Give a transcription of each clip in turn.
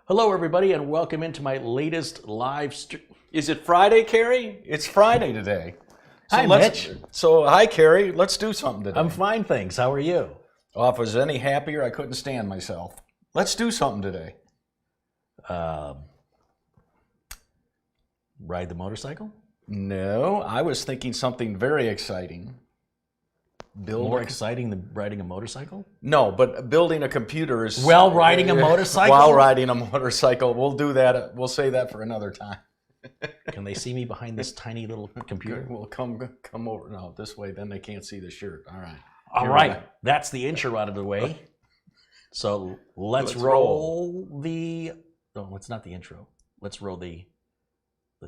Hello, everybody, and welcome into my latest live stream. Is it Friday, Carey? It's Friday today. So Hi, Mitch. Hi, Carey. Let's do something today. I'm fine, thanks. How are you? Oh, if I was any happier, I couldn't stand myself. Let's do something today. Ride the motorcycle? No, I was thinking something very exciting. More exciting than riding a motorcycle? No, but building a computer is... While riding a motorcycle? While riding a motorcycle. We'll do that. We'll say that for another time. Can they see me behind this tiny little computer? Well, come over. No, this way, then they can't see the shirt. All right. All right. That's the intro out of the way. So let's roll the... No, it's not the intro. Let's roll the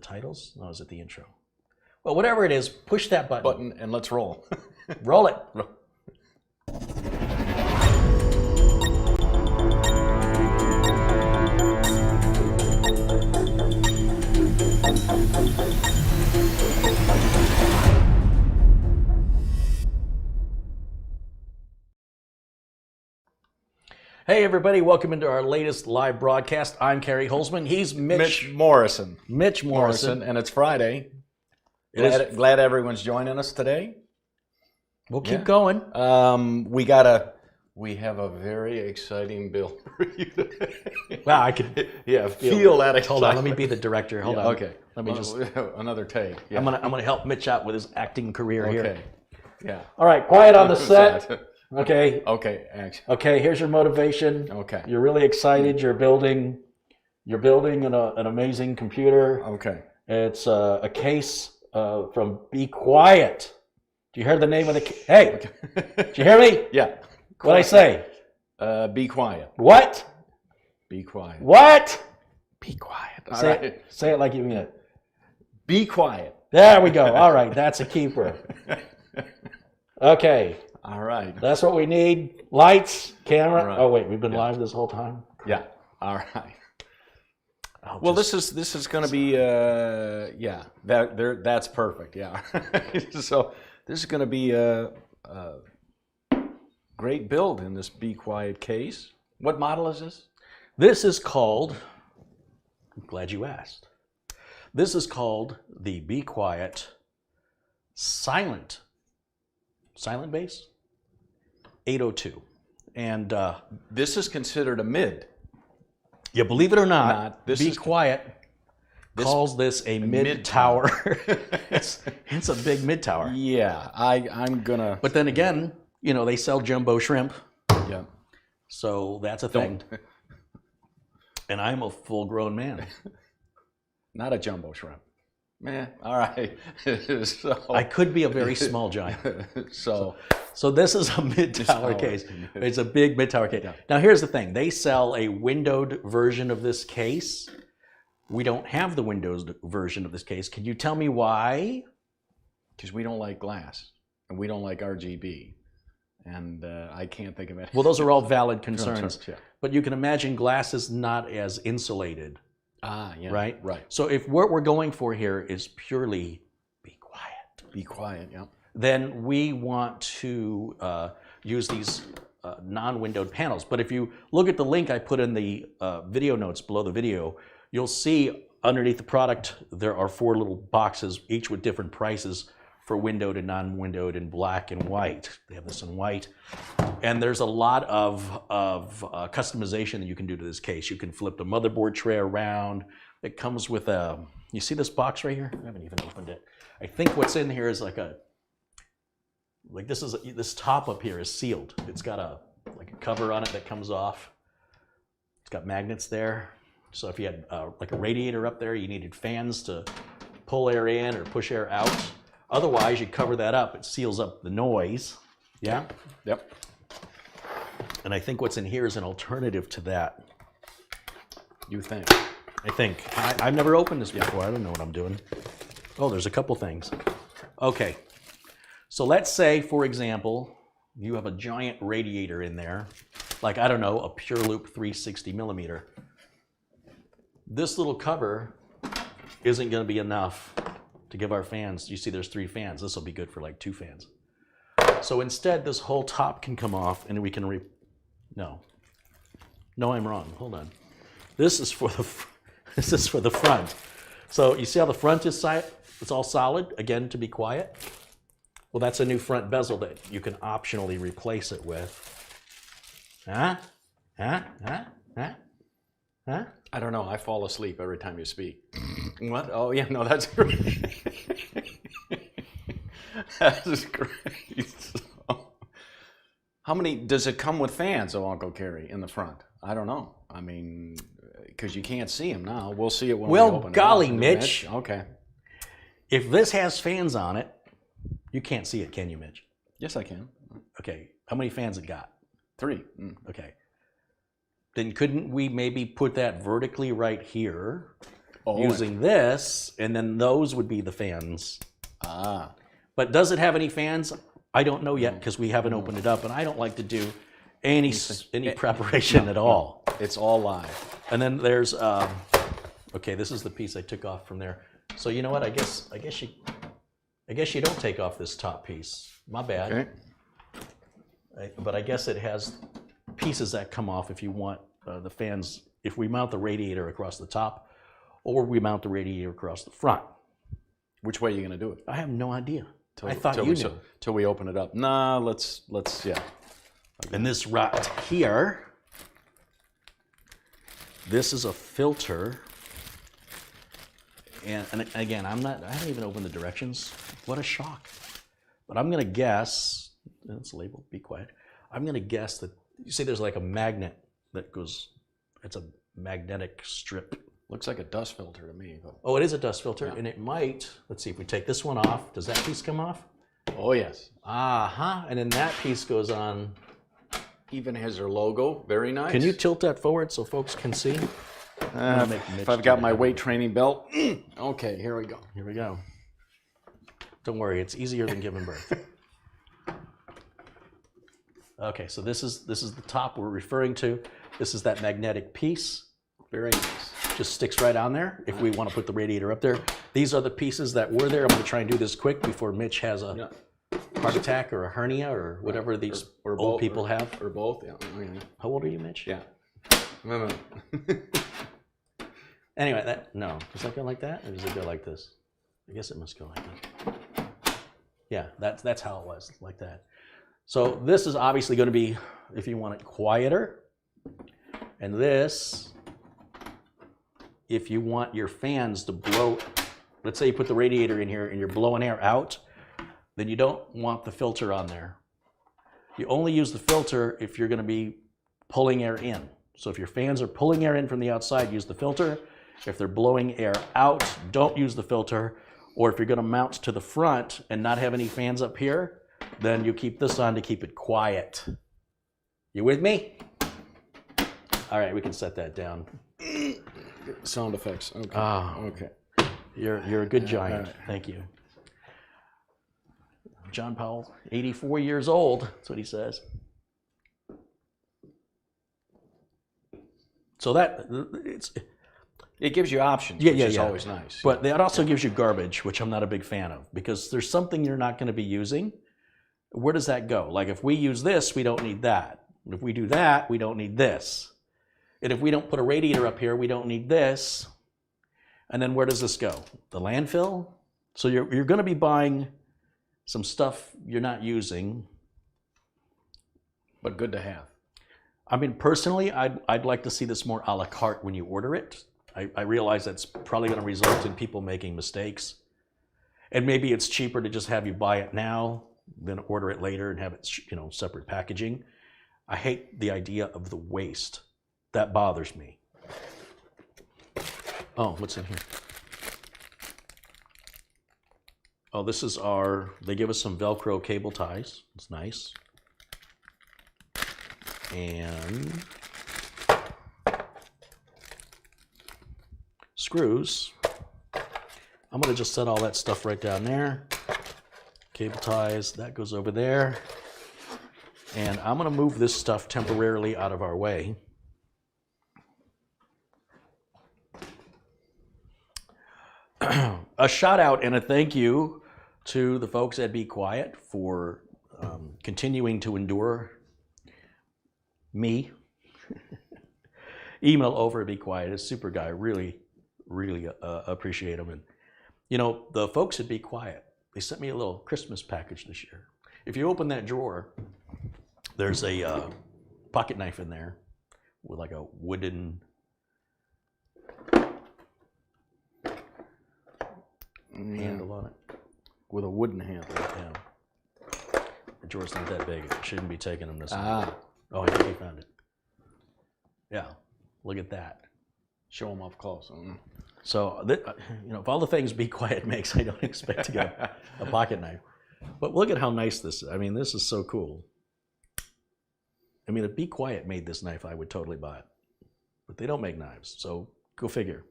titles? No, is it the intro? Well, whatever it is, push that button. And let's roll. Roll it. Hey everybody, welcome into our latest live broadcast. I'm Carey Holzman. He's Mitch Morrison. Mitch Morrison. And it's Friday. Glad everyone's joining us today. We'll keep going. We have a very exciting bill for you today. Wow, I could feel that excitement. Hold on, let me be the director. Hold on. Okay. Let me just another take. Yeah. I'm gonna help Mitch out with his acting career here. Okay. Yeah. All right, quiet on the set. Okay. Okay. Action. Okay, here's your motivation. Okay. You're really excited. You're building an amazing computer. Okay. It's a case from Be Quiet. Do you hear the name of the Hey, Okay. Did you hear me? Yeah. What'd I say? Be quiet. What? Be quiet. What? Be quiet. Say it like you mean it. Be quiet. There we go. All right, that's a keeper. Okay. All right. That's what we need. Lights, camera. Right. Oh wait, we've been live this whole time. Yeah. All right. Well, this is going to be that's perfect. Yeah. So this is going to be a great build in this Be Quiet case. What model is this? This is called. I'm glad you asked. This is called the Be Quiet Silent Base 802, and this is considered a mid. Yeah, believe it or not, Be Quiet calls this a mid-tower. It's a big mid-tower. Yeah, I'm gonna... But then again, they sell jumbo shrimp. Yeah. So that's a thing. And I'm a full-grown man. Not a jumbo shrimp. Man, all right. So, I could be a very small giant. So this is a mid-tower case. It's a big mid-tower case. Yeah. Now here's the thing. They sell a windowed version of this case. We don't have the Windows version of this case. Can you tell me why? Because we don't like glass, and we don't like RGB. And I can't think of it. Well, those are all valid concerns. Yeah. But you can imagine glass is not as insulated. Yeah. Right? Right. So if what we're going for here is purely be quiet. Be quiet, yeah. Then we want to use these non-windowed panels. But if you look at the link I put in the video notes below the video, you'll see underneath the product there are 4 little boxes, each with different prices for windowed and non-windowed in black and white. They have this in white. And there's a lot of customization that you can do to this case. You can flip the motherboard tray around. It comes with a, you see this box right here? I haven't even opened it. I think what's in here is this top up here is sealed. It's got a cover on it that comes off. It's got magnets there. So if you had like a radiator up there, you needed fans to pull air in or push air out. Otherwise, you cover that up. It seals up the noise. Yeah? Yep. And I think what's in here is an alternative to that. You think? I think. I've never opened this before. I don't know what I'm doing. Oh, there's a couple things. Okay. So let's say, for example, you have a giant radiator in there, like, I don't know, a Pure Loop 360 millimeter. This little cover isn't going to be enough to give our fans. You see there's 3 fans. This will be good for like 2 fans. So instead, this whole top can come off and we can No, I'm wrong. Hold on. This is for the this is for the front. So you see how the front is it's all solid, again, to be quiet? Well, that's a new front bezel that you can optionally replace it with. Huh? Huh? Huh? Huh? Huh? I don't know. I fall asleep every time you speak. What? Oh, yeah, no, that's great. That's great. So, how many, does it come with fans, oh, Uncle Carey, in the front? I don't know. I mean, because you can't see them now. We'll see it when we open it up. Well, golly, Mitch. Okay. If this has fans on it, you can't see it, can you, Mitch? Yes, I can. Okay. How many fans it got? 3. Okay. Then couldn't we maybe put that vertically right here using this, and then those would be the fans? Ah. But does it have any fans? I don't know yet because we haven't opened it up, and I don't like to do any preparation at all. It's all live. And then there's okay, this is the piece I took off from there. So you know what? I guess you don't take off this top piece. My bad. Okay. But I guess it has pieces that come off if you want the fans. If we mount the radiator across the top, or we mount the radiator across the front. Which way are you going to do it? I have no idea. I thought you knew. Till we open it up. Nah, let's yeah. And this right here, this is a filter. And again, I haven't even opened the directions. What a shock. But I'm going to guess, and it's labeled, be quiet. I'm going to guess that, you see there's like a magnet that goes, it's a magnetic strip. Looks like a dust filter to me. But... Oh, it is a dust filter, and it might, let's see, if we take this one off, does that piece come off? Oh, yes. And then that piece goes on. Even has their logo, very nice. Can you tilt that forward so folks can see? If I've got my weight training belt. Okay, here we go. Here we go. Don't worry, it's easier than giving birth. Okay, so this is the top we're referring to. This is that magnetic piece. Very nice. Just sticks right on there if we want to put the radiator up there. These are the pieces that were there. I'm going to try and do this quick before Mitch has a heart attack or a hernia or whatever these old people have. Or both, yeah. How old are you, Mitch? Yeah. No. Anyway, does that go like that, or does it go like this? I guess it must go like that. Yeah, that's how it was, like that. So this is obviously going to be, if you want it quieter, and this, if you want your fans to blow, let's say you put the radiator in here and you're blowing air out, then you don't want the filter on there. You only use the filter if you're going to be pulling air in. So if your fans are pulling air in from the outside, use the filter. If they're blowing air out, don't use the filter. Or if you're going to mount to the front and not have any fans up here, then you keep this on to keep it quiet. You with me? All right, we can set that down. Sound effects. Okay. Oh, okay. You're a good giant. Right. Thank you. John Powell, 84 years old. That's what he says. So it gives you options, which is always nice. But that also gives you garbage, which I'm not a big fan of, because there's something you're not going to be using. Where does that go? Like if we use this, we don't need that. If we do that, we don't need this. And if we don't put a radiator up here, we don't need this. And then where does this go? The landfill? So you're going to be buying some stuff you're not using. But good to have. I mean, personally, I'd like to see this more a la carte when you order it. I realize that's probably going to result in people making mistakes. And maybe it's cheaper to just have you buy it now than order it later and have it, separate packaging. I hate the idea of the waste. That bothers me. Oh, what's in here? Oh, this is they give us some Velcro cable ties. It's nice. And screws. I'm going to just set all that stuff right down there. Cable ties, that goes over there. And I'm going to move this stuff temporarily out of our way. A shout out and a thank you to the folks at Be Quiet for continuing to endure me. email over at Be Quiet. It's super guy. Really, really appreciate him. And you know, the folks at Be Quiet, they sent me a little Christmas package this year. If you open that drawer, there's a pocket knife in there with like a wooden handle on it. With a wooden handle. Yeah. The drawer's not that big. It shouldn't be taking them this way. Oh, I think he found it. Yeah, look at that. Show them up close. So, you know, of all the things Be Quiet makes, I don't expect to get a pocket knife. But look at how nice this is. I mean, this is so cool. I mean, if Be Quiet made this knife, I would totally buy it. But they don't make knives, so go figure.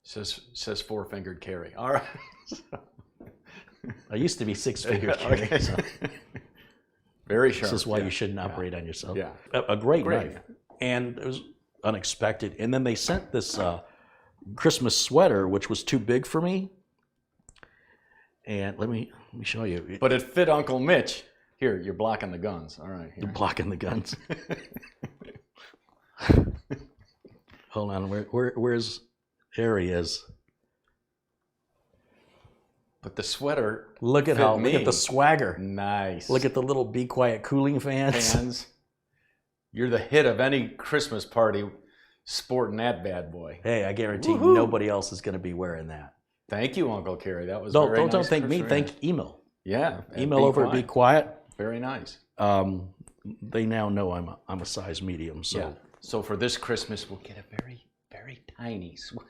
Says four-fingered Carey. All right. I used to be six-fingered Carey. Okay. So. Very sharp. This is why you shouldn't operate on yourself. Yeah. A great knife. And it was unexpected. And then they sent this Christmas sweater, which was too big for me. And let me show you. But it fit Uncle Mitch. Here, you're blocking the guns. All right. Here. You're blocking the guns. Hold on. Where's... There he is. But the sweater. Look at the swagger. Nice. Look at the little Be Quiet cooling fans. You're the hit of any Christmas party sporting that bad boy. Hey, I guarantee nobody else is going to be wearing that. Thank you, Uncle Carey. That was don't very nice. Don't thank me. Thank email. Yeah. Email over at Be Quiet. Very nice. They now know I'm a size medium. So yeah. So for this Christmas, we'll get a very, very tiny sweater.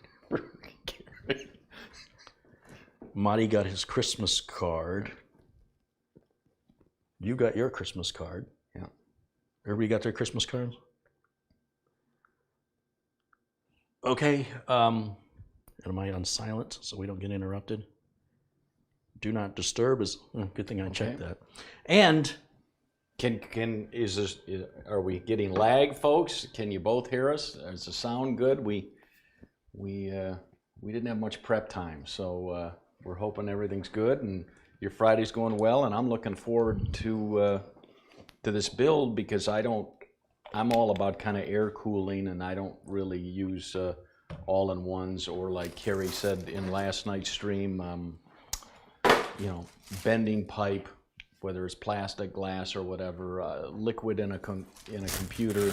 Marty got his Christmas card. You got your Christmas card. Yeah. Everybody got their Christmas cards? Okay. Am I on silent so we don't get interrupted? Do not disturb is good thing I checked that. And are we getting lag, folks? Can you both hear us? Is the sound good? We didn't have much prep time, so we're hoping everything's good and your Friday's going well. And I'm looking forward to this build because I'm all about kind of air cooling, and I don't really use all-in-ones or, like Carey said in last night's stream, you know, bending pipe, whether it's plastic, glass, or whatever, liquid in a computer.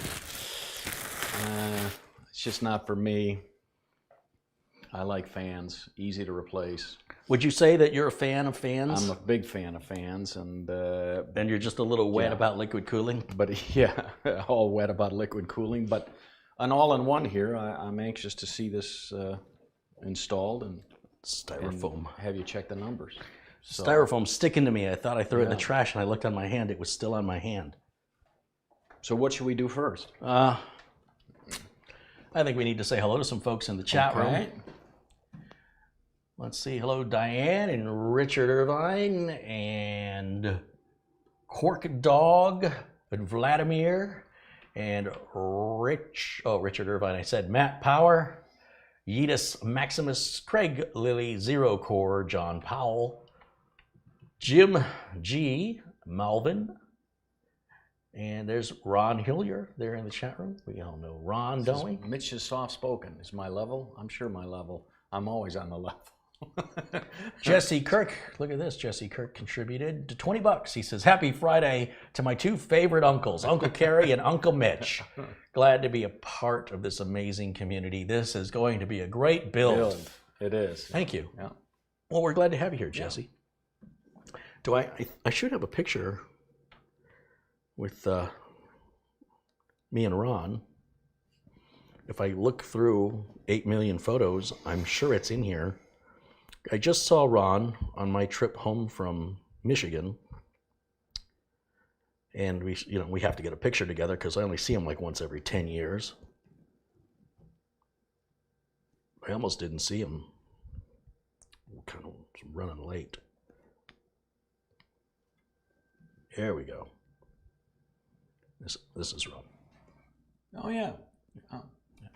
It's just not for me. I like fans, easy to replace. Would you say that you're a fan of fans? I'm a big fan of fans, and you're just a little wet about liquid cooling? But yeah, all wet about liquid cooling. But an all-in-one here, I'm anxious to see this installed and styrofoam. And have you check the numbers? So, styrofoam sticking to me. I thought I threw it in the trash, and I looked on my hand. It was still on my hand. So what should we do first? I think we need to say hello to some folks in the chat room. Let's see. Hello, Diane and Richard Irvine and Cork Dog and Vladimir and Richard Irvine. I said Matt Power, Yeetus Maximus, Craig Lilly, Zero Core, John Powell, Jim G, Malvin, and there's Ron Hillier there in the chat room. We all know Ron, don't we? Mitch is soft-spoken. Is my level? I'm sure my level. I'm always on the level. Jesse Kirk, look at this. Jesse Kirk contributed to $20. He says, "Happy Friday to my two favorite uncles, Uncle Carey and Uncle Mitch. Glad to be a part of this amazing community. This is going to be a great build." It is. Thank you. Yeah. Well, we're glad to have you here, Jesse. Yeah. I should have a picture with me and Ron. If I look through 8 million photos, I'm sure it's in here. I just saw Ron on my trip home from Michigan, and we have to get a picture together because I only see him like once every 10 years. I almost didn't see him. Kind of running late. There we go. This is Ron. Oh yeah. Oh. Yeah.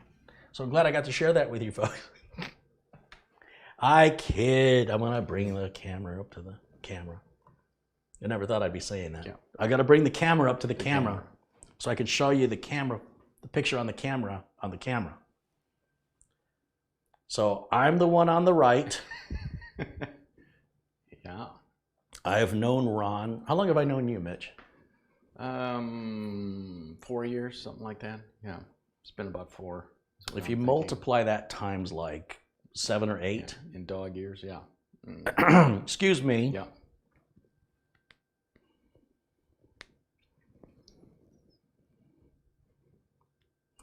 So I'm glad I got to share that with you folks. I kid. I'm gonna bring the camera up to the camera. I never thought I'd be saying that. Yeah. I got to bring the camera up to the camera so I can show you the the picture on the camera, So I'm the one on the right. Yeah. I have known Ron. How long have I known you, Mitch? 4 years, something like that. Yeah, it's been about 4. If you multiply that times like 7 or 8. Yeah, in dog years, yeah. Excuse me. Yeah.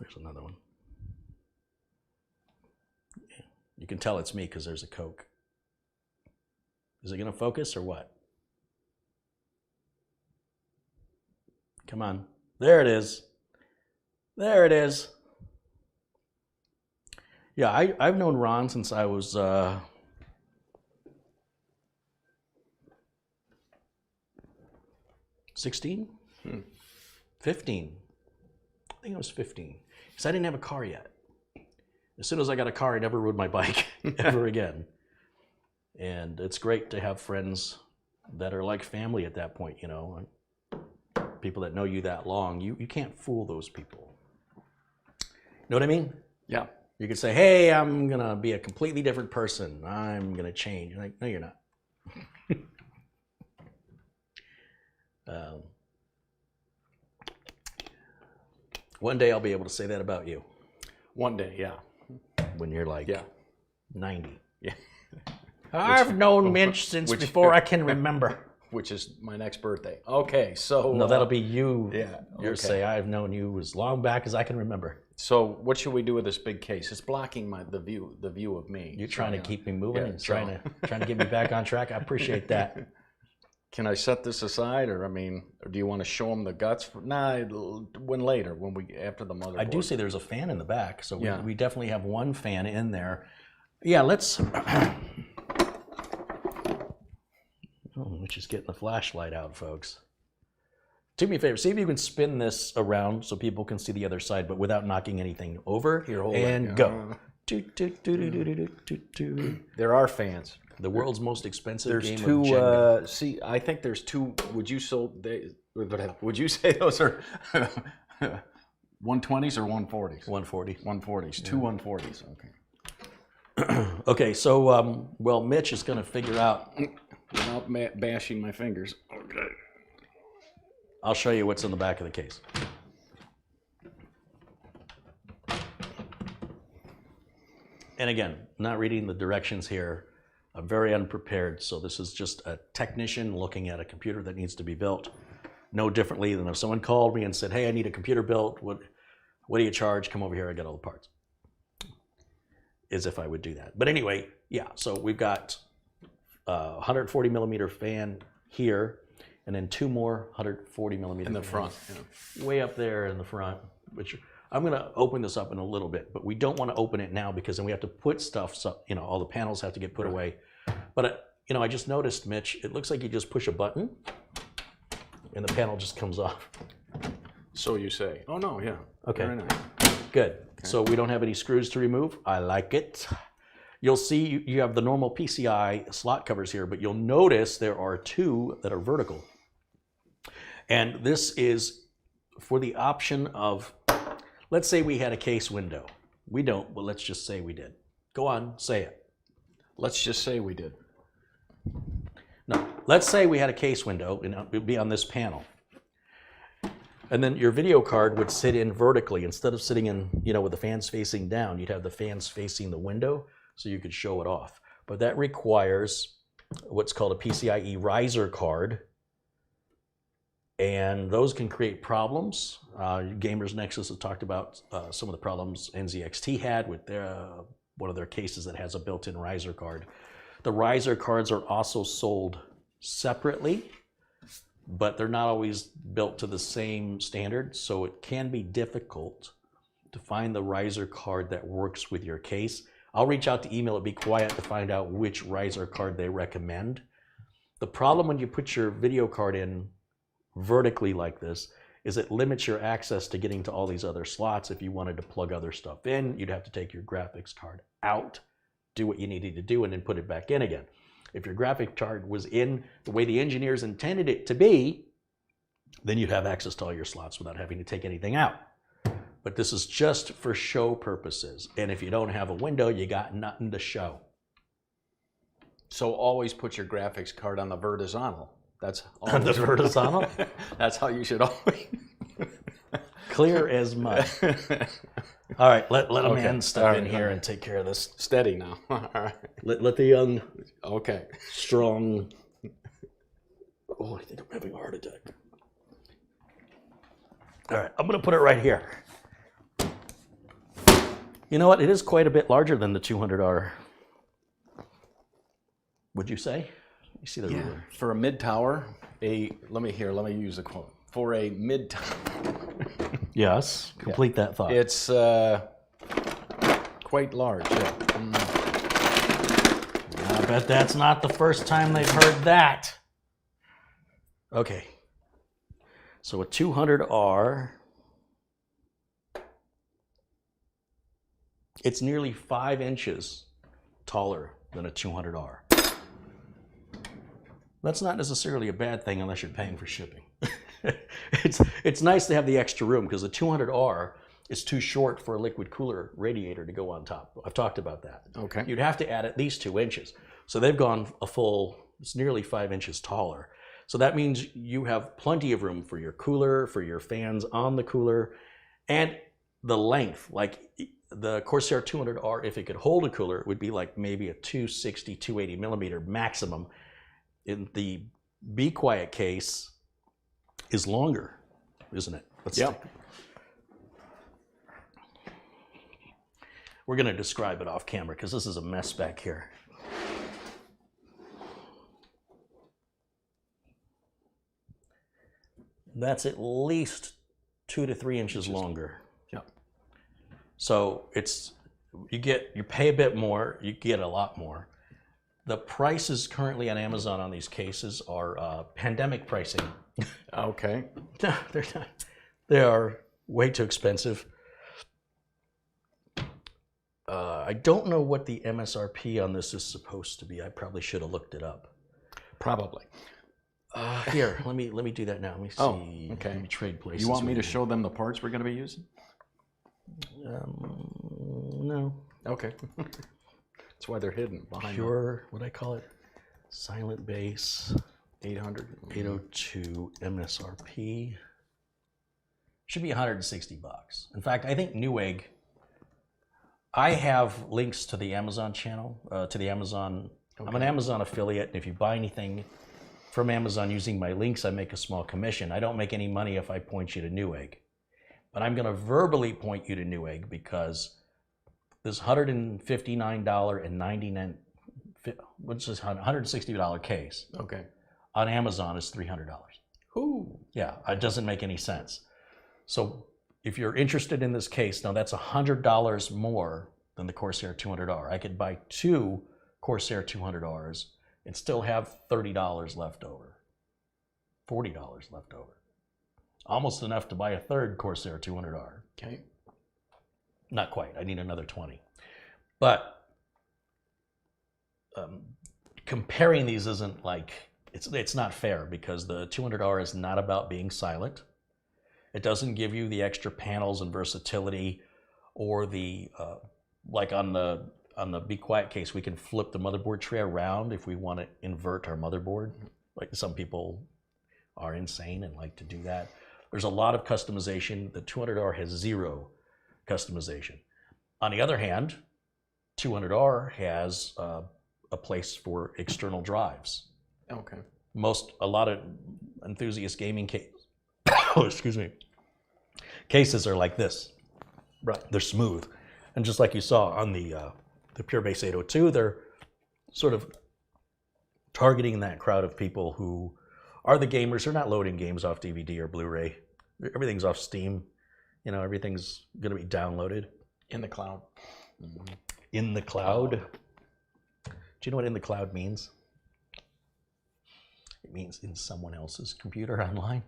There's another one. Yeah. You can tell it's me because there's a Coke. Is it going to focus or what? Come on. There it is. There it is. Yeah, I've known Ron since I was 16? 15. I think I was 15. Because I didn't have a car yet. As soon as I got a car, I never rode my bike ever again. And it's great to have friends that are like family at that point, you know. People that know you that long, you can't fool those people. You know what I mean? Yeah. You could say, hey, I'm going to be a completely different person. I'm going to change. You're like, no, you're not. One day I'll be able to say that about you. One day, yeah. When you're like 90. Yeah. I've known Mitch since before I can remember. Which is my next birthday. Okay, so... No, that'll be you. Yeah. You'll say, I've known you as long back as I can remember. So what should we do with this big case? It's blocking the view of me. You're trying to keep me moving and trying to get me back on track. I appreciate that. Can I set this aside, or do you want to show them the guts? Nah, later, after the motherboard. I do see there's a fan in the back, so we definitely have one fan in there. Yeah, let's... Which is getting the flashlight out, folks. Do me a favor, see if you can spin this around so people can see the other side, but without knocking anything over. Here, hold and it. Go. There are fans. The world's most expensive there's game two, of Jenga. See, I think there's two. Would you say those are 120s or 140s? 140. 140s. Yeah. Two 140s. Okay. Okay. So, well, Mitch is going to figure out. Without bashing my fingers. Okay. I'll show you what's in the back of the case. And again, not reading the directions here. I'm very unprepared, so this is just a technician looking at a computer that needs to be built. No differently than if someone called me and said, hey, I need a computer built. What do you charge? Come over here, I got all the parts. As if I would do that. But anyway, yeah, so we've got 140 millimeter fan here, and then 2 more 140 millimeter in the front, way up there in the front. Which I'm going to open this up in a little bit, but we don't want to open it now because then we have to put stuff. So all the panels have to get put away. But I just noticed, Mitch, it looks like you just push a button, and the panel just comes off. So you say? Oh no, yeah. Okay. Very nice. Good. Okay. So we don't have any screws to remove. I like it. You'll see you have the normal PCI slot covers here, but you'll notice there are 2 that are vertical. And this is for the option of, let's say we had a case window. We don't, but let's just say we did. Go on, say it. Let's just say we did. No, let's say we had a case window, and it would be on this panel. And then your video card would sit in vertically. Instead of sitting in, with the fans facing down, you'd have the fans facing the window, so you could show it off. But that requires what's called a PCIe riser card. And those can create problems. Gamers Nexus has talked about some of the problems NZXT had with one of their cases that has a built-in riser card. The riser cards are also sold separately, but they're not always built to the same standard, so it can be difficult to find the riser card that works with your case. I'll reach out to Email at Be Quiet to find out which riser card they recommend. The problem when you put your video card in vertically like this is it limits your access to getting to all these other slots. If you wanted to plug other stuff in, you'd have to take your graphics card out, do what you needed to do, and then put it back in again. If your graphics card was in the way the engineers intended it to be, then you'd have access to all your slots without having to take anything out. But this is just for show purposes. And if you don't have a window, you got nothing to show. So always put your graphics card on the vertical. That's On the vertical? That's how you should always. Clear as mud. All right, let a Okay. man step All right, in here all right. and take care of this. Steady now. All right. Let the young, Okay. strong. Oh, I think I'm having a heart attack. All right, I'm going to put it right here. You know what? It is quite a bit larger than the 200R. Would you say? You see the ruler? For a mid tower, let me use a quote. For a mid tower, Yes. Complete that thought. it's quite large. Yeah. I bet that's not the first time they've heard that. Okay. So a 200R, it's nearly 5 inches taller than a 200R. That's not necessarily a bad thing unless you're paying for shipping. It's nice to have the extra room because the 200R is too short for a liquid cooler radiator to go on top. I've talked about that. Okay. You'd have to add at least 2 inches. So they've gone a full, it's nearly 5 inches taller. So that means you have plenty of room for your cooler, for your fans on the cooler, and the length. Like the Corsair 200R, if it could hold a cooler, it would be like maybe a 260, 280 millimeter maximum. In the Be Quiet case is longer, isn't it? Yep. We're going to describe it off camera because this is a mess back here. That's at least 2 to 3 inches longer. Yep. So you pay a bit more, you get a lot more. The prices currently on Amazon on these cases are pandemic pricing. Okay. No, they're not. They are way too expensive. I don't know what the MSRP on this is supposed to be. I probably should have looked it up. Probably. Here, let me do that now. Let me see. Oh, okay. Let me trade places. You want me with to show them the parts we're going to be using? No. Okay. That's why they're hidden behind Pure, what do I call it? Silent base. 800. 802 MSRP. Should be 160 bucks. In fact, I think Newegg, I have links to the Amazon channel, to the Amazon. Okay. I'm an Amazon affiliate, and if you buy anything from Amazon using my links, I make a small commission. I don't make any money if I point you to Newegg. But I'm going to verbally point you to Newegg because this $159.99, which is $160 case, Okay. on Amazon is $300. Ooh. Yeah, it doesn't make any sense. So if you're interested in this case, now that's $100 more than the Corsair 200R. I could buy 2 Corsair 200Rs and still have $30 left over, $40 left over. Almost enough to buy a third Corsair 200R. Okay. Not quite, I need another 20. But comparing these isn't like, it's not fair because the 200R is not about being silent. It doesn't give you the extra panels and versatility or the, like on the Be Quiet case, we can flip the motherboard tray around if we want to invert our motherboard. Like some people are insane and like to do that. There's a lot of customization. The 200R has 0 customization. On the other hand, 200R has a place for external drives. Okay. A lot of enthusiast gaming cases are like this. Right. They're smooth. And just like you saw on the Pure Base 802, they're sort of targeting that crowd of people who are the gamers. They're not loading games off DVD or Blu-ray. Everything's off Steam. You know, everything's going to be downloaded. In the cloud. In the cloud. Do you know what in the cloud means? It means in someone else's computer online.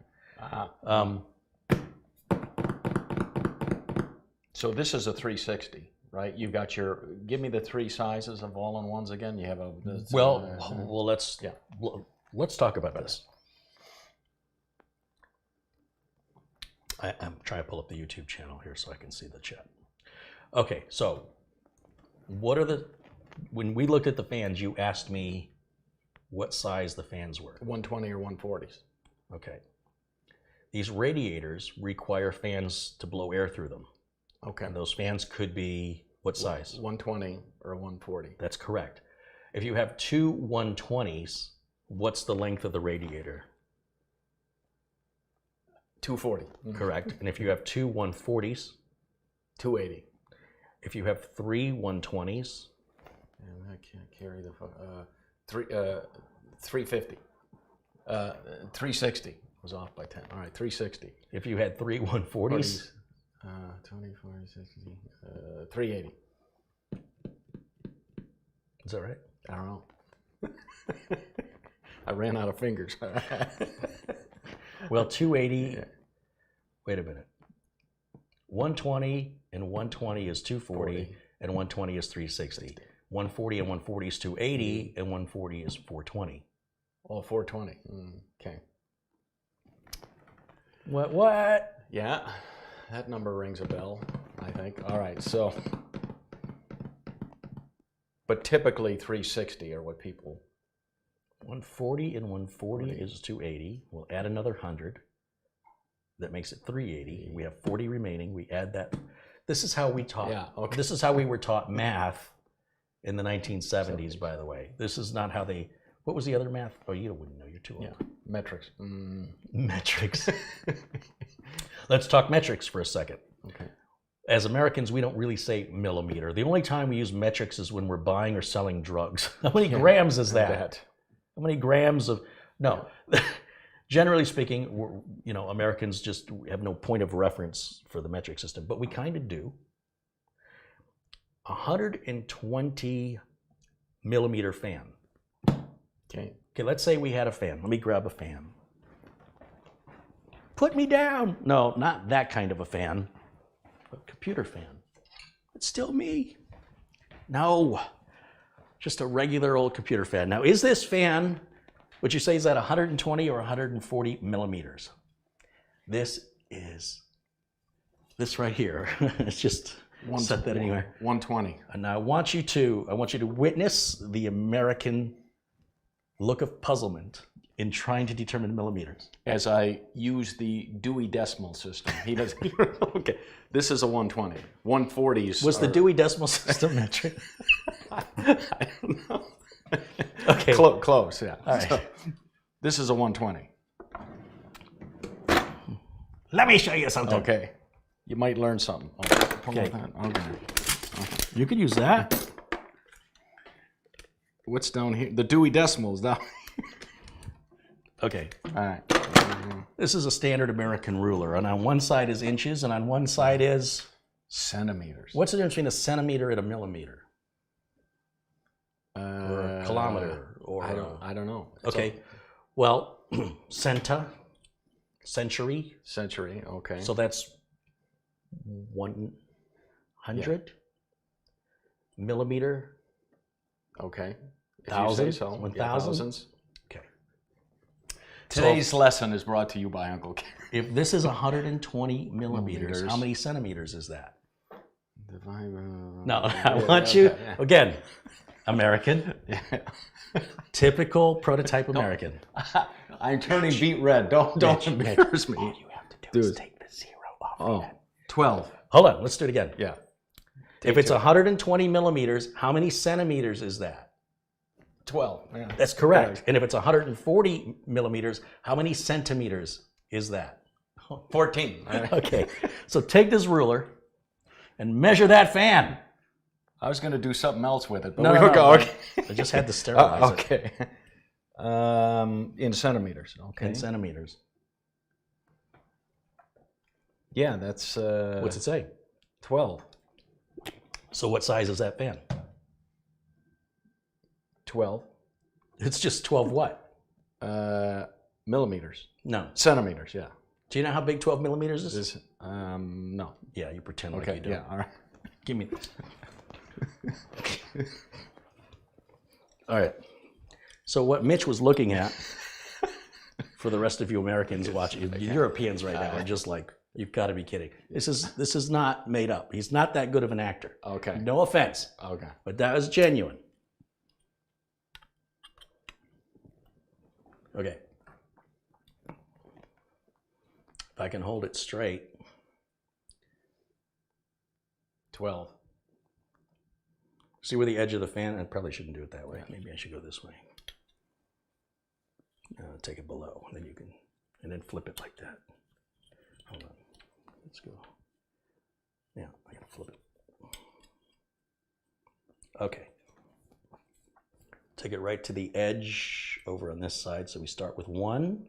So this is a 360, right? You've got give me the 3 sizes of all-in-ones again. You have let's talk about this. I'm trying to pull up the YouTube channel here so I can see the chat. Okay, so what are when we looked at the fans, you asked me what size the fans were. 120 or 140s. Okay. These radiators require fans to blow air through them. Okay. And those fans could be what size? 120 or 140. That's correct. If you have two 120s, what's the length of the radiator? 240. Correct. And if you have two 140s? 280. If you have three 120s? And I can't carry the 350. 360 was off by 10. All right, 360. If you had three 140s? 20, 40, 60, 380. Is that right? I don't know. I ran out of fingers. Well, 280, wait a minute. 120 and 120 is 240, and 120 is 360. 140 and 140 is 280, and 140 is 420. Oh, 420. Okay. What? Yeah, that number rings a bell, I think. All right, so, but typically 360 are what people. 140 and 140 is 280. We'll add another 100. That makes it 380. We have 40 remaining. We add that. This is how we taught. Yeah, okay. This is how we were taught math in the 1970s, by the way. This is not how they. What was the other math? Oh, you wouldn't know. You're too old. Yeah, metrics. Metrics. Let's talk metrics for a second. Okay. As Americans, we don't really say millimeter. The only time we use metrics is when we're buying or selling drugs. How many grams is that? How many grams of, no. Generally speaking, Americans just have no point of reference for the metric system, but we kind of do. 120 millimeter fan. Okay, let's say we had a fan. Let me grab a fan. Put me down. No, not that kind of a fan. A computer fan. It's still me. No. Just a regular old computer fan. Now, is this fan, would you say is that 120 or 140 millimeters? This is this right here. It's just set that anywhere. 120. And now I want you to witness the American look of puzzlement in trying to determine millimeters. As I use the Dewey Decimal System. He does. Okay. This is a 120. 140s. Was the Dewey Decimal System metric? I don't know. Okay. Close, yeah. All right. So, this is a 120. Let me show you something. Okay. You might learn something. Okay. Okay. You could use that. What's down here? The Dewey Decimals down. Okay. All right. This is a standard American ruler, and on one side is inches, and on one side is centimeters. What's the difference between a centimeter and a millimeter? Or a kilometer? Or I don't know. Okay. Well, century. Century. Okay. So that's 100 millimeter. Okay. Thousands. So. 1,000. Okay. Today's lesson is brought to you by Uncle Carey. If this is 120 millimeters, how many centimeters is that? No, I want you, again, American, typical prototype American. I'm turning beet red. Don't embarrass me. All you have to do is take the 0 off of that. 12. Hold on, let's do it again. Yeah. If it's 120 millimeters, how many centimeters is that? 12. Yeah. That's correct. And if it's 140 millimeters, how many centimeters is that? 14. Okay, so take this ruler and measure that fan. I was going to do something else with it, but No, okay. I just had to sterilize it. Okay. In centimeters. Okay. In centimeters. Yeah, that's... What's it say? 12. So what size is that fan? 12. It's just 12 what? Millimeters. No. Centimeters, yeah. Do you know how big 12 millimeters is? No. Yeah, you pretend like Okay, you do. yeah, all right. Give me this. All right. So what Mitch was looking at, for the rest of you Americans watching, Europeans right now are just like, You've got to be kidding. This is not made up. He's not that good of an actor. Okay. No offense. Okay. But that was genuine. Okay. If I can hold it straight. 12. See where the edge of the fan? I probably shouldn't do it that way. Maybe I should go this way. Take it below, then you can, and then flip it like that. Hold on. Let's go. Yeah, I gotta flip it. Okay. Take it right to the edge over on this side. So we start with 1.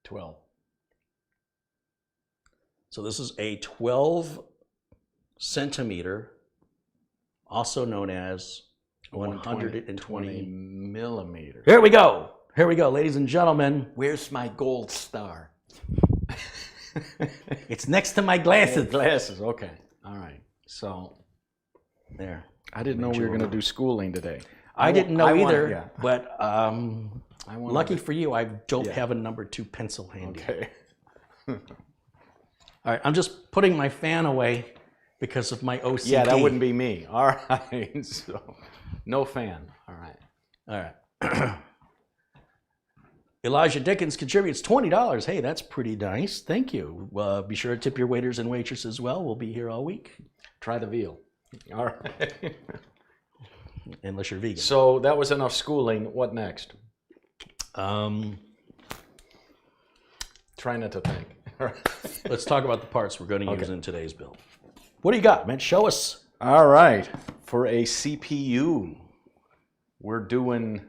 12. So this is a 12 centimeter, also known as 120 millimeters. Here we go. Here we go, ladies and gentlemen. Where's my gold star? It's next to my glasses. Glasses, okay. All right. So, there. I didn't know we were going to do schooling today. I didn't know either, but lucky to... for you, I don't have a number 2 pencil handy. Okay. All right, I'm just putting my fan away because of my OCD. Yeah, that wouldn't be me. All right. So, no fan. All right. All right. Elijah Dickens contributes $20. Hey, that's pretty nice. Thank you. Be sure to tip your waiters and waitresses as well. We'll be here all week. Try the veal. All right. Unless you're vegan. So that was enough schooling. What next? Try not to think. Let's talk about the parts we're going to use in today's build. What do you got, man? Show us. All right. For a CPU, we're doing...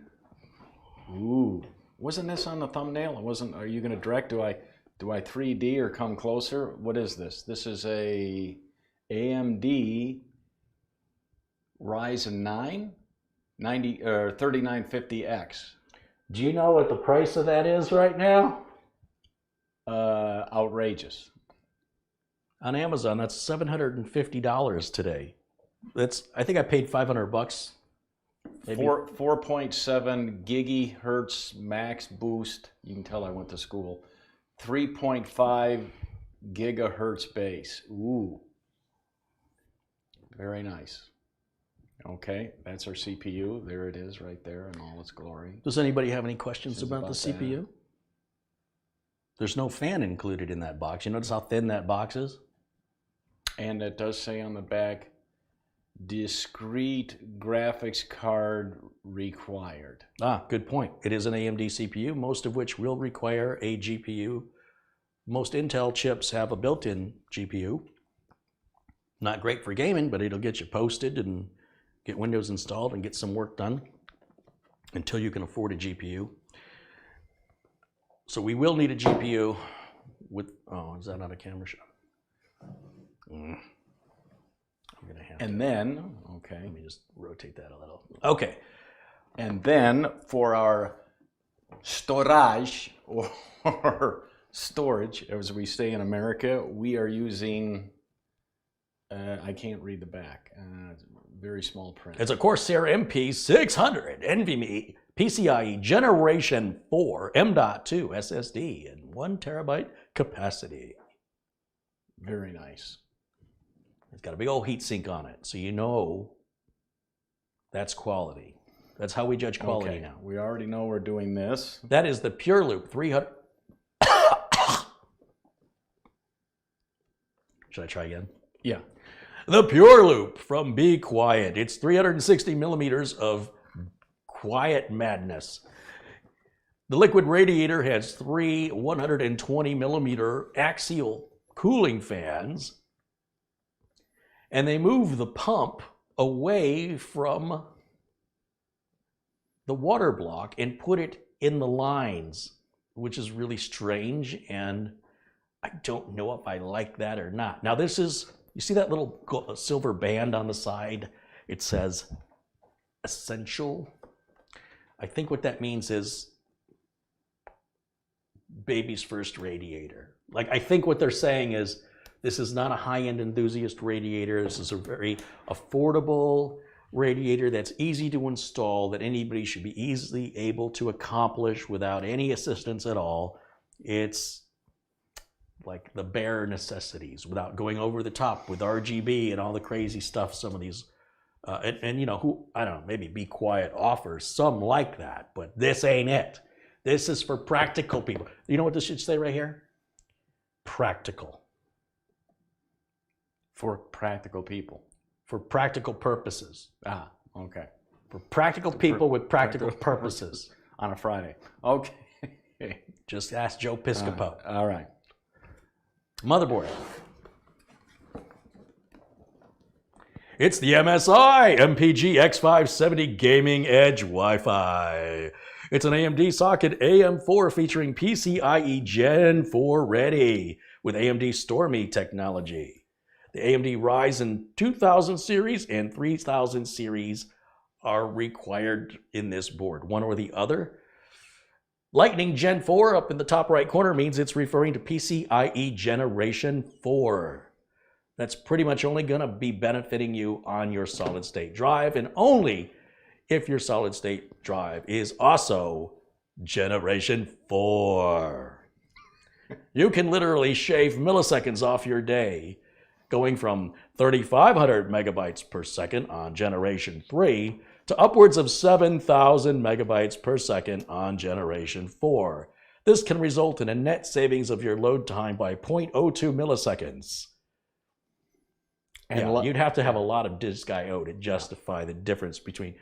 Ooh. Wasn't this on the thumbnail? It wasn't. Are you going to direct? Do I 3D or come closer? What is this? This is a AMD Ryzen 9 3950X. Do you know what the price of that is right now? Outrageous. On Amazon, that's $750 today. I think I paid $500. 4.7 gigahertz max boost. You can tell I went to school. 3.5 gigahertz base. Ooh. Very nice. Okay, that's our CPU. There it is right there in all its glory. Does anybody have any questions about the CPU? That. There's no fan included in that box. You notice how thin that box is? And it does say on the back, discrete graphics card required. Ah, good point. It is an AMD CPU, most of which will require a GPU. Most Intel chips have a built-in GPU. Not great for gaming, but it'll get you posted and get Windows installed and get some work done until you can afford a GPU. So we will need a GPU with, oh, is that not a camera shot? I'm gonna have and then, okay. Let me just rotate that a little. Okay. And then for our storage or storage, as we say in America, we are using, I can't read the back, very small print. It's a Corsair MP600 NVMe PCIe Generation 4 M.2 SSD and 1 terabyte capacity. Very nice. It's got a big old heat sink on it, so you know that's quality. That's how we judge quality now. We already know we're doing this. That is the Pure Loop 300. Should I try again? Yeah. The Pure Loop from Be Quiet. It's 360 millimeters of quiet madness. The liquid radiator has 3 120 millimeter axial cooling fans, and they move the pump away from the water block and put it in the lines, which is really strange, and I don't know if I like that or not. Now this is, you see that little silver band on the side? It says essential. I think what that means is baby's first radiator. Like, I think what they're saying is this is not a high-end enthusiast radiator. This is a very affordable radiator that's easy to install, that anybody should be easily able to accomplish without any assistance at all. It's like the bare necessities without going over the top with RGB and all the crazy stuff some of these and you know, who, I don't know, maybe Be Quiet offers some like that, but this ain't it. This is for practical people. You know what this should say right here? Practical. For practical people. For practical purposes. Ah, okay. For practical people with practical purposes. On a Friday. Okay. Just ask Joe Piscopo. All right. Motherboard. It's the MSI MPG X570 Gaming Edge Wi-Fi. It's an AMD socket AM4 featuring PCIe Gen 4 ready with AMD Stormy technology. The AMD Ryzen 2000 series and 3000 series are required in this board, one or the other. Lightning Gen 4 up in the top right corner means it's referring to PCIe Generation 4. That's pretty much only going to be benefiting you on your solid state drive, and only if your solid state drive is also Generation 4. You can literally shave milliseconds off your day, going from 3,500 megabytes per second on Generation 3 to upwards of 7,000 megabytes per second on Generation 4. This can result in a net savings of your load time by 0.02 milliseconds. And you'd have to have a lot of disk I/O to justify the difference between.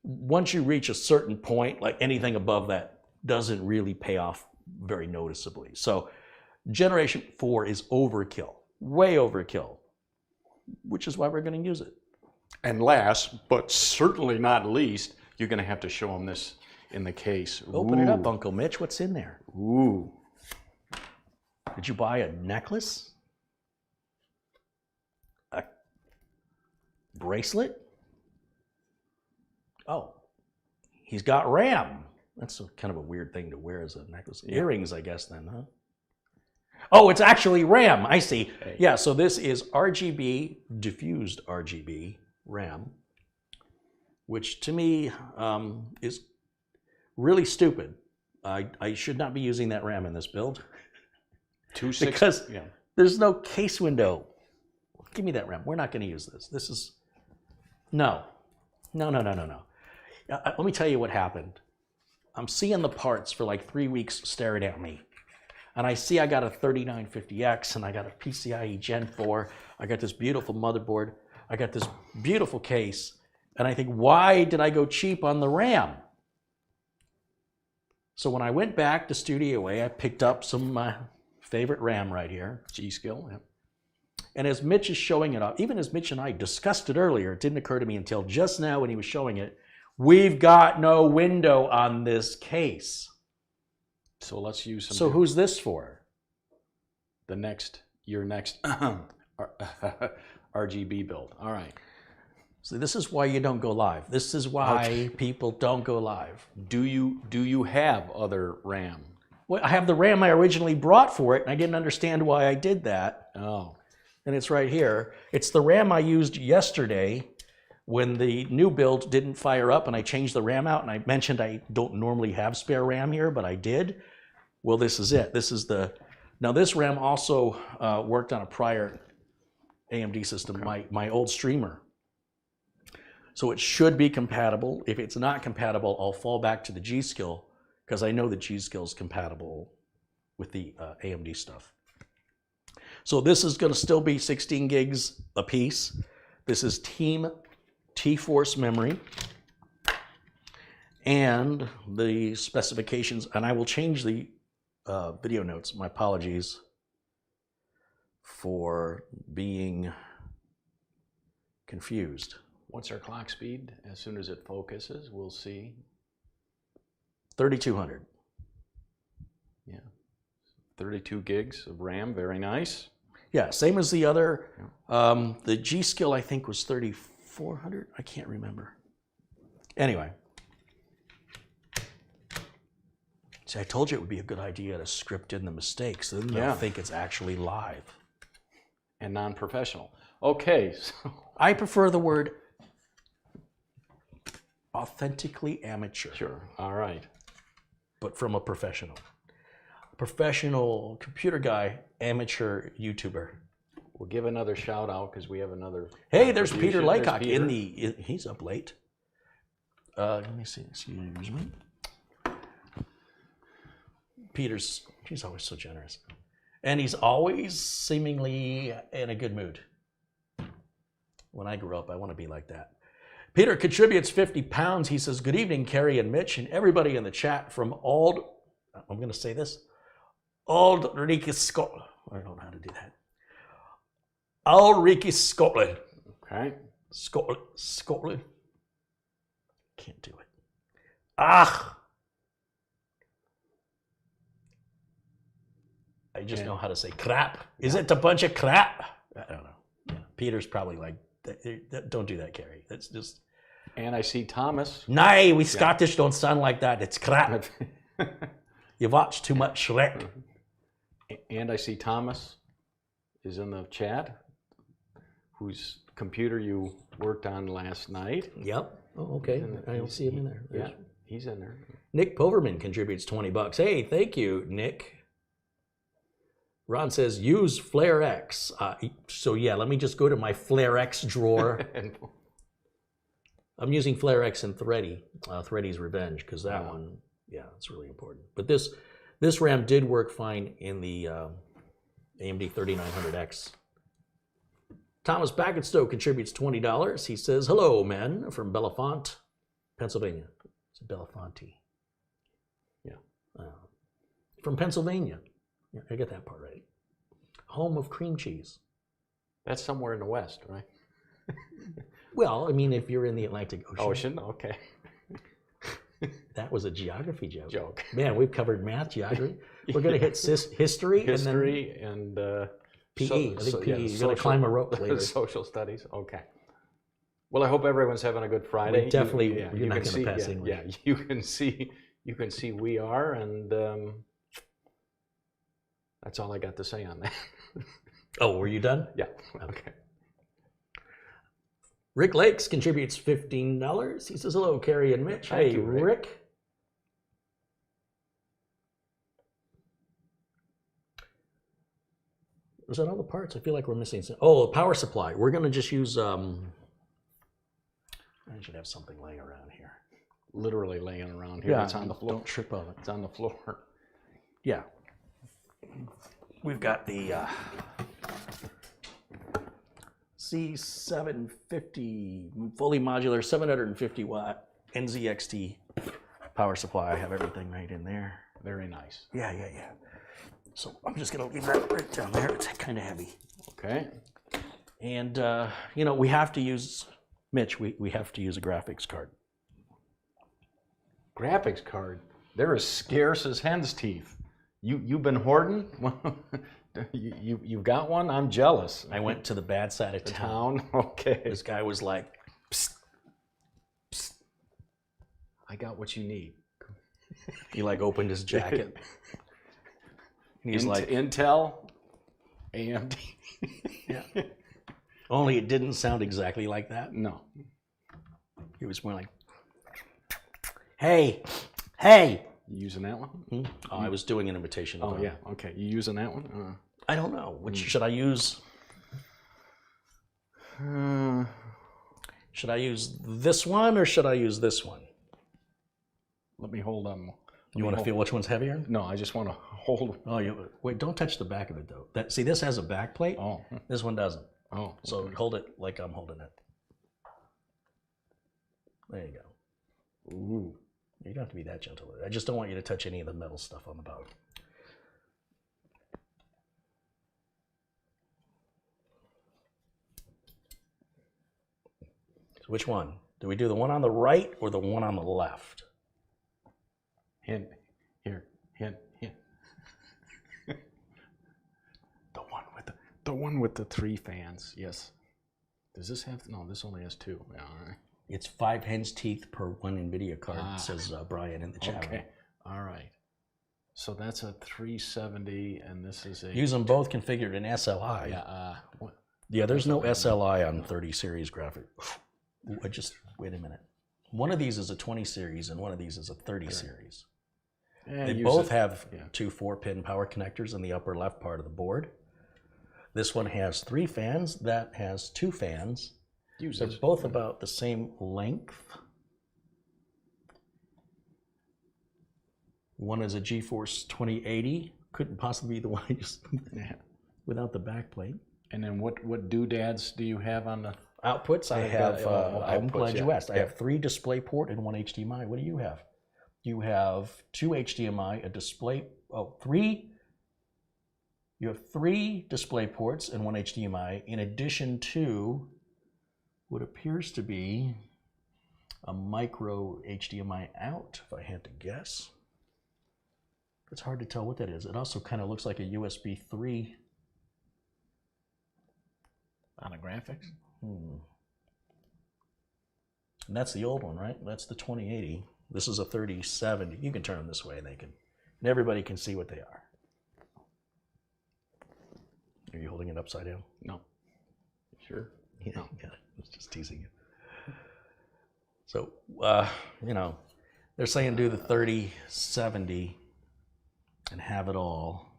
Once you reach a certain point, like anything above that doesn't really pay off very noticeably. So Generation 4 is overkill, way overkill, which is why we're going to use it. And last, but certainly not least, you're going to have to show them this in the case. Open it up, Uncle Mitch. What's in there? Ooh. Did you buy a necklace? A bracelet? Oh, he's got RAM. That's kind of a weird thing to wear as a necklace. Yeah. Earrings, I guess, then, huh? Oh, it's actually RAM. I see. Hey. Yeah, so this is RGB, diffused RGB RAM, which to me is really stupid. I should not be using that RAM in this build. Because there's no case window. Give me that RAM. We're not going to use this. This is... No. Let me tell you what happened. I'm seeing the parts for like 3 weeks staring at me. And I see I got a 3950X and I got a PCIe Gen 4. I got this beautiful motherboard. I got this beautiful case. And I think, why did I go cheap on the RAM? So when I went back to Studio A, I picked up some of my favorite RAM right here. G.Skill. Yep. And as Mitch is showing it off, even as Mitch and I discussed it earlier, it didn't occur to me until just now when he was showing it, we've got no window on this case. So let's use some... So who's this for? Your next RGB build. All right. So this is why you don't go live. This is why people don't go live. Do you have other RAM? Well, I have the RAM I originally brought for it, and I didn't understand why I did that. Oh. And it's right here. It's the RAM I used yesterday when the new build didn't fire up, and I changed the RAM out, and I mentioned I don't normally have spare RAM here, but I did. Well, this is it. This is the... Now, this RAM also worked on a prior AMD system, my old streamer. So it should be compatible. If it's not compatible, I'll fall back to the G.Skill, because I know the G.Skill is compatible with the AMD stuff. So this is going to still be 16 gigs a piece. This is Team T-Force memory. And the specifications, and I will change the video notes. My apologies for being confused. What's our clock speed? As soon as it focuses, we'll see. 3,200. Yeah. 32 gigs of RAM, very nice. Yeah, same as the other. The G.Skill, I think, was 3,400. I can't remember. Anyway. See, I told you it would be a good idea to script in the mistakes. Then they'll think it's actually live. And non-professional. Okay. So I prefer the word authentically amateur. Sure. All right. But from a professional. professional computer guy, amateur YouTuber. We'll give another shout out because we have another. Hey, there's Peter contribution. Laycock There's in Peter. the. He's up late. Let me see. Excuse me. He's always so generous, and he's always seemingly in a good mood. When I grow up, I want to be like that. Peter contributes 50 pounds. He says, "Good evening, Carey and Mitch, and everybody in the chat from I'm going to say this. Aldrich, Scotland. I don't know how to do that. Aldrich, Scotland. Okay. Scotland. Can't do it. Ah. I just know how to say crap. Is it a bunch of crap? I don't know. Yeah. Peter's probably like, don't do that, Carey. That's just. And I see Thomas. Nay, we Scottish don't sound like that. It's crap. You watch too much Shrek. And I see Thomas is in the chat, whose computer you worked on last night. Yep. Oh, okay. I don't see him in there. Yeah, he's in there. Nick Poverman contributes $20. Hey, thank you, Nick. Ron says, use Flare X. So yeah, let me just go to my Flare X drawer. I'm using Flare X and Thready's Revenge, because that one, yeah, it's really important. But this RAM did work fine in the AMD 3900X. Thomas Backetstow contributes $20. He says, hello, men, from Bellefonte, Pennsylvania. It's Bellefonte. Yeah. From Pennsylvania. Yeah, I get that part right. Home of cream cheese. That's somewhere in the West, right? Well, I mean, if you're in the Atlantic Ocean. Ocean, okay. That was a geography joke. Joke. Man, we've covered math, geography. We're going to hit history and PE. I think PE. You're going to climb a rope later. Social studies. Okay. Well, I hope everyone's having a good Friday. You're not going to pass English. Yeah, you can see we are, and that's all I got to say on that. Oh, were you done? Yeah. Okay. Rick Lakes contributes $15. He says, hello, Carey and Mitch. Thank Hey, you, Rick. Is that all the parts? I feel like we're missing some. Oh, power supply. We're going to just use, I should have something laying around here. Literally laying around here. Yeah, It's on the floor. Don't trip on it. It's on the floor. Yeah. We've got the C750 fully modular 750 watt NZXT power supply. I have everything right in there. Very nice. Yeah. So I'm just gonna leave that right down there. It's kind of heavy. Okay. And we have to use, Mitch, we have to use a graphics card. Graphics card. They're as scarce as hen's teeth. You've been hoarding? You've got one? I'm jealous. I went to the bad side of town. Okay. This guy was like, psst, psst. I got what you need. He like opened his jacket. And he's like, Intel, AMD. Yeah. Only it didn't sound exactly like that. No. He was more like, hey. You using that one? Oh, I was doing an imitation of Oh, yeah. Okay. You using that one? I don't know. Which should I use? Should I use this one or should I use this one? Let me hold on. You want to feel which one's heavier? No, I just want to hold. Oh, wait, don't touch the back of it, though. See, this has a back plate. Oh. This one doesn't. Oh. Okay. So hold it like I'm holding it. There you go. Ooh. You don't have to be that gentle with it. I just don't want you to touch any of the metal stuff on the bottom. So which one? Do we do the one on the right or the one on the left? Hint. Here. Hint. The one with the 3 fans. Yes. Does this have? No, this only has 2. Yeah, all right. It's 5 hen's teeth per 1 NVIDIA card, says Brian in the chat. Okay. All right. So that's a 370, and this is a. Use them both configured in SLI. Yeah. Yeah, there's no SLI on 30 series graphic. Wait a minute. One of these is a 20 series, and one of these is a 30 series. They both have two 4-pin power connectors in the upper left part of the board. This one has 3 fans. That has 2 fans. They're both about the same length. One is a GeForce 2080. Couldn't possibly be the one I just without the back plate. And then what doodads do you have on the outputs? I have. I'm glad you asked. I have 3 DisplayPort and 1 HDMI. What do you have? You have 2 HDMI, a display. Oh, 3. You have 3 display ports and 1 HDMI, in addition to what appears to be a micro HDMI out, if I had to guess. It's hard to tell what that is. It also kind of looks like a USB 3. On the graphics? And that's the old one, right? That's the 2080. This is a 3070. You can turn them this way and and everybody can see what they are. Are you holding it upside down? No. Sure? Yeah, no. Yeah, I was just teasing you. So, you know, they're saying do the 3070 and have it all.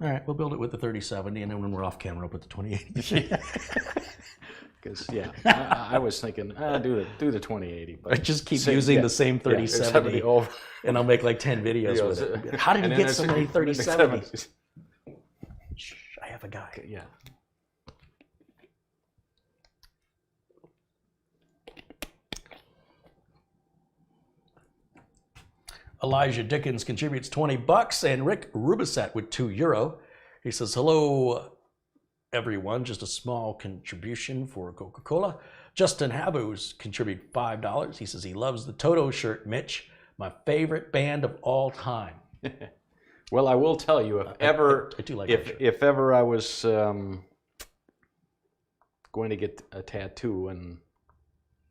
All right, we'll build it with the 3070, and then when we're off camera, we'll put the 2080. Because I was thinking, do the 2080. But I just keep using the same 3070, and I'll make like 10 videos with it. How did you get so many 3070s? Shh, I have a guy. Okay, yeah. Elijah Dickens contributes $20, and Rick Rubisat with €2. He says, hello, everyone. Just a small contribution for Coca-Cola. Justin Habus contribute $5. He says he loves the Toto shirt, Mitch, my favorite band of all time. Well, I will tell you, if ever I was going to get a tattoo, and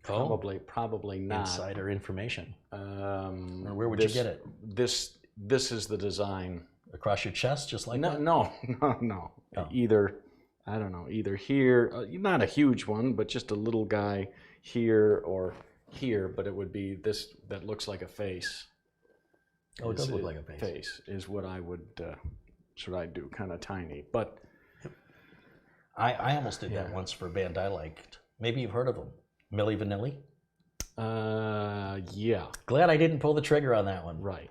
probably not. Insider information. Or where would you get it? This is the design. Across your chest, just like that? No. Oh. Either, I don't know, either here, not a huge one, but just a little guy here or here, but it would be this that looks like a face. Oh, it does look like a face. Face is what I would, do, kind of tiny. But I almost did that once for a band I liked. Maybe you've heard of them. Milli Vanilli? Yeah. Glad I didn't pull the trigger on that one. Right.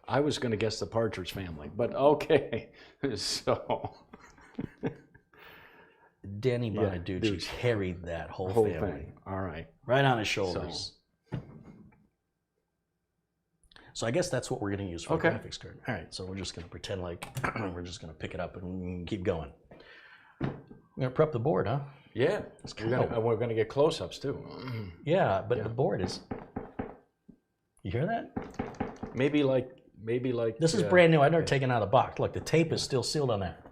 I was going to guess the Partridge Family, but okay. So Danny Bonaducci carried that whole family. Thing. All right. Right on his shoulders. So I guess that's what we're going to use for the graphics card. All right, so we're just going to pretend like we're just going to pick it up and keep going. We're going to prep the board, huh? Yeah. We're going to get close-ups, too. Yeah, but the board is... You hear that? Maybe like... This is brand new. I've never taken out of the box. Look, the tape is still sealed on that.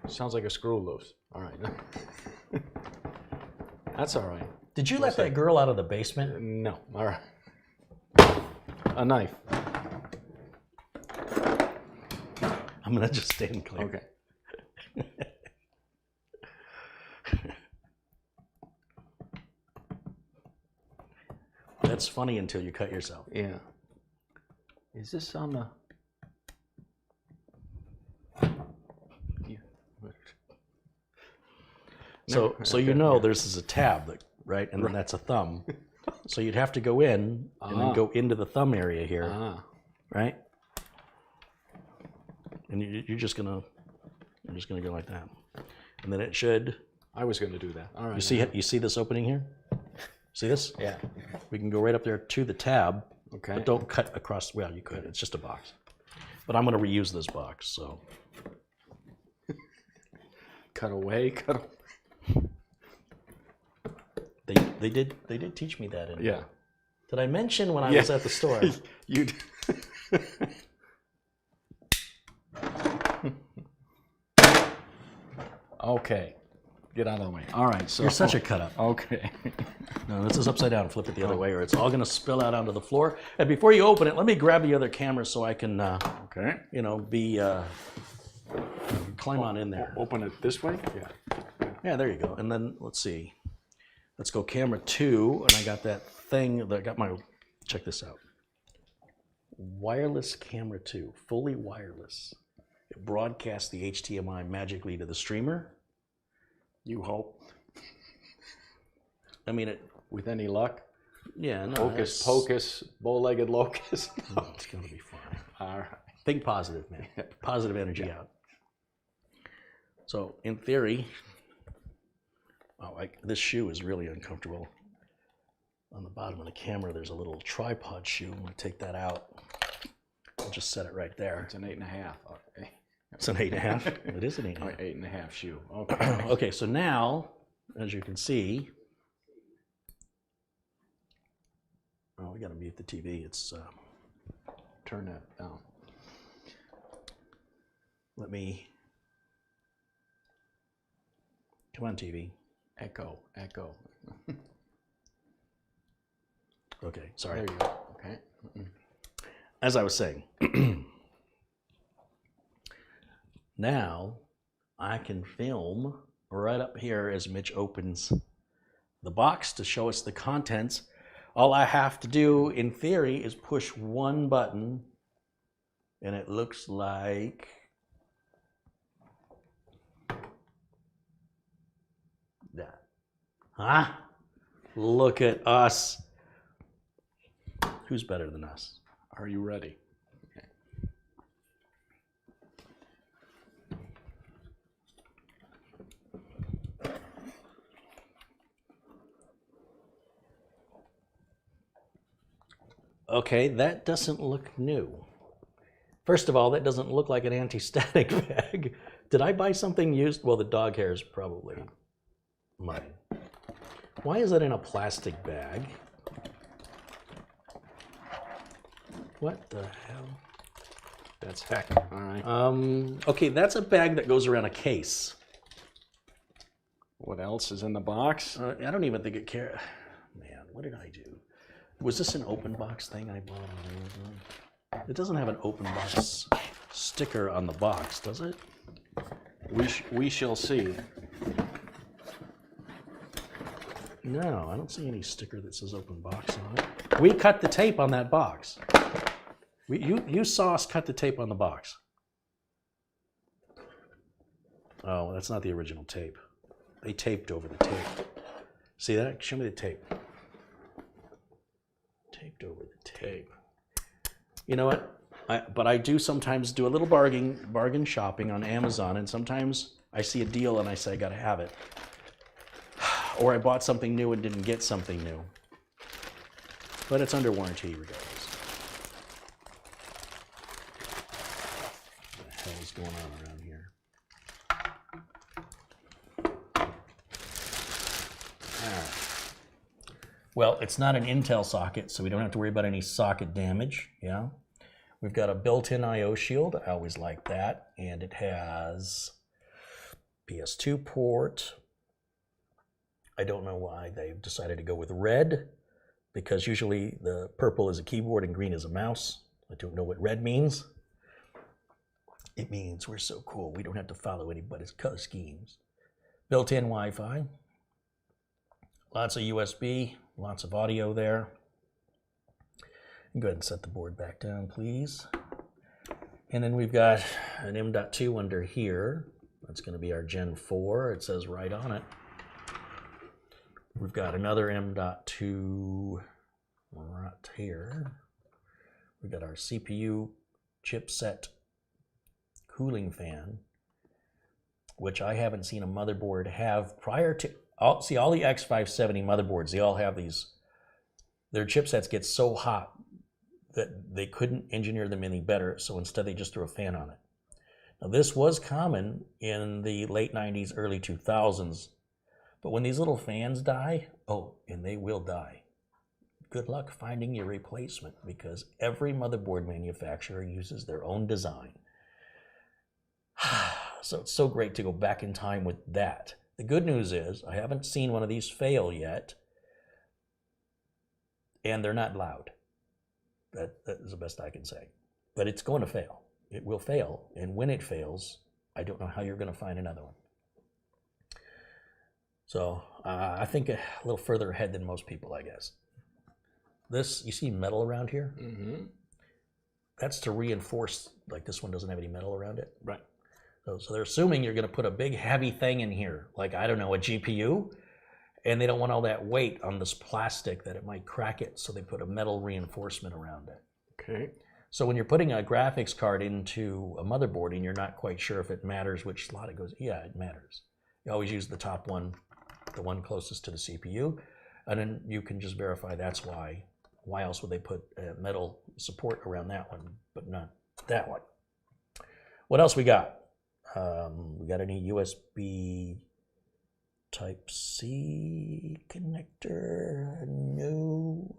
Sounds like a screw loose. All right. That's all right. Did you let that girl out of the basement? No. All right. A knife. I'm going to just stand clear. Okay. That's funny until you cut yourself. Yeah. Is this on the... So you know this is a tab, right? And then that's a thumb. So you'd have to go in and then go into the thumb area here, right? And you're just gonna go like that, and then it should. I was going to do that. All right. You see this opening here? See this? Yeah. We can go right up there to the tab. Okay. But don't cut across. Well, you could. It's just a box. But I'm going to reuse this box. So. Cut away. They did teach me that. Yeah. Did I mention when I was at the store? You. Okay. Get out of the way. All right. So you're such a cut up. Okay. No, this is upside down. Flip it the other way, or it's all going to spill out onto the floor. And before you open it, let me grab the other camera so I can, climb on in there. Open it this way. Yeah. Yeah, there you go. And then let's see. Let's go camera 2, and I got that thing that got my. Check this out. wireless camera too, fully wireless. It broadcasts the HDMI magically to the streamer. You hope. I mean, it. With any luck. Yeah, no. Hocus pocus, bow-legged locust. No, it's gonna be fine. All right. Think positive, man. Positive energy out. So, in theory, this shoe is really uncomfortable. On the bottom of the camera, there's a little tripod shoe. I'm gonna take that out. I'll just set it right there. It's an 8.5. Okay. It's an 8.5. It is an 8.5. 8.5 shoe. Okay. Okay, so now, as you can see, oh, we gotta mute the TV. It's Turn that down. let me. Come on, TV. Echo. Okay, sorry. There you go. Okay. As I was saying, now I can film right up here as Mitch opens the box to show us the contents. All I have to do, in theory, is push one button, and it looks like that. Huh? Look at us. Who's better than us? Are you ready? Okay. Okay, that doesn't look new. First of all, that doesn't look like an anti-static bag. Did I buy something used? Well, the dog hair is probably mine. Why is it in a plastic bag? What the hell? That's heck. All right. Okay, that's a bag that goes around a case. What else is in the box? I don't even think it cares. Man, what did I do? Was this an open box thing I bought on Amazon? It doesn't have an open box sticker on the box, does it? We shall see. No, I don't see any sticker that says open box on it. We cut the tape on that box. You saw us cut the tape on the box. Oh, that's not the original tape. They taped over the tape. See that? Show me the tape. Taped over the tape. You know what? But I do sometimes do a little bargain shopping on Amazon, and sometimes I see a deal and I say I gotta have it. Or I bought something new and didn't get something new. But it's under warranty regardless. What the hell is going on around here? Alright. Well, it's not an Intel socket, so we don't have to worry about any socket damage. Yeah. We've got a built-in I/O shield. I always like that. And it has PS2 port. I don't know why they've decided to go with red, because usually the purple is a keyboard and green is a mouse. I don't know what red means. It means we're so cool, we don't have to follow anybody's color schemes. Built-in Wi-Fi. Lots of USB, lots of audio there. Go ahead and set the board back down, please. And then we've got an M.2 under here. That's going to be our Gen 4. It says right on it. We've got another M.2 right here. We've got our CPU Chipset Cooling Fan, which I haven't seen a motherboard have prior to. All the X570 motherboards, they all have these. Their chipsets get so hot that they couldn't engineer them any better, so instead they just threw a fan on it. Now this was common in the late 90s, early 2000s, but when these little fans die, oh, and they will die, good luck finding your replacement, because every motherboard manufacturer uses their own design. So it's so great to go back in time with that. The good news is I haven't seen one of these fail yet, and they're not loud. That is the best I can say. But it's going to fail. It will fail, and when it fails, I don't know how you're going to find another one. So I think a little further ahead than most people, I guess. This, you see metal around here? Mm-hmm. that's to reinforce, like this one doesn't have any metal around it. Right. So they're assuming you're going to put a big heavy thing in here, like, I don't know, a GPU, and they don't want all that weight on this plastic that it might crack it, so they put a metal reinforcement around it. Okay. So when you're putting a graphics card into a motherboard and you're not quite sure if it matters which slot it goes, yeah, it matters. You always use the top one, the one closest to the CPU, and then you can just verify that's why. Why else would they put metal support around that one, but not that one? What else we got? We got any USB Type-C connector? No.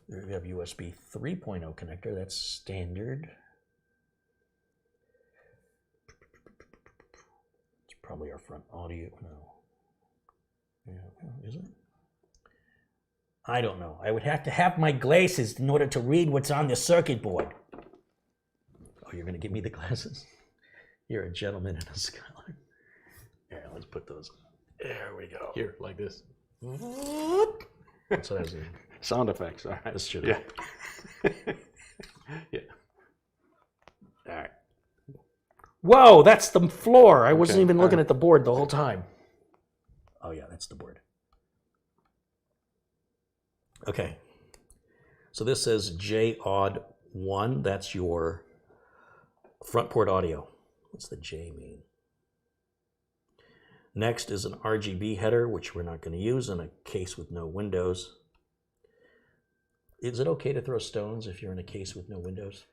We have USB 3.0 connector, that's standard. It's probably our front audio, no. Yeah, is it? I don't know. I would have to have my glasses in order to read what's on the circuit board. Oh, you're going to give me the glasses? You're a gentleman in a skyline. Yeah, let's put those. There we go. Here, like this. That's what I was doing. Sound effects. All right. This should. Yeah. Yeah. All right. Whoa, that's the floor. I wasn't Okay, even all looking right. at the board the whole time. Oh yeah, that's the board. Okay. So this says J-Aud1. That's your front port audio. What's the J mean? Next is an RGB header, which we're not going to use in a case with no windows. Is it okay to throw stones if you're in a case with no windows?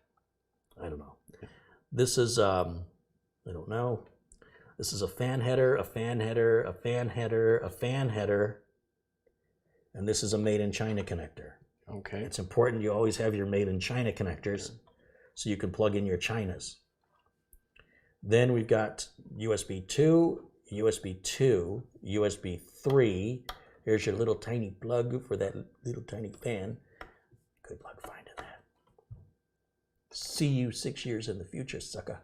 I don't know. This is, I don't know. This is a fan header, a fan header, a fan header, a fan header. And this is a made in China connector. Okay. It's important you always have your made in China connectors so you can plug in your Chinas. Then we've got USB 2, USB 2, USB 3. Here's your little tiny plug for that little tiny fan. Good luck finding that. See you 6 years in the future, sucker.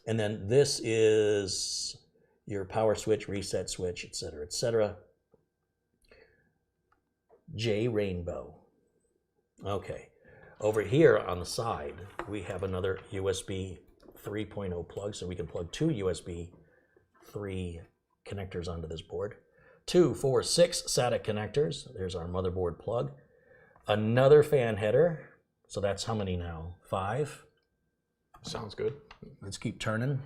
And then this is your power switch, reset switch, etc., etc. J Rainbow. Okay. Over here on the side, we have another USB 3.0 plug, so we can plug two USB 3 connectors onto this board. 2, 4, 6 SATA connectors. There's our motherboard plug. Another fan header. So that's how many now? 5. Sounds good. Let's keep turning.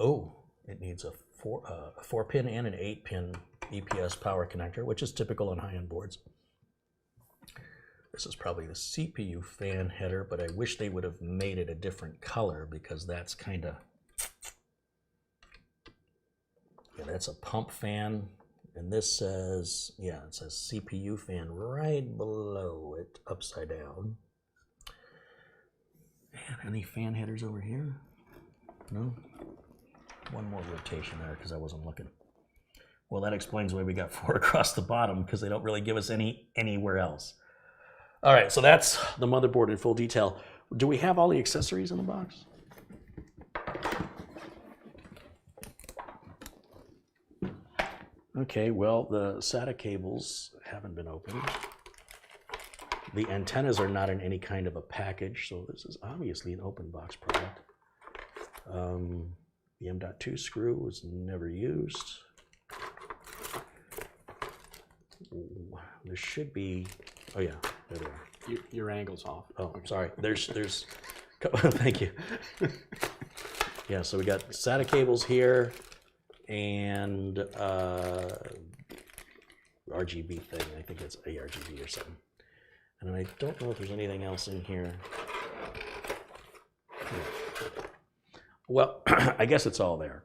Oh, it needs a 4-pin and an 8-pin EPS power connector, which is typical on high-end boards. This is probably the CPU fan header, but I wish they would have made it a different color because that's kind of... Yeah, that's a pump fan. And this says, yeah, it says CPU fan right below it, upside down. Man, any fan headers over here? No? One more rotation there because I wasn't looking. Well, that explains why we got 4 across the bottom because they don't really give us any anywhere else. All right, so that's the motherboard in full detail. Do we have all the accessories in the box? Okay, well, the SATA cables haven't been opened. The antennas are not in any kind of a package, so this is obviously an open box product. The M.2 screw was never used. There should be, oh yeah, there they are. Your angle's off. Oh, I'm sorry. There's, thank you. Yeah, so we got SATA cables here and RGB thing. I think it's ARGB or something. And I don't know if there's anything else in here. Well, I guess it's all there.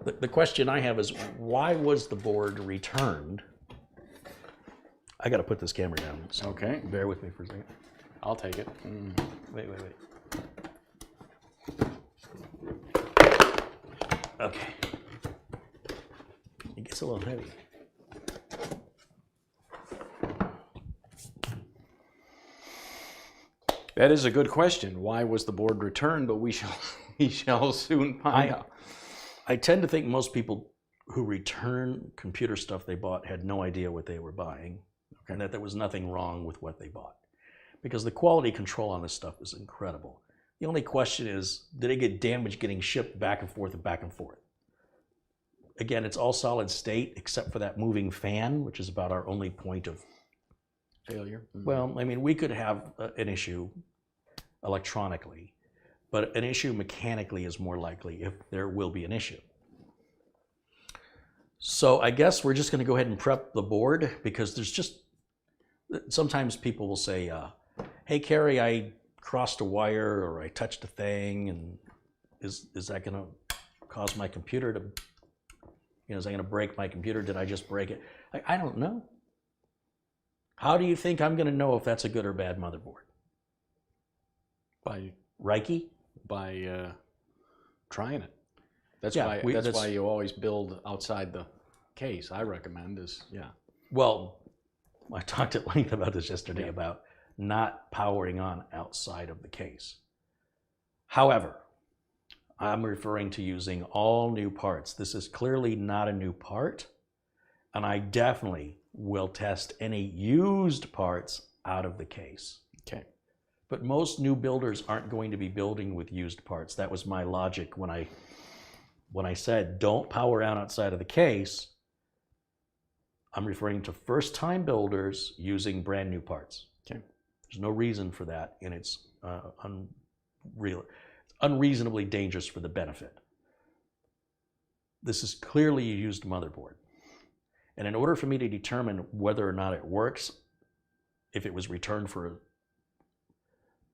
The question I have is, why was the board returned? I got to put this camera down. So Okay. bear with me for a second. I'll take it. Wait. Okay. It gets a little heavy. That is a good question. Why was the board returned? But we shall soon find out. I tend to think most people who return computer stuff they bought had no idea what they were buying, and that there was nothing wrong with what they bought. Because the quality control on this stuff is incredible. The only question is, did it get damaged getting shipped back and forth and back and forth? Again, it's all solid state except for that moving fan, which is about our only point of failure. Well, I mean, we could have an issue electronically, but an issue mechanically is more likely if there will be an issue. So I guess we're just going to go ahead and prep the board, because there's just, sometimes people will say, hey, Carey, I crossed a wire or I touched a thing, and is that going to cause my computer to, is that going to break my computer? Did I just break it? I don't know. How do you think I'm going to know if that's a good or bad motherboard? By Reiki? By trying it. That's Yeah, why you always build outside the case. I recommend is Well, I talked at length about this yesterday about not powering on outside of the case. However, I'm referring to using all new parts. This is clearly not a new part, and I definitely will test any used parts out of the case. Okay. But most new builders aren't going to be building with used parts. That was my logic when I said don't power on outside of the case. I'm referring to first-time builders using brand new parts. Okay. There's no reason for that, and it's unreasonably dangerous for the benefit. This is clearly a used motherboard. And in order for me to determine whether or not it works, if it was returned for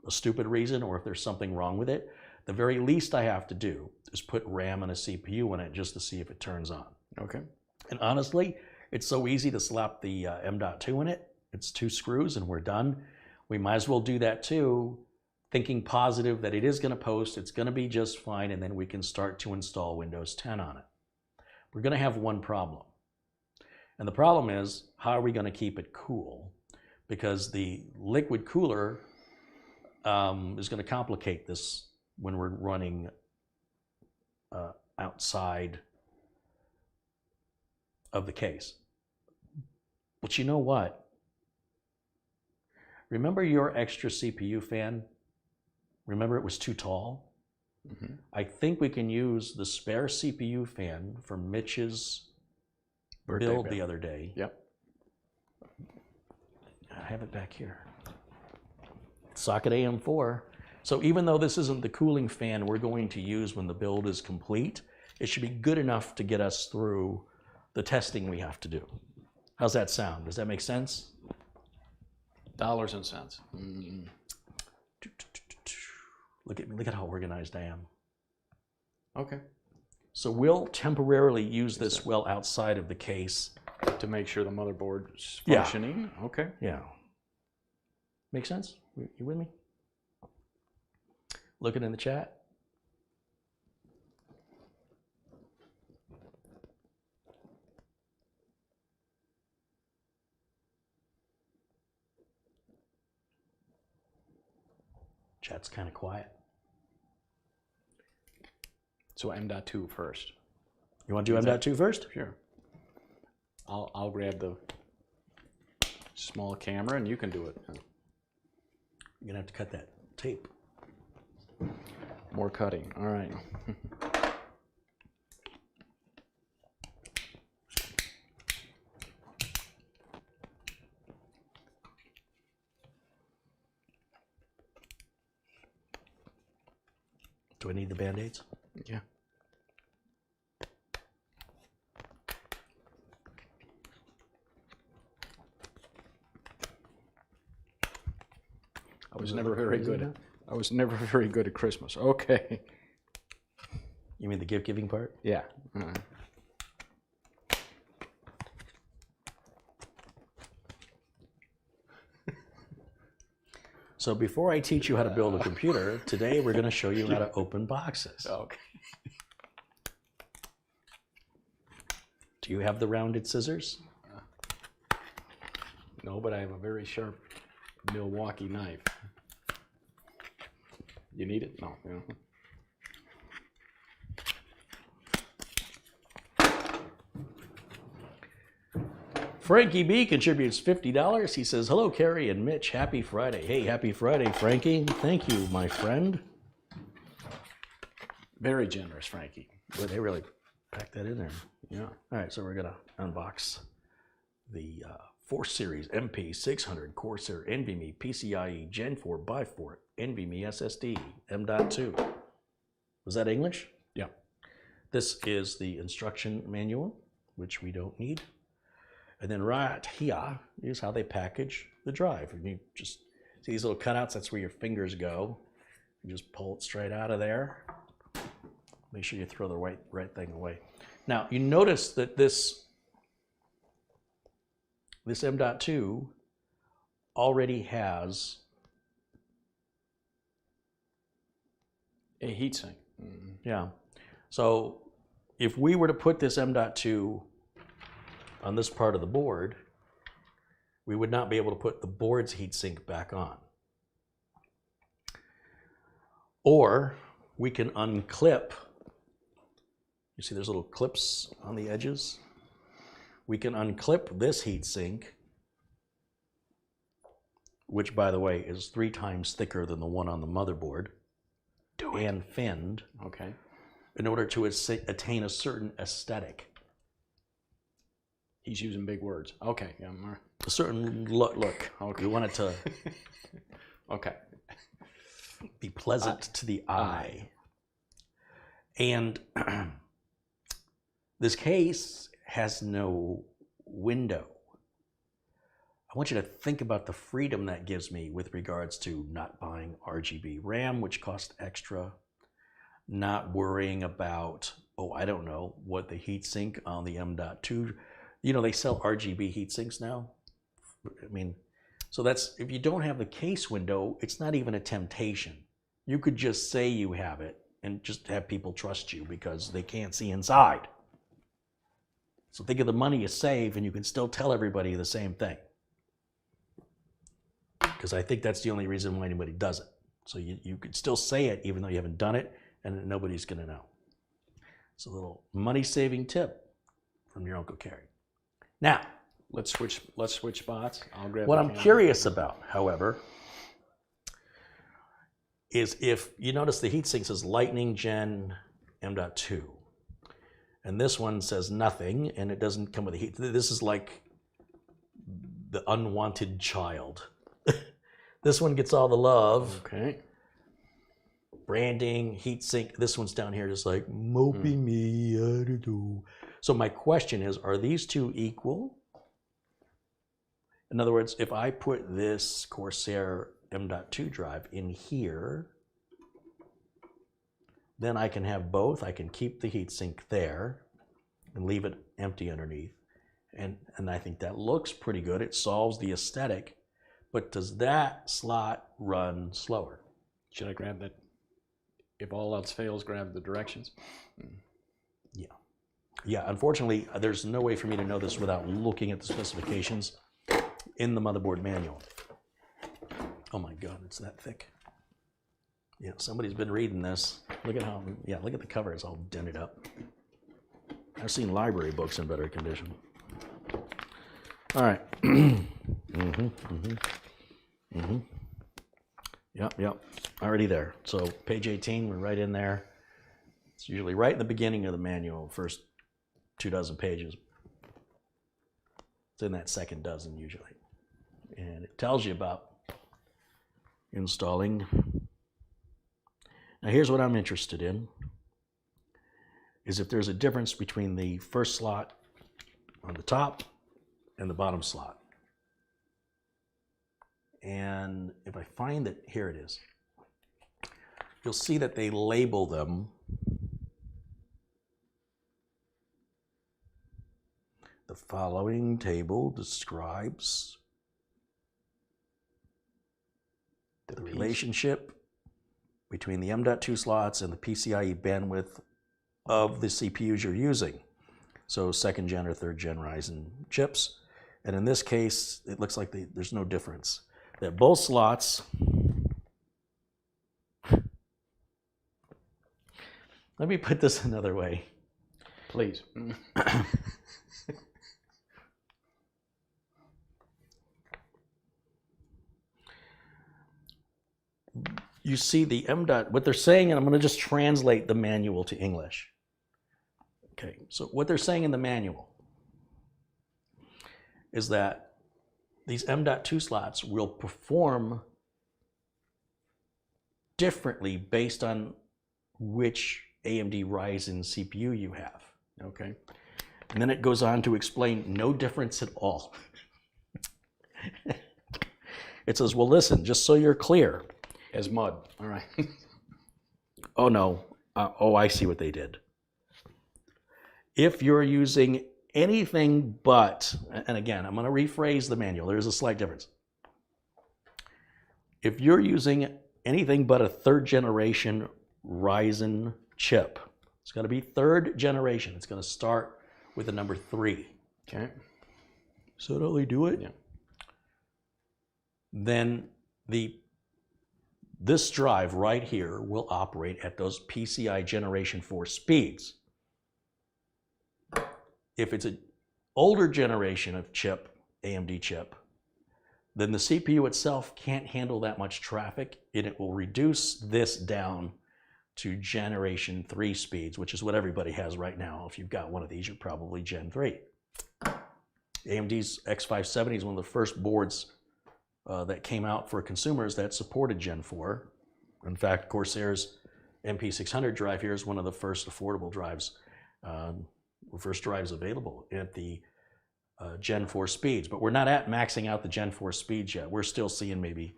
a stupid reason or if there's something wrong with it, the very least I have to do is put RAM and a CPU in it just to see if it turns on. Okay. And honestly, it's so easy to slap the M.2 in it. It's 2 screws and we're done. We might as well do that too, thinking positive that it is going to post, it's going to be just fine, and then we can start to install Windows 10 on it. We're going to have one problem. And the problem is, how are we going to keep it cool? Because the liquid cooler is going to complicate this when we're running outside of the case. But you know what? Remember your extra CPU fan? Remember it was too tall? Mm-hmm. I think we can use the spare CPU fan from Mitch's build the other day. Yep. I have it back here. Socket AM4. So even though this isn't the cooling fan we're going to use when the build is complete, it should be good enough to get us through the testing we have to do. How's that sound? Does that make sense? Dollars and cents. Mm-hmm. Look at me, look at how organized I am. Okay. So we'll temporarily use this well outside of the case. To make sure the motherboard is functioning? Yeah. Okay. Yeah. Make sense? You with me? Looking in the chat? Chat's kind of quiet. So M.2 first. You want to do M.2 first? Sure. I'll grab the small camera and you can do it. You're gonna have to cut that tape. More cutting. All right. Do I need the Band-Aids? Yeah. I was never very good. I was never very good at Christmas. Okay. You mean the gift-giving part? Yeah. So before I teach you how to build a computer, today we're going to show you how to open boxes. Okay. Do you have the rounded scissors? No, but I have a very sharp Milwaukee knife. You need it? No. You know. Frankie B contributes $50. He says, hello, Carey and Mitch. Happy Friday. Hey, happy Friday, Frankie. Thank you, my friend. Very generous, Frankie. Boy, they really packed that in there. Yeah. All right, so we're going to unbox the 4 Series MP600 Corsair NVMe PCIe Gen 4x4 NVMe SSD M.2. Was that English? Yeah. This is the instruction manual, which we don't need. And then right here is how they package the drive. And you just see these little cutouts, that's where your fingers go. You just pull it straight out of there. Make sure you throw the right thing away. Now, you notice that this M.2 already has a heatsink. Yeah. So if we were to put this M.2 on this part of the board, we would not be able to put the board's heatsink back on. Or we can unclip. You see there's little clips on the edges? We can unclip this heatsink, which by the way is 3 times thicker than the one on the motherboard, and finned, Okay. in order to attain a certain aesthetic. He's using big words. Okay. Yeah. A certain look. Okay. We want it to Okay. be pleasant to the eye. And this case has no window. I want you to think about the freedom that gives me with regards to not buying RGB RAM, which costs extra, not worrying about, I don't know, what the heatsink on the M.2, you know, they sell RGB heatsinks now. I mean, so that's, if you don't have the case window, it's not even a temptation. You could just say you have it and just have people trust you because they can't see inside. So think of the money you save and you can still tell everybody the same thing. Because I think that's the only reason why anybody does it. So you could still say it even though you haven't done it and nobody's gonna know. It's a little money-saving tip from your Uncle Carey. Now, Let's switch spots. I'll grab what the I'm camera. curious about, however, is if you notice the heatsink says Lightning Gen M.2, and this one says nothing, and it doesn't come with a heat. This is like the unwanted child. This one gets all the love. Okay. Branding, heatsink. This one's down here just like, mopey me, I don't know. So my question is, are these two equal? In other words, if I put this Corsair M.2 drive in here, then I can have both. I can keep the heatsink there and leave it empty underneath. And I think that looks pretty good. It solves the aesthetic. But does that slot run slower? Should I grab that? If all else fails, grab the directions. Yeah. Yeah, unfortunately, there's no way for me to know this without looking at the specifications in the motherboard manual. Oh my God, it's that thick. Yeah, somebody's been reading this. Look at how, look at the cover, it's all dented up. I've seen library books in better condition. All right. Yep, already there. So page 18, we're right in there. It's usually right in the beginning of the manual, first 24 pages. It's in that second dozen usually. And it tells you about installing. Now here's what I'm interested in, is if there's a difference between the first slot on the top and the bottom slot. And if I find that, here it is, you'll see that they label them. The following table describes the relationship between the M.2 slots and the PCIe bandwidth of the CPUs you're using. So 2nd gen or 3rd gen Ryzen chips. And in this case, it looks like there's no difference. That both slots, let me put this another way. Please. you see the what they're saying, and I'm going to just translate the manual to English. Okay, so what they're saying in the manual is that these M.2 slots will perform differently based on which AMD Ryzen CPU you have. Okay. And then it goes on to explain no difference at all. It says, well, listen, just so you're clear. As mud. All right. Oh, no. Oh, I see what they did. If you're using anything but, and again, I'm going to rephrase the manual. There is a slight difference. If you're using anything but a third generation Ryzen chip, it's going to be third generation. It's going to start with the number 3. Okay. So don't we do it? Yeah. Then this drive right here will operate at those PCIe Generation 4 speeds. If it's an older generation of chip, AMD chip, then the CPU itself can't handle that much traffic, and it will reduce this down to Generation 3 speeds, which is what everybody has right now. If you've got one of these, you're probably Gen 3. AMD's X570 is one of the first boards that came out for consumers that supported Gen 4. In fact, Corsair's MP600 drive here is one of the first affordable drives, first drives available at the Gen 4 speeds. But we're not at maxing out the Gen 4 speeds yet. We're still seeing maybe,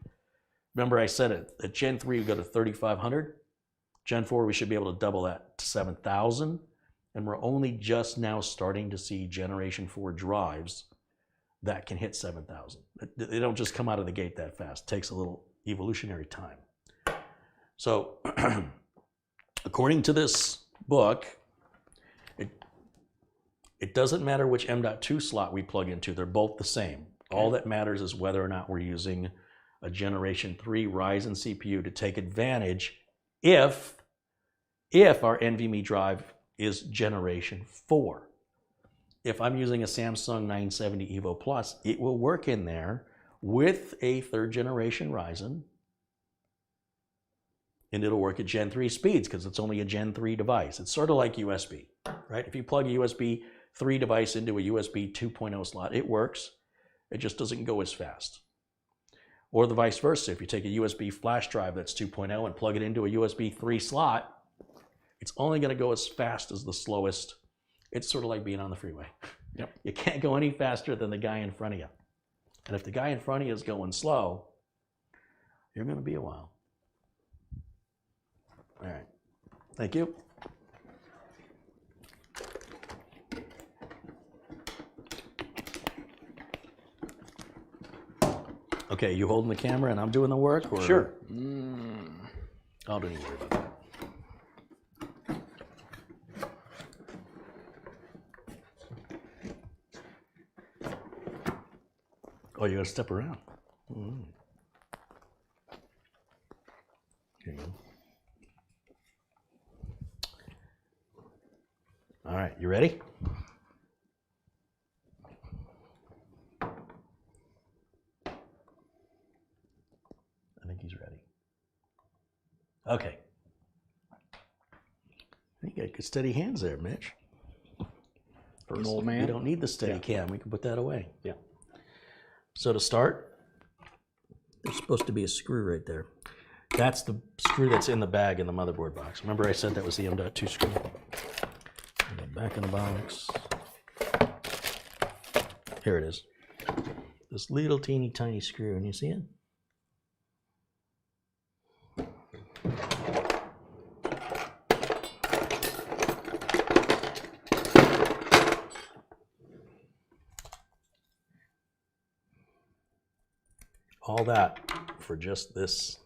remember I said it, at Gen 3 we go to 3,500. Gen 4 we should be able to double that to 7,000. And we're only just now starting to see Generation 4 drives that can hit 7,000. They don't just come out of the gate that fast. It takes a little evolutionary time. So, according to this book, it doesn't matter which M.2 slot we plug into. They're both the same. All that matters is whether or not we're using a Generation 3 Ryzen CPU to take advantage if our NVMe drive is Generation 4. If I'm using a Samsung 970 EVO Plus, it will work in there with a third generation Ryzen, and it'll work at Gen 3 speeds because it's only a Gen 3 device. It's sort of like USB, right? If you plug a USB 3 device into a USB 2.0 slot, it works. It just doesn't go as fast. Or the vice versa. If you take a USB flash drive that's 2.0 and plug it into a USB 3 slot, it's only going to go as fast as the slowest. It's sort of like being on the freeway. Yep. You can't go any faster than the guy in front of you. And if the guy in front of you is going slow, you're going to be a while. All right. Thank you. Okay, you holding the camera and I'm doing the work? Or? Sure. Oh, don't even worry about that. Oh, you gotta step around. Here you go. All right, you ready? I think he's ready. Okay. You got good steady hands there, Mitch. For an old man. We don't need the steady cam. We can put that away. Yeah. So to start, there's supposed to be a screw right there. That's the screw that's in the bag in the motherboard box. Remember I said that was the M.2 screw? And the back in the box. Here it is. This little teeny tiny screw, and you see it? All that for just this.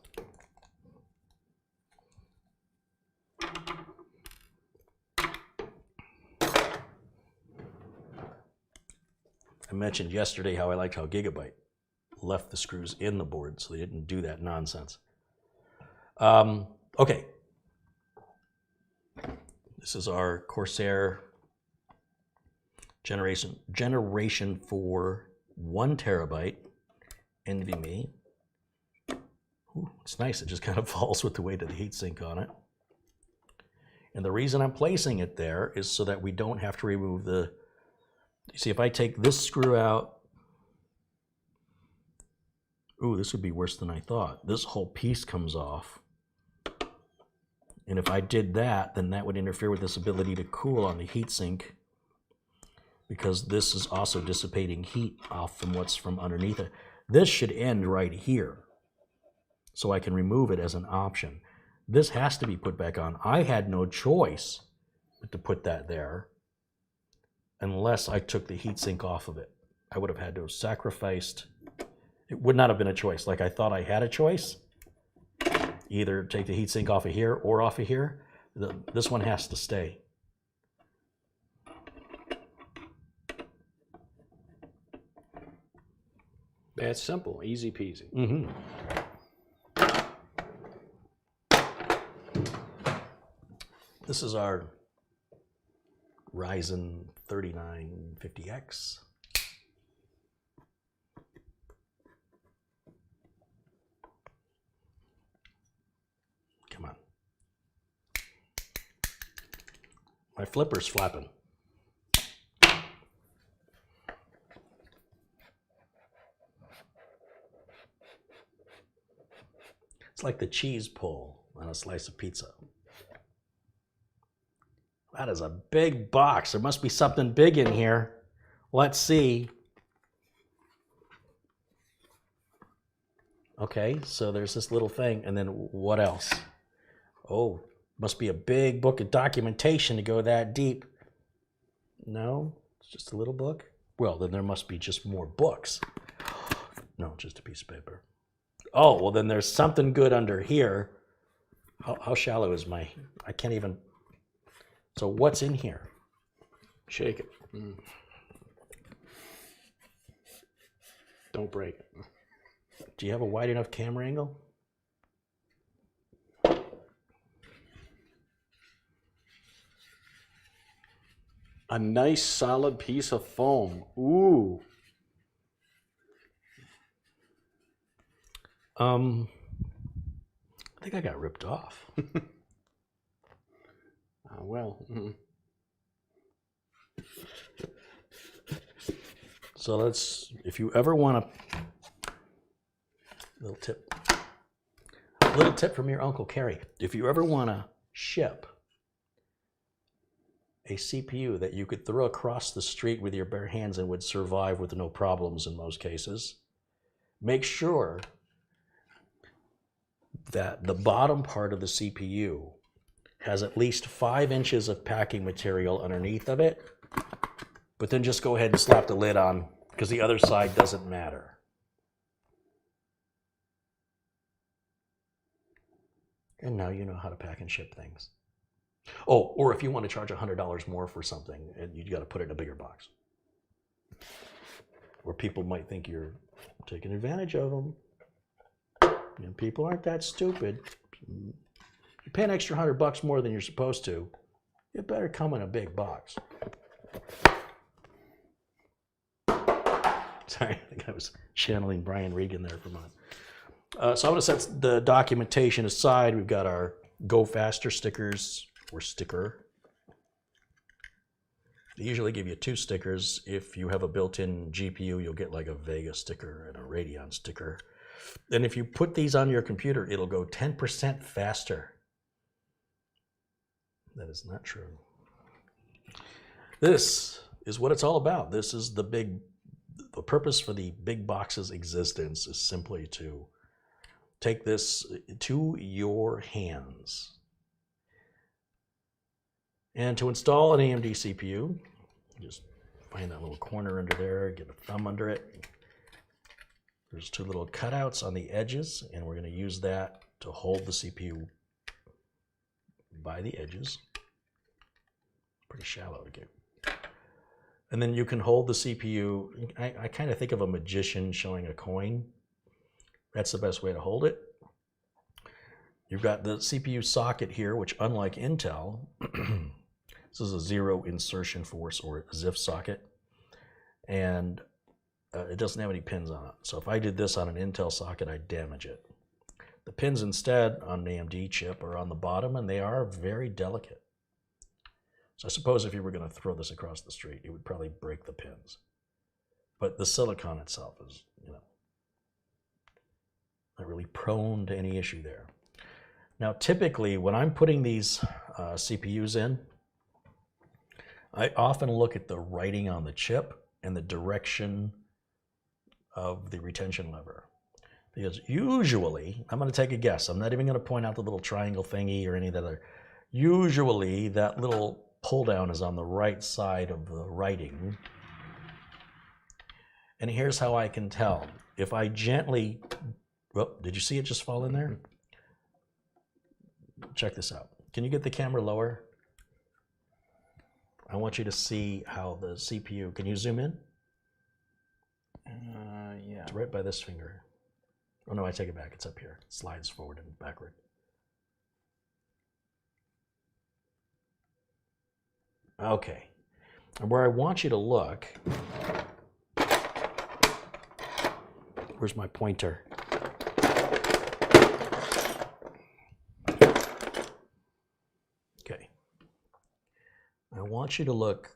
I mentioned yesterday how I liked how Gigabyte left the screws in the board, so they didn't do that nonsense. Okay. This is our Corsair Generation 4 1 terabyte NVMe. Ooh, it's nice, it just kind of falls with the weight of the heatsink on it. And the reason I'm placing it there is so that we don't have to remove the, you see, if I take this screw out, ooh, this would be worse than I thought. This whole piece comes off. And if I did that, then that would interfere with this ability to cool on the heatsink, because this is also dissipating heat off from what's from underneath it. This should end right here, so I can remove it as an option. This has to be put back on. I had no choice but to put that there unless I took the heatsink off of it. I would have had to have sacrificed. It would not have been a choice. Like, I thought I had a choice. Either take the heatsink off of here or off of here. This one has to stay. That's simple, easy peasy. Mm-hmm. This is our Ryzen 3950X. Come on. My flipper's flapping. It's like the cheese pull on a slice of pizza. That is a big box. There must be something big in here. Let's see. Okay, so there's this little thing, and then what else? Oh, must be a big book of documentation to go that deep. No, it's just a little book. Well, then there must be just more books. No, just a piece of paper. Oh, well, then there's something good under here. How shallow is my, I can't even, so what's in here? Shake it. Don't break it. Do you have a wide enough camera angle? A nice solid piece of foam. Ooh. I think I got ripped off. Well. So let's, if you ever want a little tip from your Uncle Carey. If you ever want to ship a CPU that you could throw across the street with your bare hands and would survive with no problems in most cases, make sure that the bottom part of the CPU has at least 5 inches of packing material underneath of it, but then just go ahead and slap the lid on, because the other side doesn't matter. And now you know how to pack and ship things. Oh, or if you want to charge $100 more for something, you got to put it in a bigger box, where people might think you're taking advantage of them. And people aren't that stupid. You pay an extra $100 more than you're supposed to, it better come in a big box. Sorry, I think I was channeling Brian Regan there for a moment. So I'm going to set the documentation aside. We've got our Go Faster stickers, or sticker. They usually give you 2 stickers. If you have a built-in GPU, you'll get like a Vega sticker and a Radeon sticker. And if you put these on your computer, it'll go 10% faster. That is not true. This is what it's all about. This is the purpose for the big box's existence is simply to take this to your hands. And to install an AMD CPU, just find that little corner under there, get a thumb under it. There's 2 little cutouts on the edges, and we're going to use that to hold the CPU by the edges. Pretty shallow to get. And then you can hold the CPU. I kind of think of a magician showing a coin. That's the best way to hold it. You've got the CPU socket here, which unlike Intel, this is a 0 insertion force, or ZIF socket. And it doesn't have any pins on it. So if I did this on an Intel socket, I'd damage it. The pins instead on an AMD chip are on the bottom, and they are very delicate. So I suppose if you were going to throw this across the street, it would probably break the pins. But the silicon itself is, not really prone to any issue there. Now, typically, when I'm putting these CPUs in, I often look at the writing on the chip and the direction of the retention lever. Because usually, I'm going to take a guess. I'm not even going to point out the little triangle thingy or any of that other. Usually, that little pull down is on the right side of the writing. And here's how I can tell. If I gently, well, did you see it just fall in there? Check this out. Can you get the camera lower? I want you to see how the CPU, can you zoom in? Yeah. It's right by this finger. Oh no, I take it back, it's up here. It slides forward and backward. Okay, and where I want you to look, where's my pointer? Okay, I want you to look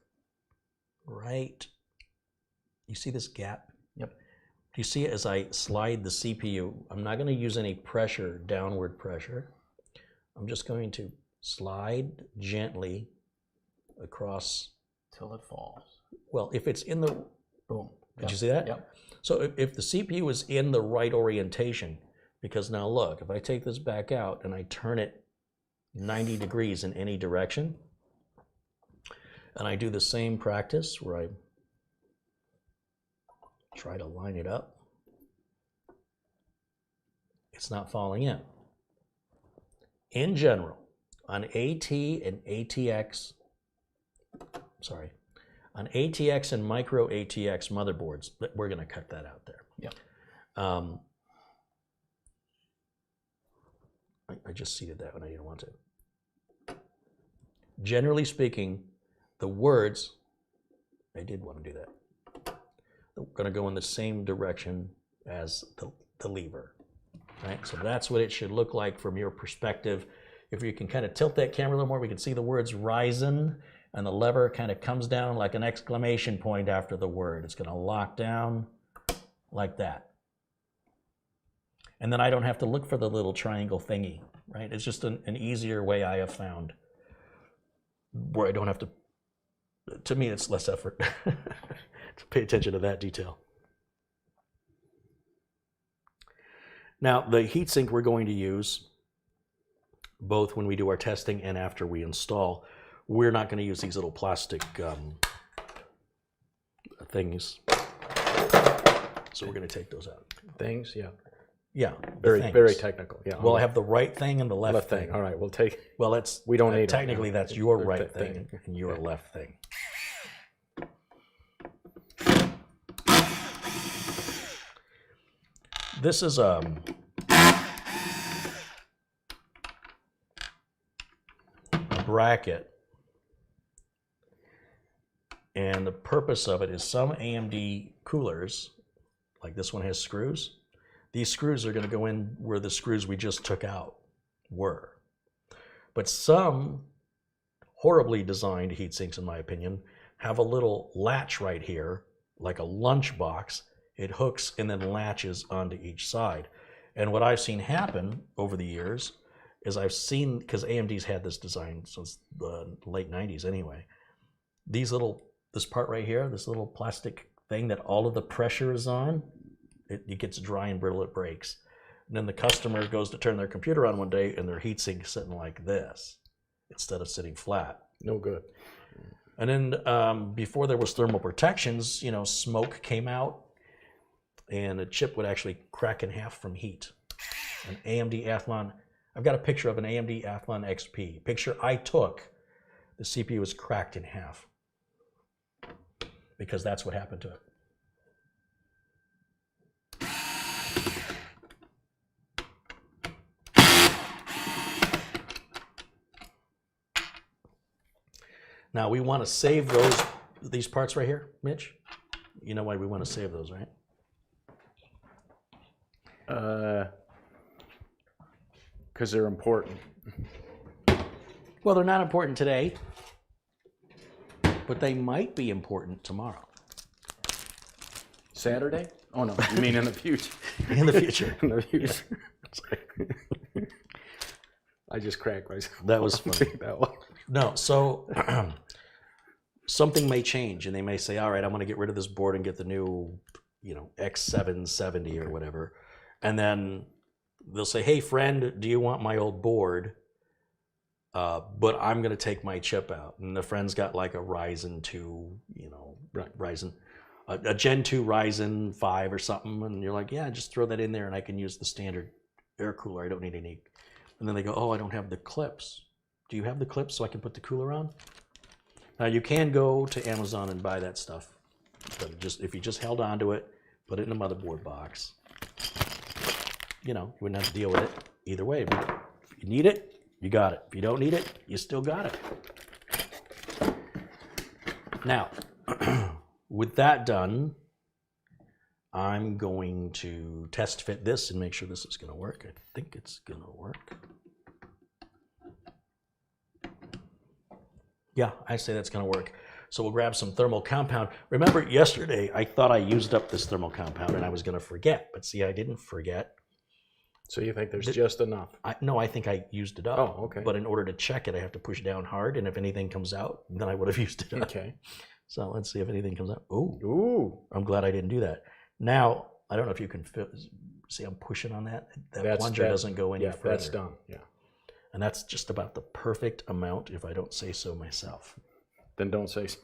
right, you see this gap? Yep. Do you see it as I slide the CPU? I'm not going to use any pressure, downward pressure. I'm just going to slide gently across. Till it falls. Well, if it's in the, Boom. did you see that? Yep. So if the CPU is in the right orientation, because now look, if I take this back out and I turn it 90 degrees in any direction, and I do the same practice where I try to line it up, it's not falling in. In general, on AT and ATX, on ATX and micro ATX motherboards, we're going to cut that out there. Yep. I just seeded that when I didn't want to. Generally speaking, the words, I did want to do that. They're going to go in the same direction as the lever, right? So that's what it should look like from your perspective. If you can kind of tilt that camera a little more, we can see the words Ryzen, and the lever kind of comes down like an exclamation point after the word. It's going to lock down like that. And then I don't have to look for the little triangle thingy, right? It's just an easier way I have found where I don't have to me, it's less effort to pay attention to that detail. Now, the heatsink we're going to use, both when we do our testing and after we install, we're not going to use these little plastic things. So we're going to take those out. Things, yeah. Yeah, very technical. Yeah. Well, I have the right thing and the left thing. All right, we'll take. Well, that's we don't need technically it. That's your right thing and your left thing. This is a bracket, and the purpose of it is some AMD coolers, like this one has screws. These screws are going to go in where the screws we just took out were. But some horribly designed heat sinks, in my opinion, have a little latch right here, like a lunch box. It hooks and then latches onto each side. And what I've seen happen over the years is I've seen, because AMD's had this design since the late 90s anyway, this part right here, this little plastic thing that all of the pressure is on, it gets dry and brittle, it breaks. And then the customer goes to turn their computer on one day and their heatsink is sitting like this instead of sitting flat. No good. And then before there was thermal protections, smoke came out and a chip would actually crack in half from heat. An AMD Athlon, I've got a picture of an AMD Athlon XP. Picture I took, the CPU was cracked in half because that's what happened to it. Now we want to save these parts right here, Mitch. You know why we want to save those, right? Because they're important. Well, they're not important today, but they might be important tomorrow. Saturday? Oh no, you mean in the future? In the future. In the future. I just cracked myself. That was funny. That one. No, so something may change, and they may say, all right, I'm going to get rid of this board and get the new, X570 or whatever. And then they'll say, hey, friend, do you want my old board? But I'm going to take my chip out. And the friend's got like a Ryzen 2, Right. Ryzen, a Gen 2 Ryzen 5 or something. And you're like, yeah, just throw that in there and I can use the standard air cooler. I don't need any. And then they go, oh, I don't have the clips. Do you have the clips so I can put the cooler on? Now you can go to Amazon and buy that stuff. But if you just held on to it, put it in a motherboard box, you wouldn't have to deal with it either way. But if you need it, you got it. If you don't need it, you still got it. Now, with that done, I'm going to test fit this and make sure this is going to work. I think it's going to work. Yeah, I say that's going to work. So we'll grab some thermal compound. Remember yesterday, I thought I used up this thermal compound and I was going to forget. But see, I didn't forget. So you think there's just enough? No, I think I used it up. Oh, okay. But in order to check it, I have to push down hard. And if anything comes out, then I would have used it up. Okay. So let's see if anything comes out. Ooh. Ooh. I'm glad I didn't do that. Now, I don't know if you can see I'm pushing on that. That plunger doesn't go any further. That's done. Yeah. And that's just about the perfect amount if I don't say so myself. Then don't say so.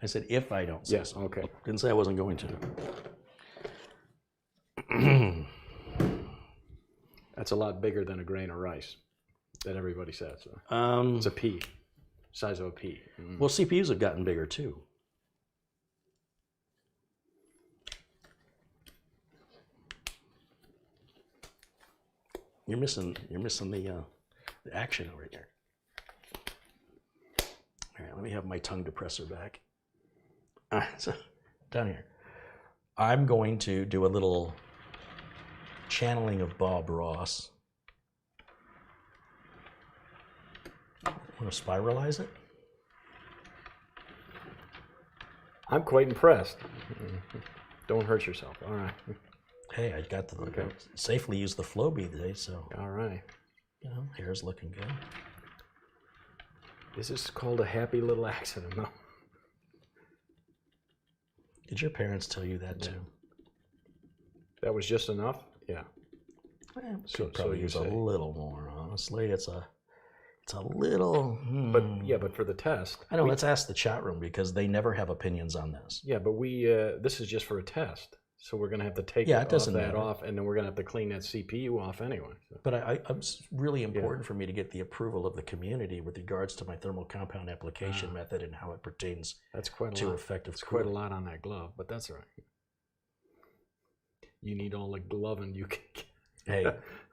I said if I don't say yes, so. Okay. Didn't say I wasn't going to. That's a lot bigger than a grain of rice that everybody says. It's a pea, size of a pea. Mm. Well, CPUs have gotten bigger too. You're missing the action right there. All right, let me have my tongue depressor back. So down here, I'm going to do a little channeling of Bob Ross. Want to spiralize it? I'm quite impressed. Don't hurt yourself. All right. Hey, I got to safely use the flow bead today, so. All right. Hair's looking good. This is called a happy little accident, though. Did your parents tell you that too? That was just enough? Yeah. Could probably use a little more, honestly. It's a little. But for the test. I know. Let's ask the chat room because they never have opinions on this. Yeah, but this is just for a test. So we're going to have to take that off, and then we're going to have to clean that CPU off anyway. So. But it's really important for me to get the approval of the community with regards to my thermal compound application method and how it pertains to effective cooling. Quite a lot on that glove, but that's all right. You need all the gloving you can get. Hey,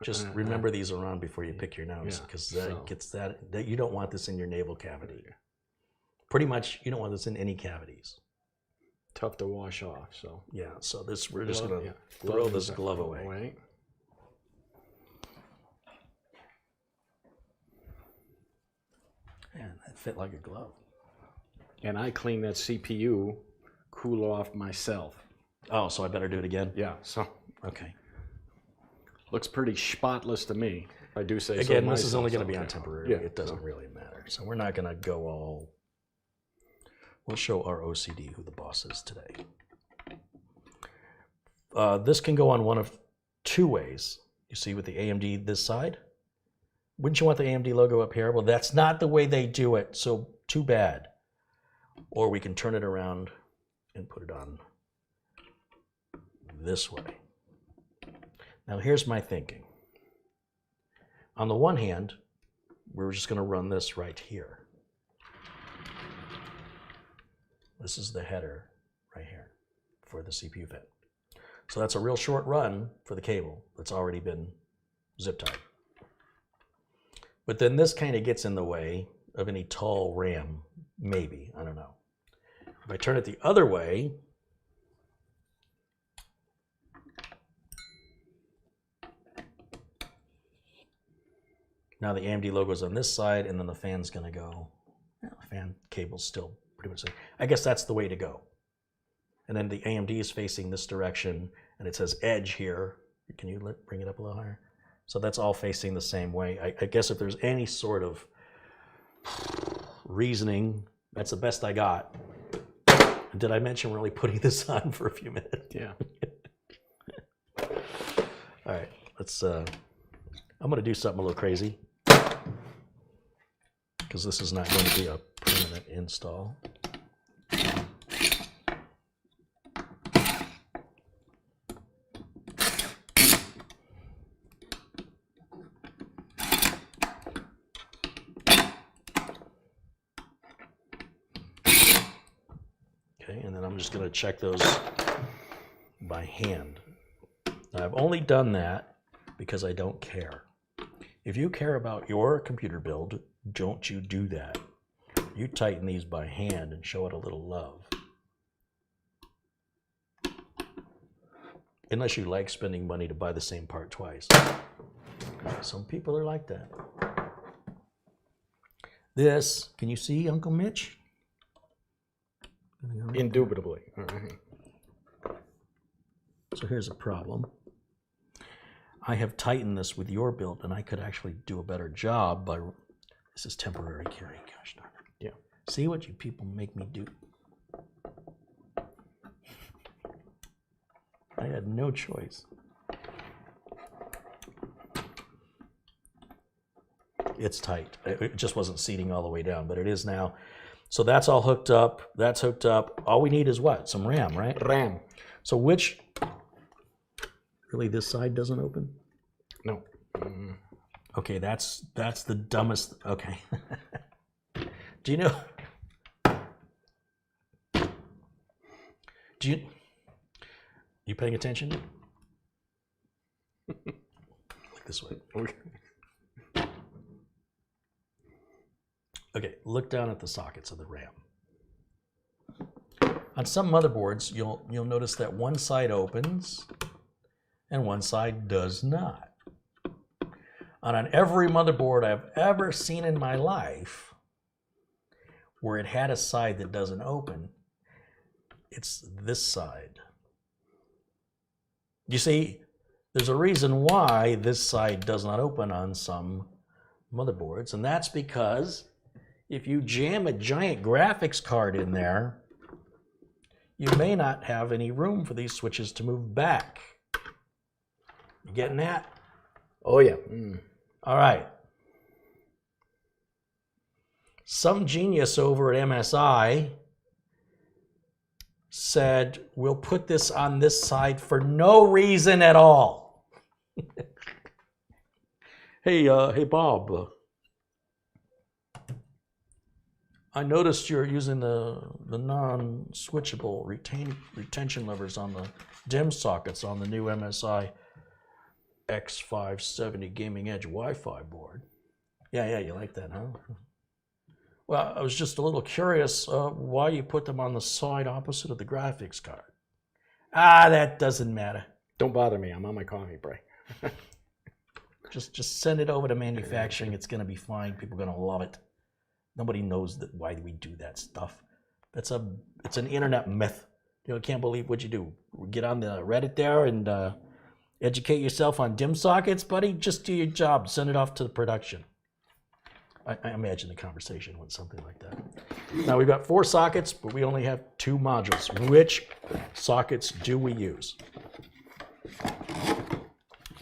just remember these are on before you pick your nose because gets that you don't want this in your navel cavity. Pretty much, you don't want this in any cavities. Tough to wash off. So yeah, so we're just gonna throw this glove away. Man, that fit like a glove. And I clean that CPU, cool off myself. Oh, so I better do it again? Yeah. So okay. Looks pretty spotless to me. I do say again. So this is only going to be on temporary. Yeah, it doesn't really matter. So we're not going to go all. We'll show our OCD who the boss is today. This can go on one of two ways. You see with the AMD this side? Wouldn't you want the AMD logo up here? Well, that's not the way they do it, so too bad. Or we can turn it around and put it on this way. Now here's my thinking. On the one hand, we're just going to run this right here. This is the header right here for the CPU vent. So that's a real short run for the cable that's already been zip tied. But then this kind of gets in the way of any tall RAM, maybe, I don't know. If I turn it the other way, Now the AMD logo's on this side, and then the fan's going to go. Yeah, the fan cable's still pretty much the same. I guess that's the way to go. And then the AMD is facing this direction, and it says edge here. Can you bring it up a little higher? So that's all facing the same way. I guess if there's any sort of reasoning, that's the best I got. Did I mention we're only putting this on for a few minutes? Yeah. All right, let's, I'm gonna do something a little crazy because this is not going to be a permanent install. Okay, and then I'm just gonna check those by hand. Now, I've only done that because I don't care. If you care about your computer build, don't you do that. You tighten these by hand and show it a little love. Unless you like spending money to buy the same part twice. Some people are like that. This, can you see Uncle Mitch? Indubitably. All right. So here's a problem. I have tightened this with your build, and I could actually do a better job by. This is temporary, Carey. Gosh darn it. Yeah. See what you people make me do. I had no choice. It's tight. It just wasn't seating all the way down, but it is now. So that's all hooked up. That's hooked up. All we need is what? Some RAM, right? RAM. So which? Really, this side doesn't open? No. Okay, that's the dumbest. Okay. Do you know? You paying attention? Look this way. Okay, look down at the sockets of the RAM. On some motherboards, you'll notice that one side opens and one side does not. And on every motherboard I've ever seen in my life where it had a side that doesn't open, it's this side. You see, there's a reason why this side does not open on some motherboards, and that's because if you jam a giant graphics card in there, you may not have any room for these switches to move back. You getting that? Oh, yeah. All right. Some genius over at MSI said, we'll put this on this side for no reason at all. Hey, Bob. I noticed you're using the non-switchable retention levers on the DIMM sockets on the new MSI X570 Gaming Edge Wi-Fi board. Yeah, you like that, huh? Well, I was just a little curious why you put them on the side opposite of the graphics card. That doesn't matter. Don't bother me. I'm on my coffee break. Just send it over to manufacturing. It's going to be fine. People are going to love it. Nobody knows why we do that stuff. It's an internet myth. I can't believe what you do. Get on the Reddit there and educate yourself on DIMM sockets, buddy. Just do your job. Send it off to the production. I imagine the conversation went something like that. Now we've got 4 sockets, but we only have 2 modules. Which sockets do we use?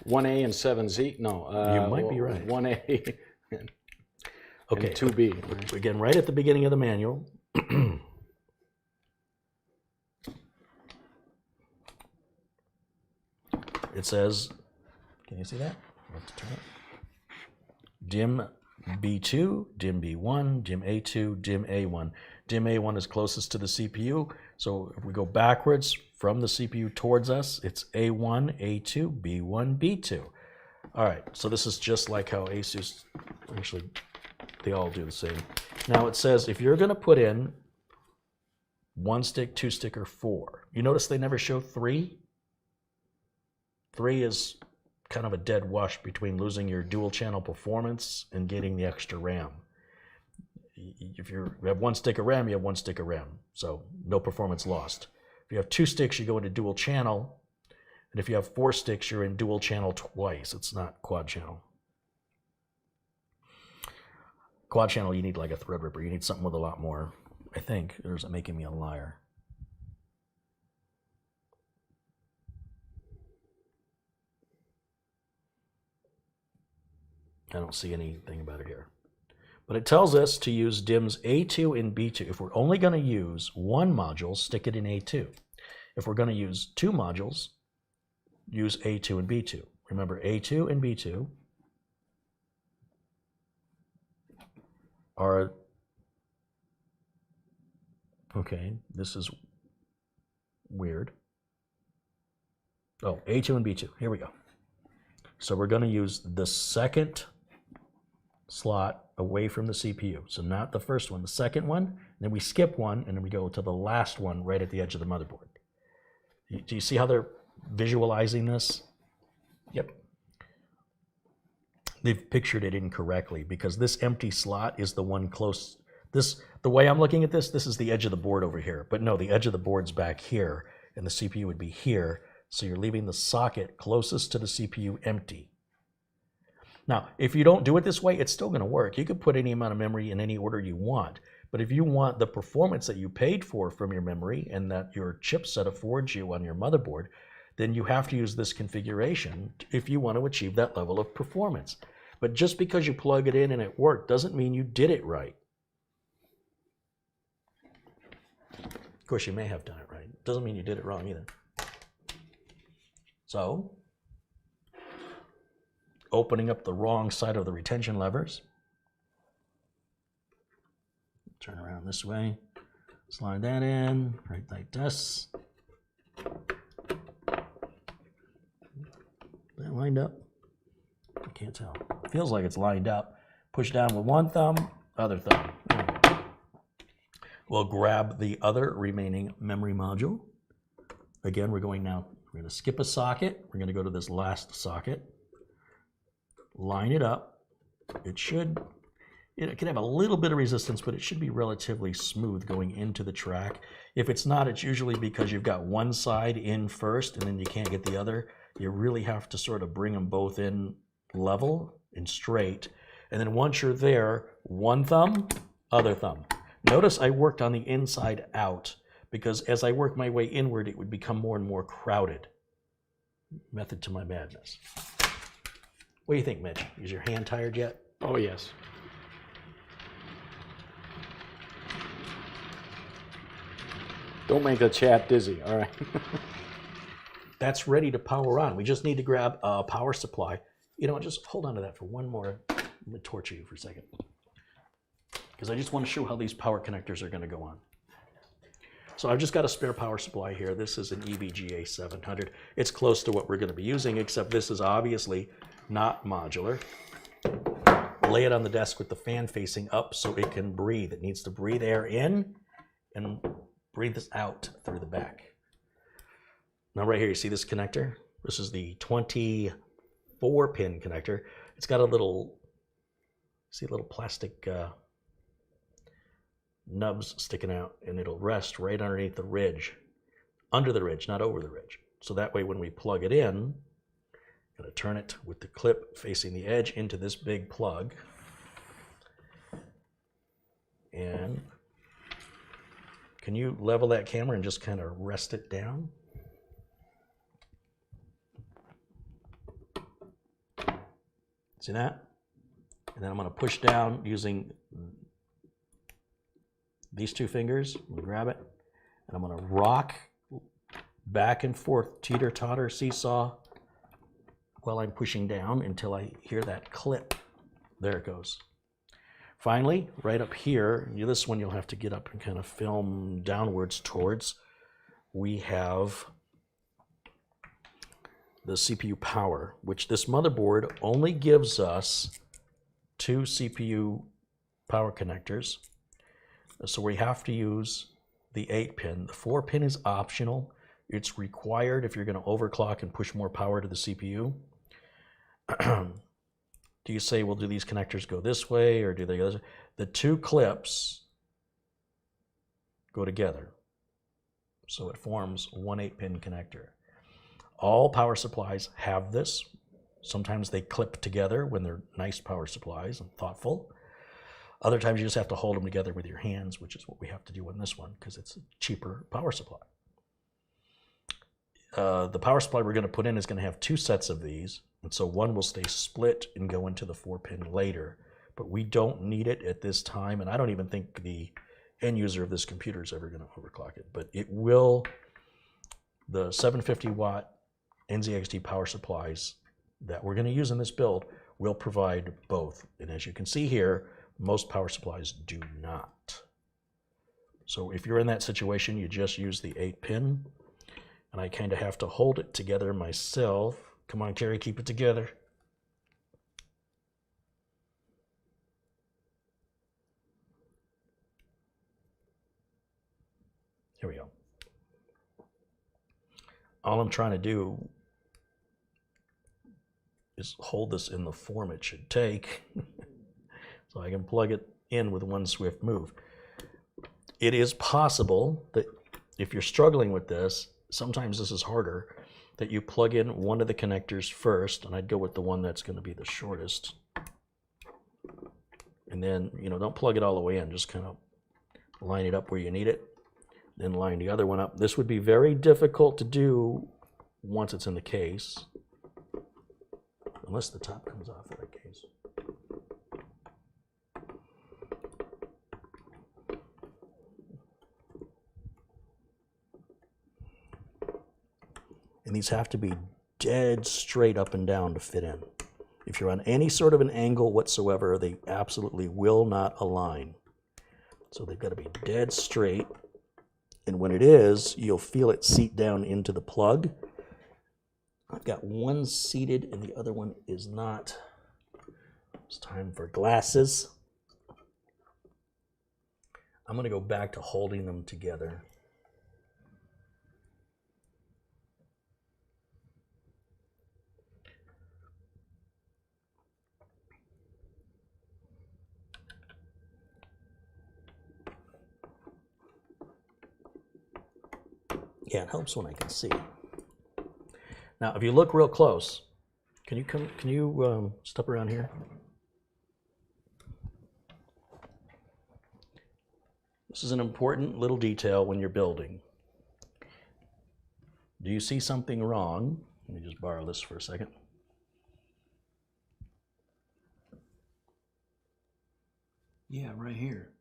1A and 7Z? No. You might be right. 1A and okay. 2B. Again, right at the beginning of the manual. It says, can you see that? I'll have to turn it. DIMM B2, DIMM B1, DIMM A2, DIMM A1. DIMM A1 is closest to the CPU, so if we go backwards from the CPU towards us, it's A1, A2, B1, B2. All right, so this is just like how Asus, actually, they all do the same. Now it says if you're gonna put in 1 stick, 2 stick, or 4, you notice they never show 3? 3 is kind of a dead wash between losing your dual channel performance and getting the extra RAM. If you have one stick of RAM, you have one stick of RAM, so no performance lost. If you have two sticks, you go into dual channel, and if you have four sticks, you're in dual channel twice. It's not quad channel. Quad channel, you need like a Threadripper. You need something with a lot more, I think. Or is it making me a liar? I don't see anything about it here. But it tells us to use DIMMs A2 and B2. If we're only going to use one module, stick it in A2. If we're going to use two modules, use A2 and B2. Remember, A2 and B2 are, okay, this is weird. Oh, A2 and B2, here we go. So we're going to use the second slot away from the CPU. So not the first one, the second one, then we skip one, and then we go to the last one right at the edge of the motherboard. Do you see how they're visualizing this? Yep. They've pictured it incorrectly because this empty slot is the one close. The way I'm looking at this is the edge of the board over here. But no, the edge of the board's back here, and the CPU would be here. So you're leaving the socket closest to the CPU empty. Now, if you don't do it this way, it's still going to work. You could put any amount of memory in any order you want. But if you want the performance that you paid for from your memory and that your chipset affords you on your motherboard, then you have to use this configuration if you want to achieve that level of performance. But just because you plug it in and it worked doesn't mean you did it right. Of course, you may have done it right. Doesn't mean you did it wrong either. So, opening up the wrong side of the retention levers. Turn around this way. Slide that in, right like this. That lined up? I can't tell. It feels like it's lined up. Push down with one thumb, other thumb. We'll grab the other remaining memory module. Again, we're going to skip a socket. We're going to go to this last socket. Line it up. It can have a little bit of resistance, but it should be relatively smooth going into the track. If it's not, it's usually because you've got one side in first and then you can't get the other. You really have to sort of bring them both in level and straight. And then once you're there, one thumb, other thumb. Notice I worked on the inside out because as I work my way inward, it would become more and more crowded. Method to my madness. What do you think, Mitch? Is your hand tired yet? Oh, yes. Don't make the chat dizzy, all right? That's ready to power on. We just need to grab a power supply. You know what, just hold on to that for one more. Let me torture you for a second. Because I just want to show how these power connectors are going to go on. So I've just got a spare power supply here. This is an EVGA 700. It's close to what we're going to be using, except this is obviously not modular. Lay it on the desk with the fan facing up so it can breathe. It needs to breathe air in and breathe this out through the back. Now right here, you see this connector? This is the 24-pin connector. It's got a little, see a little plastic nubs sticking out, and it'll rest right underneath the ridge. Under the ridge, not over the ridge. So that way when we plug it in, I'm going to turn it with the clip facing the edge into this big plug. And can you level that camera and just kind of rest it down? See that? And then I'm going to push down using these two fingers. I'm going to grab it, and I'm going to rock back and forth, teeter-totter, seesaw, while I'm pushing down until I hear that clip. There it goes. Finally, right up here, this one you'll have to get up and kind of film downwards towards, we have the CPU power, which this motherboard only gives us 2 CPU power connectors. So we have to use the 8-pin. The 4-pin is optional. It's required if you're going to overclock and push more power to the CPU. do you say, well, do these connectors go this way or do they go this way? The two clips go together. So it forms one 8-pin connector. All power supplies have this. Sometimes they clip together when they're nice power supplies and thoughtful. Other times you just have to hold them together with your hands, which is what we have to do on this one because it's a cheaper power supply. The power supply we're going to put in is going to have 2 sets of these, and so one will stay split and go into the 4-pin later, but we don't need it at this time, and I don't even think the end user of this computer is ever going to overclock it, but it will. The 750 watt NZXT power supplies that we're going to use in this build will provide both, and as you can see here, most power supplies do not. So if you're in that situation, you just use the 8-pin, and I kind of have to hold it together myself. Come on, Carey, keep it together. Here we go. All I'm trying to do is hold this in the form it should take so I can plug it in with one swift move. It is possible that if you're struggling with this, sometimes this is harder, that you plug in one of the connectors first, and I'd go with the one that's going to be the shortest. And then, don't plug it all the way in, just kind of line it up where you need it, then line the other one up. This would be very difficult to do once it's in the case, unless the top comes off of the case. And these have to be dead straight up and down to fit in. If you're on any sort of an angle whatsoever, they absolutely will not align. So they've got to be dead straight. And when it is, you'll feel it seat down into the plug. I've got one seated and the other one is not. It's time for glasses. I'm going to go back to holding them together. Yeah, it helps when I can see. Now, if you look real close, can you step around here? This is an important little detail when you're building. Do you see something wrong? Let me just borrow this for a second. Yeah, right here.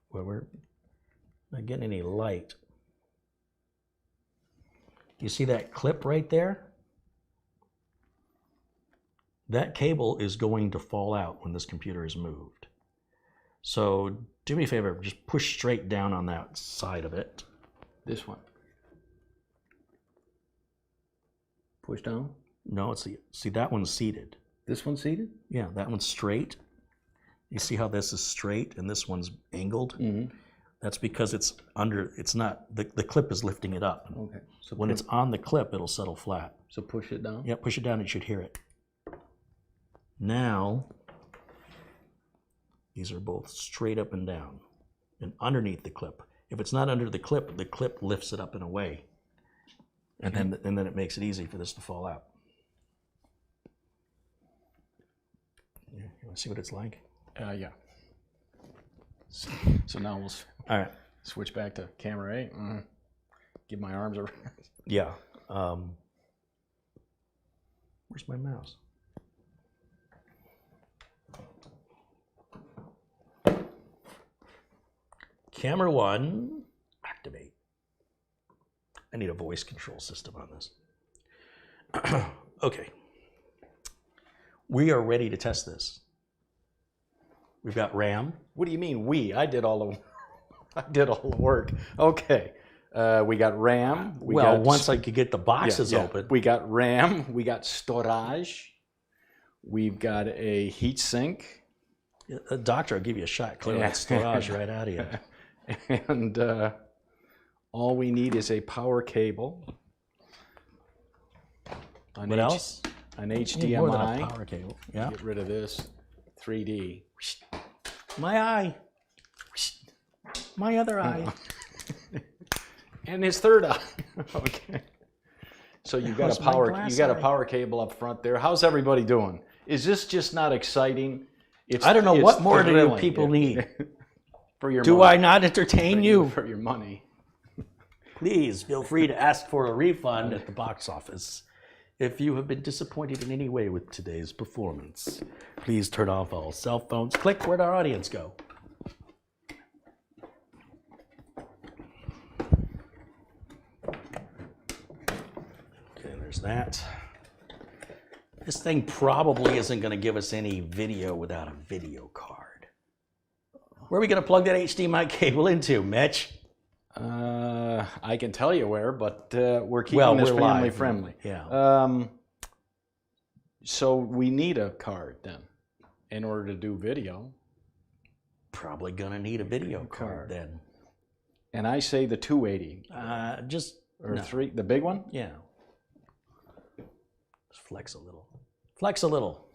Where we're not getting any light. You see that clip right there? That cable is going to fall out when this computer is moved. So do me a favor, just push straight down on that side of it. This one. Push down? No, see that one's seated. This one's seated? Yeah, that one's straight. You see how this is straight and this one's angled? Mm-hmm. That's because it's not, the clip is lifting it up. Okay. So when it's on the clip, it'll settle flat. So push it down? Yeah, push it down and you should hear it. Now, these are both straight up and down and underneath the clip. If it's not under the clip lifts it up and away. And then it makes it easy for this to fall out. Yeah, you want to see what it's like? Yeah. So now we'll all right. Switch back to camera 8. Give my arms a rest. Yeah. Where's my mouse? Camera 1, activate. I need a voice control system on this. Okay. We are ready to test this. We've got RAM. What do you mean we? I did all the work. Okay. We got RAM. Once I could get the boxes open. We got RAM. We got storage. We've got a heat sink. A doctor will give you a shot, clear that storage right out of you. And all we need is a power cable. What else? An More than a HDMI. power cable. Yeah. Get rid of this. 3D. My eye. My other eye. And his third eye. Okay. So you got How's my a glass eye? Power cable up front there. How's everybody doing? Is this just not exciting? I don't know, what more do you thrilling. people need? For your Do money. I not entertain you? For your money. Please feel free to ask for a refund at the box office. If you have been disappointed in any way with today's performance, please turn off all cell phones. Click where'd our audience go? Okay, there's that. This thing probably isn't going to give us any video without a video card. Where are we going to plug that HDMI cable into, Mitch? I can tell you where, but we're keeping this family friendly. Yeah. So we need a card then in order to do video. Probably going to need a video card then. And I say the 280 Or three, the big one. Yeah. Just flex a little. Flex a little.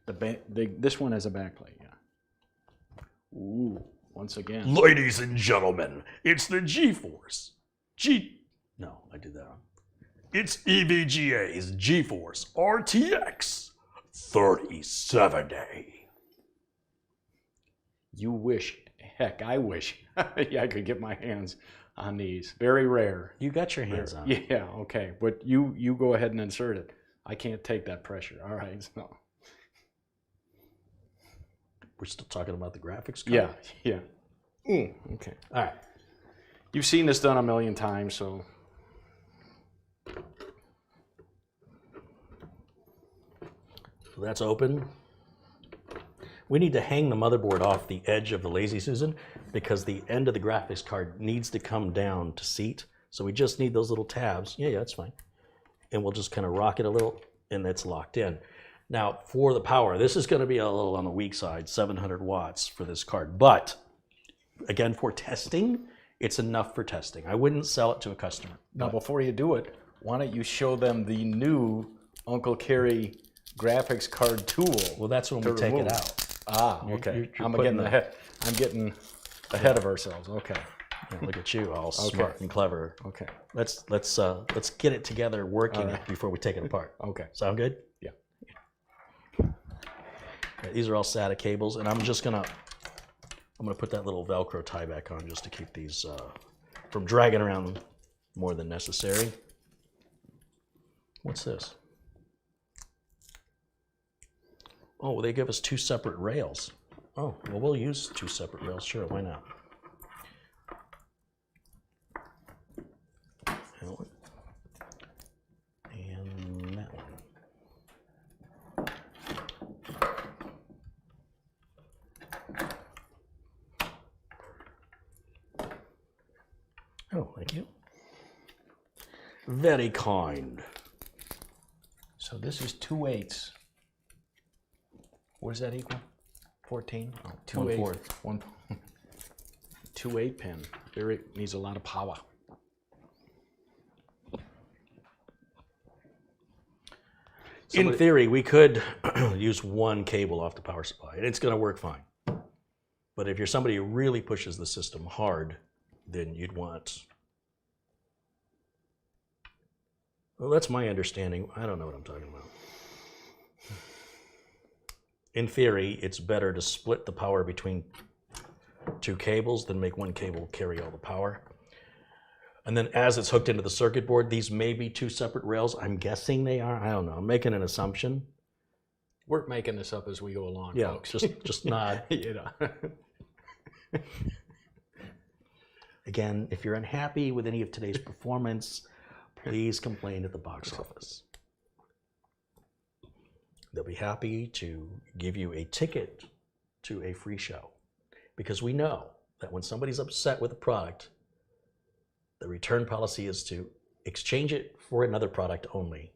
This one has a backplate. Yeah. Ooh. Once again. Ladies and gentlemen, it's the GeForce. No, I did that wrong. It's EVGA's GeForce RTX 3070. You wish, heck, I wish I could get my hands on these. Very rare. You got your hands on it. Yeah, okay. But you go ahead and insert it. I can't take that pressure. All right. So. We're still talking about the graphics card? Yeah. Okay. All right. You've seen this done a million times, so. So that's open. We need to hang the motherboard off the edge of the Lazy Susan because the end of the graphics card needs to come down to seat. So we just need those little tabs. Yeah, that's fine. And we'll just kind of rock it a little and it's locked in. Now for the power, this is going to be a little on the weak side, 700 watts for this card. But again, for testing, it's enough for testing. I wouldn't sell it to a customer. Now before you do it, why don't you show them the new Uncle Carey graphics card tool? Well, that's when we take it out. Ah, okay. You're I'm putting getting ahead of ourselves. Okay. Yeah, look at you, all smart and clever. Okay. Let's get it together working before we take it apart. Okay. Sound good? Yeah. Okay, these are all SATA cables, and I'm gonna put that little Velcro tie back on just to keep these from dragging around more than necessary. What's this? Oh, they give us 2 separate rails. Oh, well, we'll use 2 separate rails. Sure, why not? That one. And that one. Oh, thank you. Very kind. So this is 2/8. What does that equal? 14? Oh, 1/4. 2/8 pin. It needs a lot of power. In theory, we could use 1 cable off the power supply, and it's going to work fine. But if you're somebody who really pushes the system hard, then you'd want... Well, that's my understanding. I don't know what I'm talking about. In theory, it's better to split the power between 2 cables than make 1 cable carry all the power. And then as it's hooked into the circuit board, these may be 2 separate rails. I'm guessing they are. I don't know. I'm making an assumption. We're making this up as we go along, Yeah, folks. just nod. You know. Again, if you're unhappy with any of today's performance, please complain at the box office. They'll be happy to give you a ticket to a free show. Because we know that when somebody's upset with a product, the return policy is to exchange it for another product only.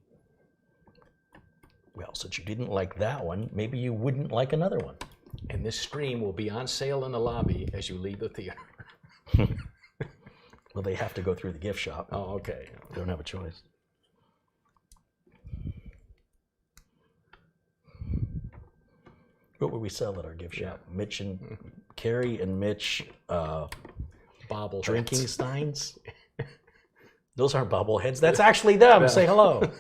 Well, since you didn't like that one, maybe you wouldn't like another one. And this stream will be on sale in the lobby as you leave the theater. Well, they have to go through the gift shop. Oh, okay. They don't have a choice. What would we sell at our gift shop? Mitch and Carey and Mitch Bobble drinking steins. Those aren't bobbleheads. That's actually them. Say hello.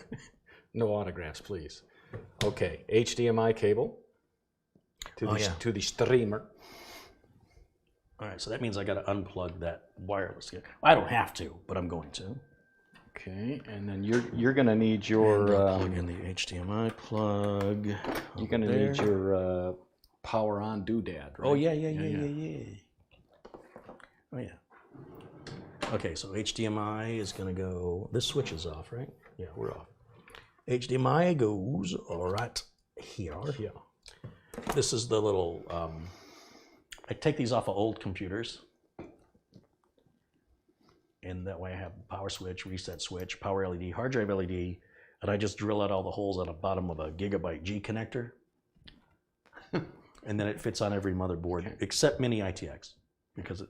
No autographs, please. Okay, HDMI cable to the streamer. All right, so that means I got to unplug that wireless. I don't have to, but I'm going to. Okay, and then you're going to need your plug in the HDMI plug. You're going to need your power on doodad, right? Oh yeah. Oh yeah. Okay, so HDMI is going to go. This switch is off, right? Yeah, we're off. HDMI goes right here. Yeah. This is the little. I take these off of old computers, and that way I have power switch, reset switch, power LED, hard drive LED, and I just drill out all the holes on the bottom of a Gigabyte G connector, and then it fits on every motherboard except mini ITX, because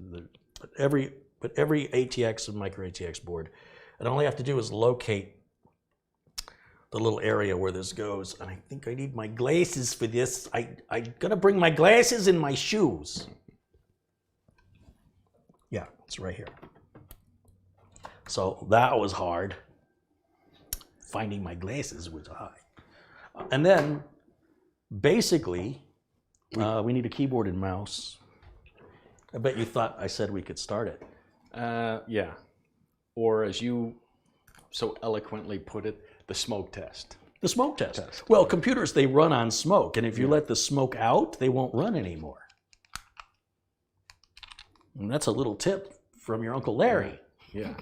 every ATX and micro ATX board, and all I have to do is locate the little area where this goes, and I think I need my glasses for this. I'm gonna bring my glasses and my shoes. Yeah, it's right here. So that was hard. Finding my glasses was hard. And then, basically, we need a keyboard and mouse. I bet you thought I said we could start it. Yeah. Or as you so eloquently put it, the smoke test. The smoke test. Well, computers, they run on smoke, and if you let the smoke out, they won't run anymore. And that's a little tip from your Uncle Larry. Yeah.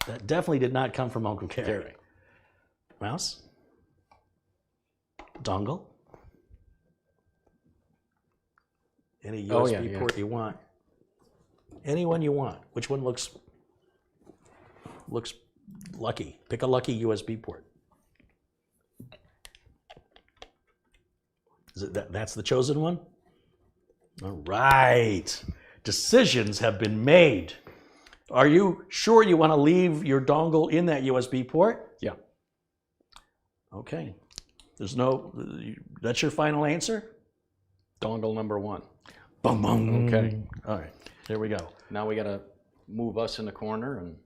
That definitely did not come from Uncle Carey. Mouse? Dongle? Any USB port you want. Any one you want. Which one looks lucky? Pick a lucky USB port. Is it that's the chosen one? All right. Decisions have been made. Are you sure you want to leave your dongle in that USB port? Yeah. Okay. That's your final answer? Dongle number 1. Bum, bum. Okay. All right. There we go. Now we got to move us in the corner, and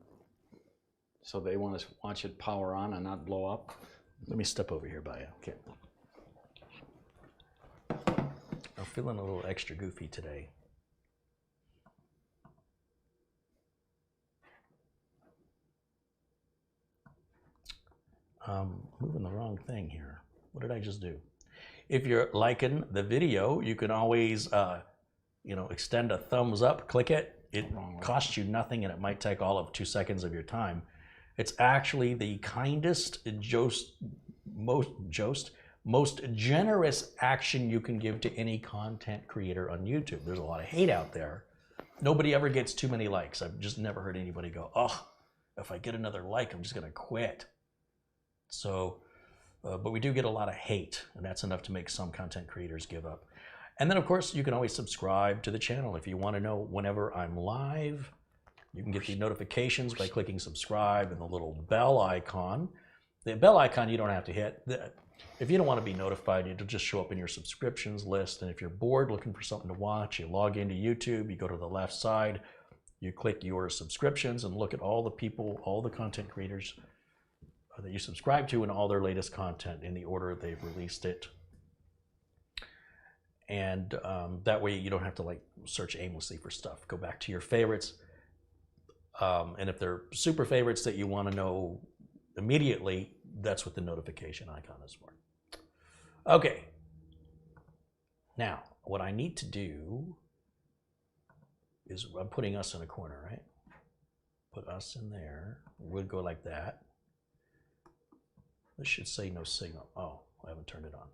so they want to watch it power on and not blow up. Let me step over here by you. Okay. I'm feeling a little extra goofy today. Moving the wrong thing here. What did I just do? If you're liking the video, you can always, extend a thumbs up, click it. It costs you nothing, and it might take all of 2 seconds of your time. It's actually the kindest, most generous action you can give to any content creator on YouTube. There's a lot of hate out there. Nobody ever gets too many likes. I've just never heard anybody go, oh, if I get another like, I'm just going to quit. So, but we do get a lot of hate, and that's enough to make some content creators give up. And then, of course, you can always subscribe to the channel. If you want to know whenever I'm live, you can get the notifications by clicking subscribe and the little bell icon. The bell icon you don't have to hit. If you don't want to be notified, it'll just show up in your subscriptions list. And if you're bored looking for something to watch, you log into YouTube, you go to the left side, you click your subscriptions and look at all the people, all the content creators that you subscribe to and all their latest content in the order they've released it. And that way you don't have to search aimlessly for stuff. Go back to your favorites. And if they're super favorites that you want to know immediately, that's what the notification icon is for. Okay. Now, what I need to do is I'm putting us in a corner, right? Put us in there. We'll go like that. This should say no signal. Oh, I haven't turned it on.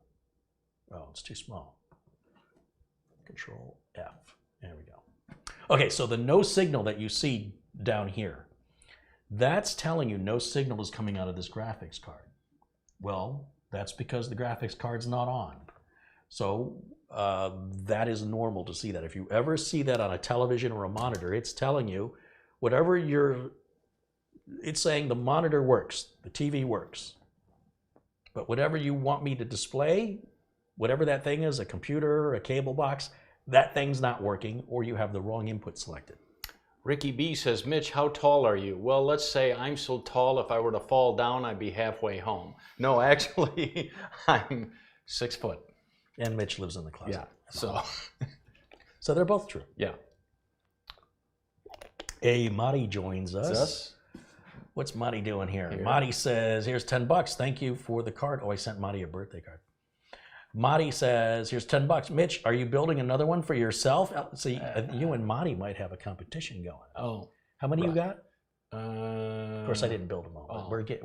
Oh, it's too small. Control F. There we go. Okay, so the no signal that you see down here, that's telling you no signal is coming out of this graphics card. Well, that's because the graphics card's not on. So that is normal to see that. If you ever see that on a television or a monitor, it's telling you it's saying the monitor works, the TV works. But whatever you want me to display, whatever that thing is, a computer, a cable box, that thing's not working, or you have the wrong input selected. Ricky B says, Mitch, how tall are you? Well, let's say I'm so tall, if I were to fall down, I'd be halfway home. No, actually, I'm 6 foot. And Mitch lives in the closet. Yeah, so. So they're both true. Yeah. Hey, Marty joins us. Is this? What's Marty doing here? Marty says, here's $10. Thank you for the card. Oh, I sent Marty a birthday card. Marty says, here's $10. Mitch, are you building another one for yourself? See, you and Marty might have a competition going. Oh. How many you got? Of course, I didn't build them all. But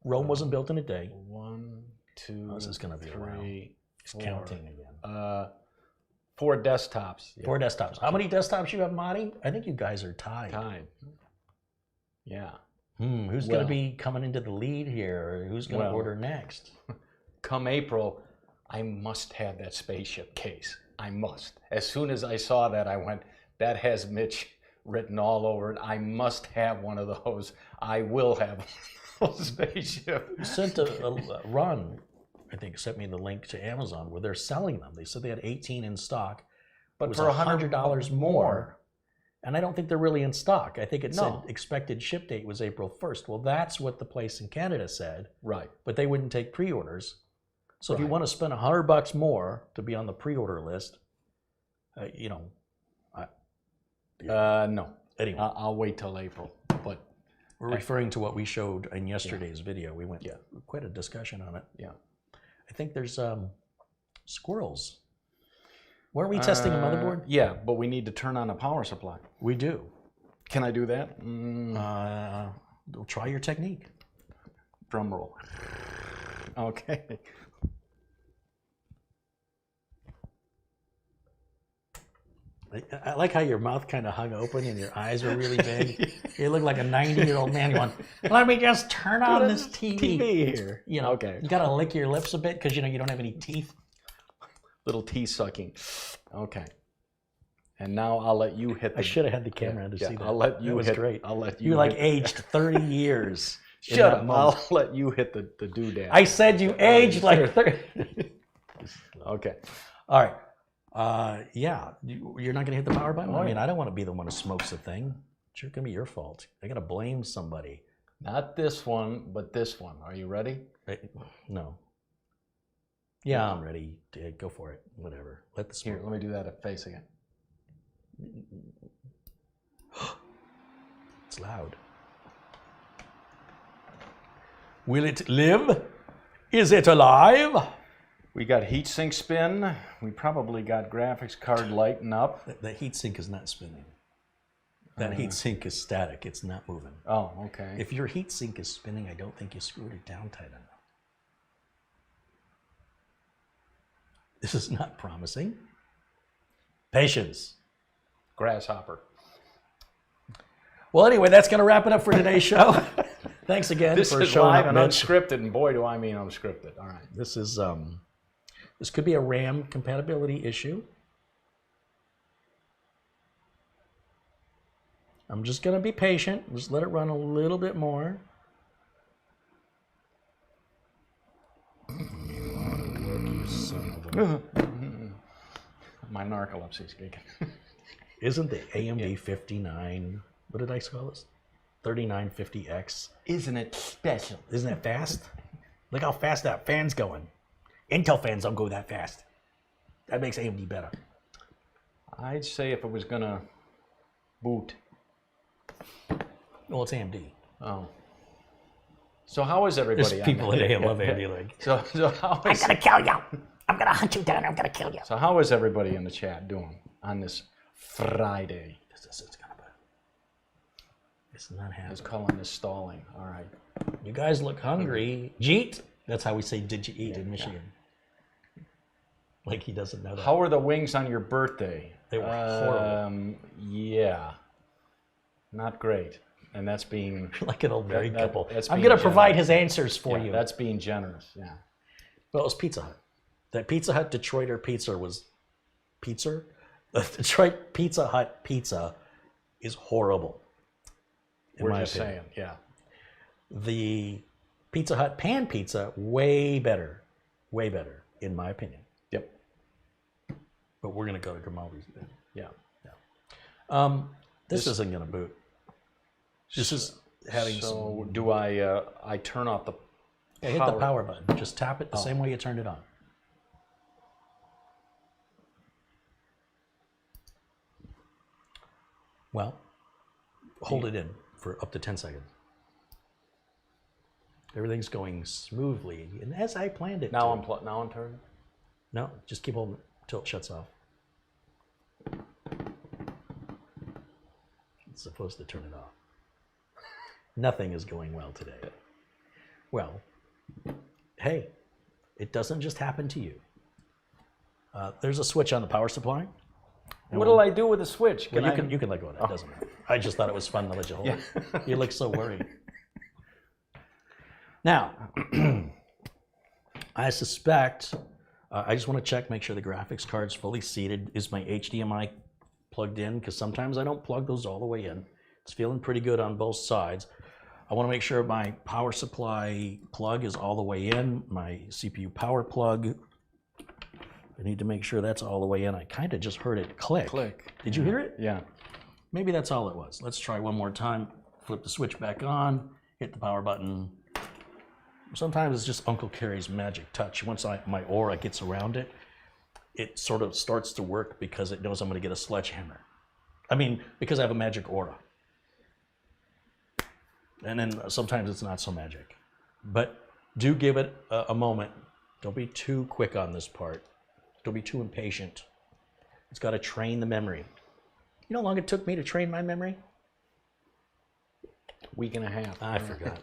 Rome wasn't built in a day. 1, 2, this is going to be 3, He's counting again. 4 desktops. Yeah. 4 desktops. How many desktops you have, Marty? I think you guys are tied. Tied. Yeah. Who's going to be coming into the lead here? Who's going to order next? Come April, I must have that spaceship case. I must. As soon as I saw that, I went, that has Mitch written all over it. I must have one of those. I will have one of those spaceship. Sent a Ron, I think, sent me the link to Amazon where they're selling them. They said they had 18 in stock, but for $100 more. And I don't think they're really in stock. I think it said expected ship date was April 1st. Well, that's what the place in Canada said. Right. But they wouldn't take pre-orders. So if you want to spend $100 more to be on the pre-order list, you know. No. Anyway. I'll wait till April. But we're referring to what we showed in yesterday's video. We went quite a discussion on it. Yeah. I think there's squirrels. Weren't we testing a motherboard? Yeah, but we need to turn on a power supply. We do. Can I do that? Try your technique. Drum roll. Okay. I like how your mouth kind of hung open and your eyes were really big. You look like a 90-year-old man going, let me just turn on this TV here. You know, you got to lick your lips a bit because, you know, you don't have any teeth. Little tea sucking. Okay. And now I'll let you hit the... I should have had the camera to see that. I'll let you hit... Great. I'll let you You like aged 30 years. Shut up. I'll let you hit the doodad. I said you aged like 30. Okay. All right. Yeah. You're not going to hit the power button? I mean, I don't want to be the one who smokes the thing. It's going to be your fault. I got to blame somebody. Not this one, but this one. Are you ready? No. Yeah, I'm ready. Go for it. Whatever. Let the smoke. Here, let me do that at face again. It's loud. Will it live? Is it alive? We got heatsink spin. We probably got graphics card lighting up. The heatsink is not spinning. That heatsink is static. It's not moving. Oh, okay. If your heatsink is spinning, I don't think you screwed it down tight enough. This is not promising. Patience. Grasshopper. Well, anyway, that's going to wrap it up for today's show. Thanks again this for is showing live up, and Mitch. unscripted, and boy, do I mean unscripted. All right. This is this could be a RAM compatibility issue. I'm just going to be patient. Just let it run a little bit more. You son of a... My narcolepsy's kicking. Isn't the AMD 59, what did I call this? 3950X. Isn't it special? Isn't that fast? Look how fast that fan's going. Intel fans don't go that fast. That makes AMD better. I'd say if it was gonna boot. Well, it's AMD. Oh. So how is everybody? There's people today who love AMD. Like, so how is... I'm gonna kill you. I'm gonna hunt you down. I'm gonna kill you. So how is everybody in the chat doing on this Friday? It's not happening. Let's call on this stalling. All right. You guys look hungry. Jeet. That's how we say did you eat in Michigan. Like he doesn't know that. How were the wings on your birthday? They were horrible. Yeah. Not great. And that's being... like an old married couple. That's I'm being going to provide generous. his answers for you. That's being generous, yeah. Well, it was Pizza Hut. That Pizza Hut Detroiter pizza was pizza? The Detroit Pizza Hut pizza is horrible. We're just saying, yeah. The Pizza Hut pan pizza, way better, in my opinion. but we're going to go to Grimaldi's. Yeah. This isn't going to boot. This is having So do I turn off the hit the power button. Just tap it the same way you turned it on. Well, hold it in for up to 10 seconds. Everything's going smoothly, and as I planned it. Now I'm turning. No, just keep holding it until it shuts off. It's supposed to turn it off. Nothing is going well today. Well, hey, it doesn't just happen to you. There's a switch on the power supply. What do I do with the switch? Well, you can let go of that. It doesn't matter. I just thought it was fun to let you hold it. You look so worried. Now, I suspect, I just want to check, make sure the graphics card's fully seated. Is my HDMI plugged in? Because sometimes I don't plug those all the way in. It's feeling pretty good on both sides. I want to make sure my power supply plug is all the way in. My CPU power plug, I need to make sure that's all the way in. I kind of just heard it click. Did you hear it? Yeah. Maybe that's all it was. Let's try one more time. Flip the switch back on, hit the power button. Sometimes it's just Uncle Carey's magic touch. Once my aura gets around it, it sort of starts to work because it knows I'm going to get a sledgehammer. I mean, because I have a magic aura. And then sometimes it's not so magic. But do give it a moment. Don't be too quick on this part. Don't be too impatient. It's got to train the memory. You know how long it took me to train my memory? Week and a half. I forgot.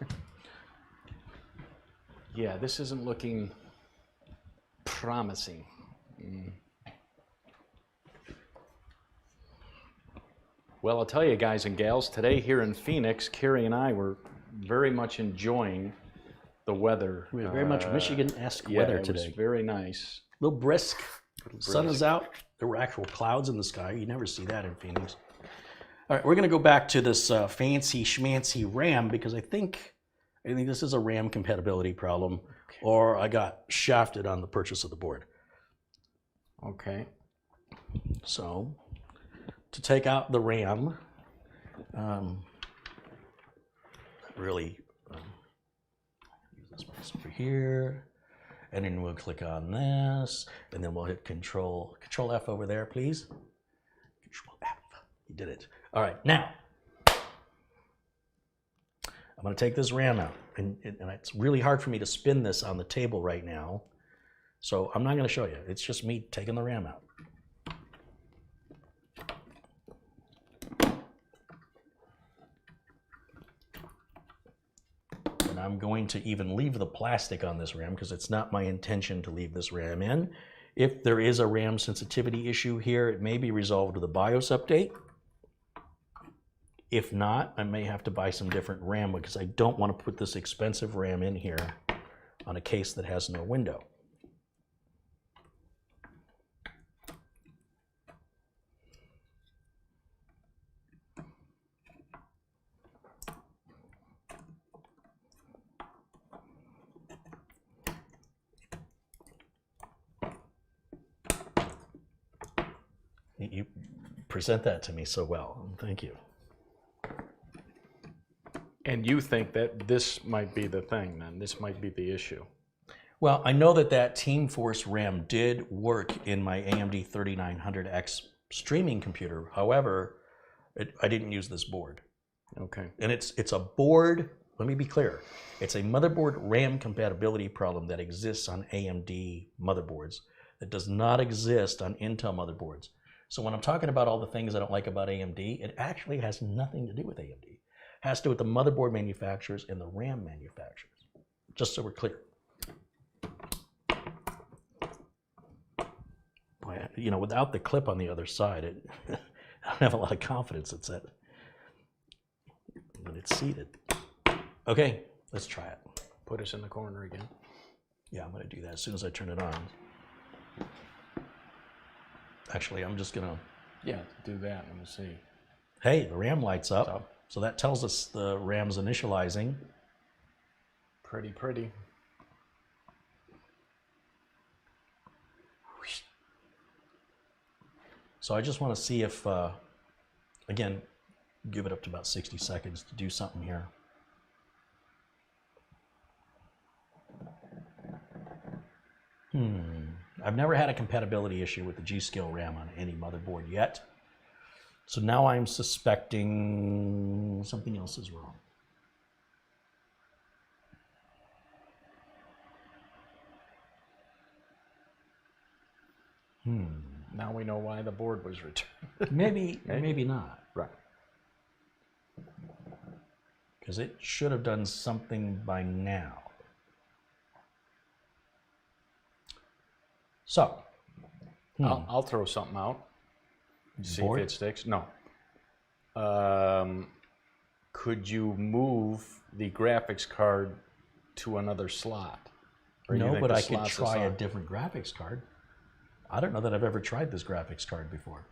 Yeah, this isn't looking promising. Well, I'll tell you guys and gals, today here in Phoenix, Carey and I were very much enjoying the weather. We had very much Michigan-esque Yeah, weather it today. was very nice. A little brisk. Sun is out. There were actual clouds in the sky. You never see that in Phoenix. All right, we're going to go back to this fancy schmancy RAM because I think this is a RAM compatibility problem, or I got shafted on the purchase of the board. Okay. So, to take out the RAM, really use this mouse over here, and then we'll click on this, and then we'll hit Control F over there, please. Control F. You did it. All right, now I'm going to take this RAM out, and it's really hard for me to spin this on the table right now, so I'm not going to show you. It's just me taking the RAM out. And I'm going to even leave the plastic on this RAM because it's not my intention to leave this RAM in. If there is a RAM sensitivity issue here, it may be resolved with a BIOS update. If not, I may have to buy some different RAM because I don't want to put this expensive RAM in here on a case that has no window. You present that to me so well. Thank you. And you think that this might be the thing, then? This might be the issue. Well, I know that Team Force RAM did work in my AMD 3900X streaming computer. However, I didn't use this board. Okay. And it's a board, let me be clear, it's a motherboard RAM compatibility problem that exists on AMD motherboards that does not exist on Intel motherboards. So when I'm talking about all the things I don't like about AMD, it actually has nothing to do with AMD. It has to do with the motherboard manufacturers and the RAM manufacturers, just so we're clear. You know, without the clip on the other side, I don't have a lot of confidence it's that, but it's seated. Okay, let's try it. Put us in the corner again. Yeah, I'm going to do that as soon as I turn it on. Actually, I'm just going to... Yeah, do that and we'll see. Hey, the RAM lights up. So that tells us the RAM's initializing. Pretty, pretty. So I just want to see if, again, give it up to about 60 seconds to do something here. I've never had a compatibility issue with the G.Skill RAM on any motherboard yet. So now I'm suspecting something else is wrong. Now we know why the board was returned. Maybe not. Right. Because it should have done something by now. So, I'll throw something out. See Board? if it sticks. No. Could you move the graphics card to another slot? Or you no, think but the I could slot's the try a slot? different graphics card. I don't know that I've ever tried this graphics card before.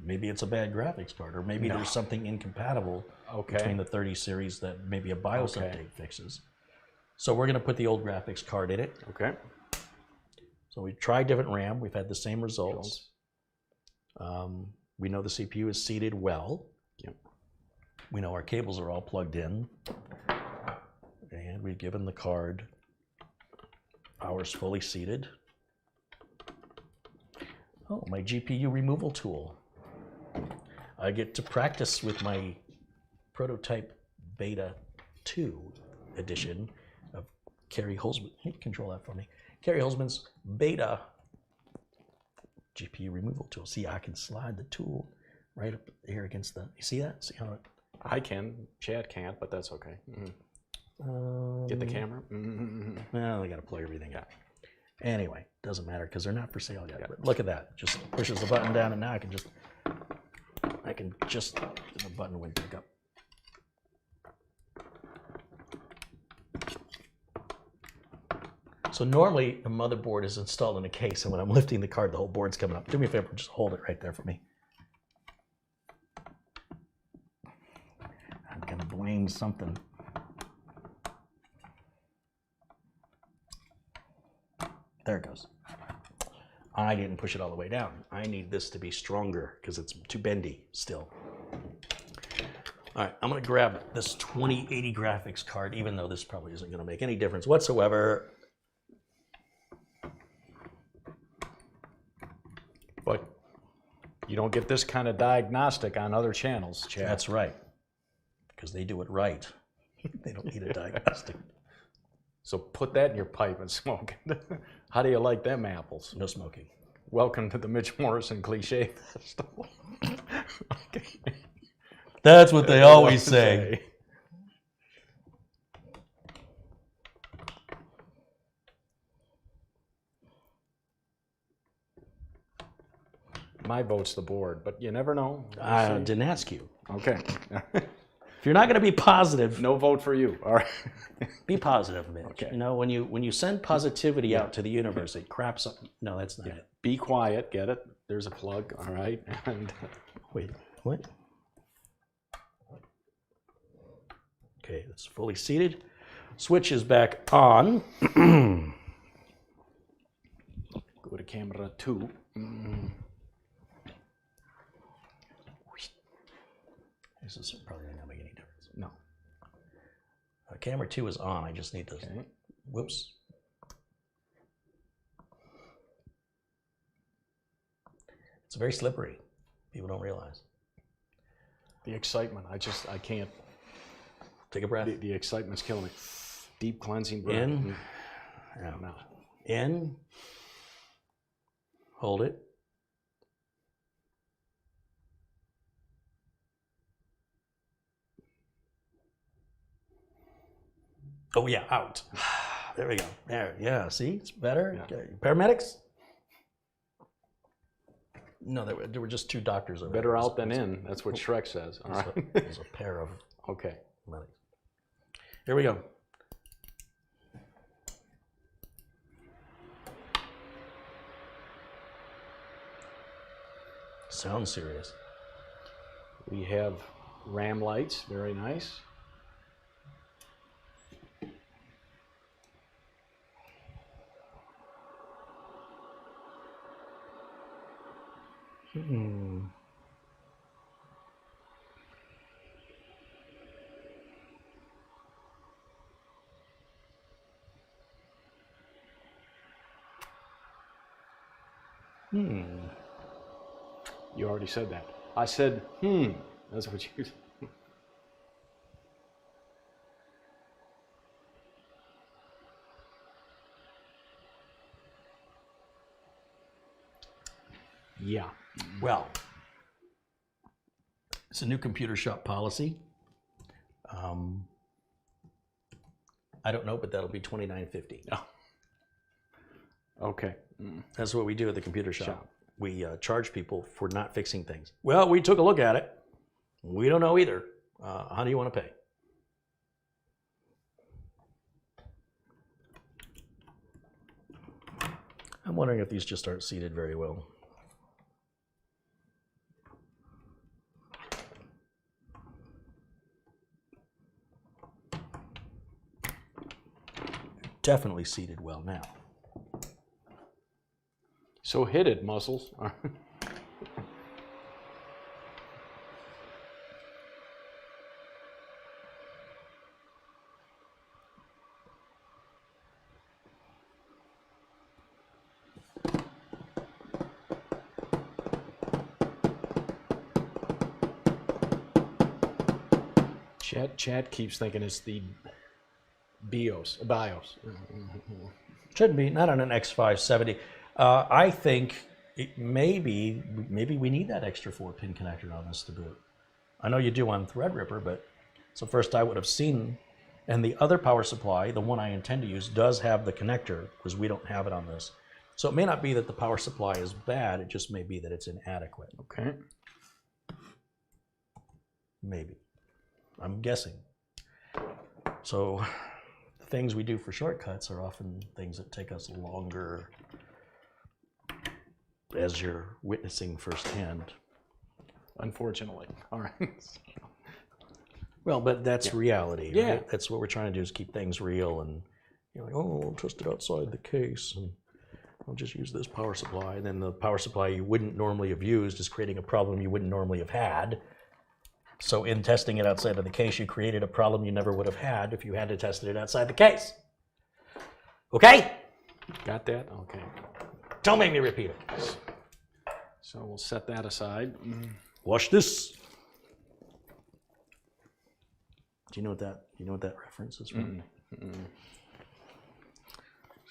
Maybe it's a bad graphics card, or maybe there's something incompatible between the 30 series that maybe a BIOS update fixes. So we're going to put the old graphics card in it. Okay. So we tried different RAM. We've had the same results. We know the CPU is seated well. Yep. We know our cables are all plugged in. And we've given the card ours fully seated. Oh, my GPU removal tool. I get to practice with my prototype beta 2 edition of Carey Holzman. Hey, control that for me. Carey Holzman's beta GPU removal tool. See, I can slide the tool right up here against the, you see that? See how it? I can. Chad can't, but that's okay. Get the camera. Well, I got to plug everything out. Anyway, doesn't matter because they're not for sale yet. But look at that. Just pushes the button down, and now I can just the button went back up. So normally the motherboard is installed in a case, and when I'm lifting the card, the whole board's coming up. Do me a favor, just hold it right there for me. I'm gonna blame something. There it goes. I didn't push it all the way down. I need this to be stronger because it's too bendy still. All right, I'm gonna grab this 2080 graphics card, even though this probably isn't gonna make any difference whatsoever. But you don't get this kind of diagnostic on other channels, Chad. That's right, because they do it right. They don't need a diagnostic. So put that in your pipe and smoke it. How do you like them apples? No smoking. Welcome to the Mitch Morrison Cliche Festival. Okay. That's what they always say. My vote's the board, but you never know. I didn't ask you. Okay. If you're not going to be positive, No vote for you. All right. be positive, Mitch. Okay. You know, when you send positivity out to the universe, it craps up. No, that's not it. Be quiet. Get it? There's a plug. All right. And Wait, what? Okay, it's fully seated. Switch is back on. go to camera 2. This is probably not going to make any difference. No. Camera 2 is on. I just need to. Okay. Whoops. It's very slippery. People don't realize. The excitement. I can't. Take a breath. The excitement's killing me. Deep cleansing breath. In. Out. No. In. Hold it. Oh yeah, out. There we go. There, yeah. See, it's better. Yeah. Okay. Paramedics? No, there were just two doctors over Better there. out than in. That's what Shrek says. All right. There's a pair of Okay. medics. Here we go. Sounds serious. We have RAM lights. Very nice. You already said that. I said, That's what you said. Yeah. Well, it's a new computer shop policy. I don't know, but that'll be $29.50. Oh. Okay. That's what we do at the computer shop. We charge people for not fixing things. Well, we took a look at it. We don't know either. How do you want to pay? I'm wondering if these just aren't seated very well. Definitely seated well now. So hit it, muscles. Chad keeps thinking it's the BIOS. Shouldn't be, not on an X570. I think maybe we need that extra 4-pin connector on this to boot. I know you do on Threadripper, but it's the first I would have seen. And the other power supply, the one I intend to use, does have the connector, because we don't have it on this. So it may not be that the power supply is bad, it just may be that it's inadequate. Okay. Maybe. I'm guessing. So the things we do for shortcuts are often things that take us longer, as you're witnessing firsthand. Unfortunately. All right. Well, but that's reality, right? Yeah. That's what we're trying to do, is keep things real. And you're like, oh, I'll test it outside the case, and I'll just use this power supply. And then the power supply you wouldn't normally have used is creating a problem you wouldn't normally have had. So in testing it outside of the case, you created a problem you never would have had if you had to test it outside the case. Okay? Got that? Okay. Don't make me repeat it. So we'll set that aside. Watch this. Do you know what that reference is from? There's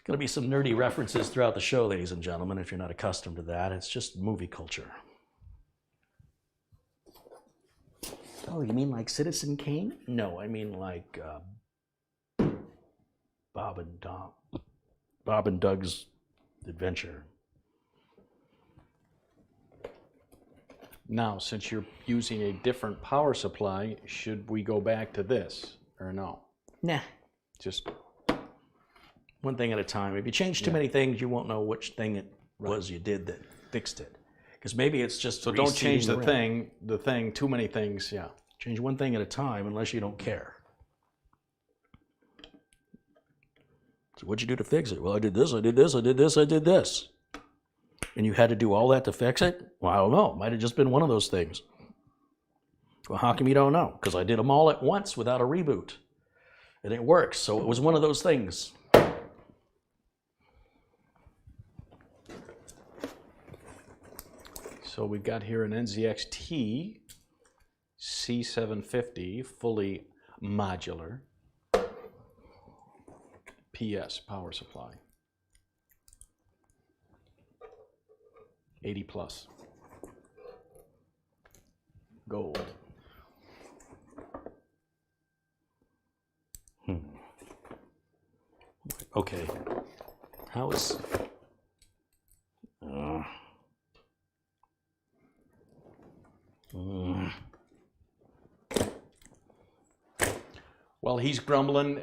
going to be some nerdy references throughout the show, ladies and gentlemen, if you're not accustomed to that. It's just movie culture. Oh, you mean like Citizen Kane? No, I mean like Bob and Doug's Adventure. Now, since you're using a different power supply, should we go back to this or no? Nah. Just one thing at a time. If you change too many things, you won't know which thing it was you did that fixed it. Because maybe it's just so don't change the rim. thing, too many things, yeah. Change one thing at a time unless you don't care. So what'd you do to fix it? Well, I did this, I did this, I did this, I did this. And you had to do all that to fix it? Well, I don't know. It might have just been one of those things. Well, how come you don't know? Because I did them all at once without a reboot. And it works, so it was one of those things. So we've got here an NZXT C750, fully modular. PS, power supply. 80 plus. Gold. Okay. How is... While he's grumbling,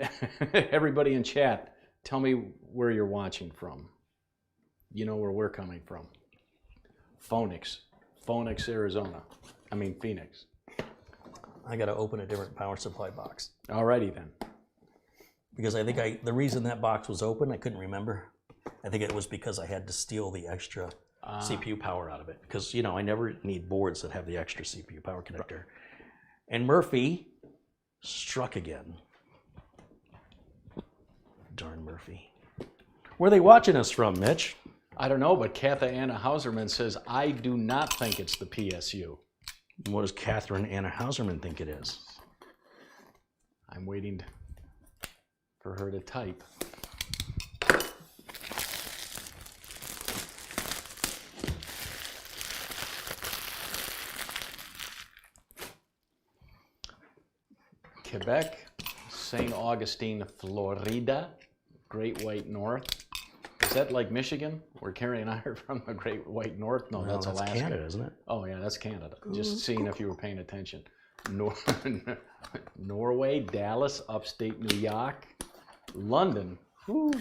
everybody in chat, tell me where you're watching from. You know where we're coming from. Phoenix, Arizona. I mean Phoenix. I got to open a different power supply box. Alrighty then. Because I think the reason that box was open, I couldn't remember. I think it was because I had to steal the extra CPU power out of it. Because, you know, I never need boards that have the extra CPU power connector. And Murphy struck again. Darn Murphy. Where are they watching us from, Mitch? I don't know, but Katha Anna Hauserman says, I do not think it's the PSU. What does Catherine Anna Hauserman think it is? I'm waiting for her to type. Quebec, St. Augustine, Florida, Great White North. Is that like Michigan, where Carey and I are from, the Great White North? No, that's Alaska. Canada, isn't it? Oh, yeah, that's Canada. Just seeing if you were paying attention. Norway, Dallas, upstate New York, London. Whew.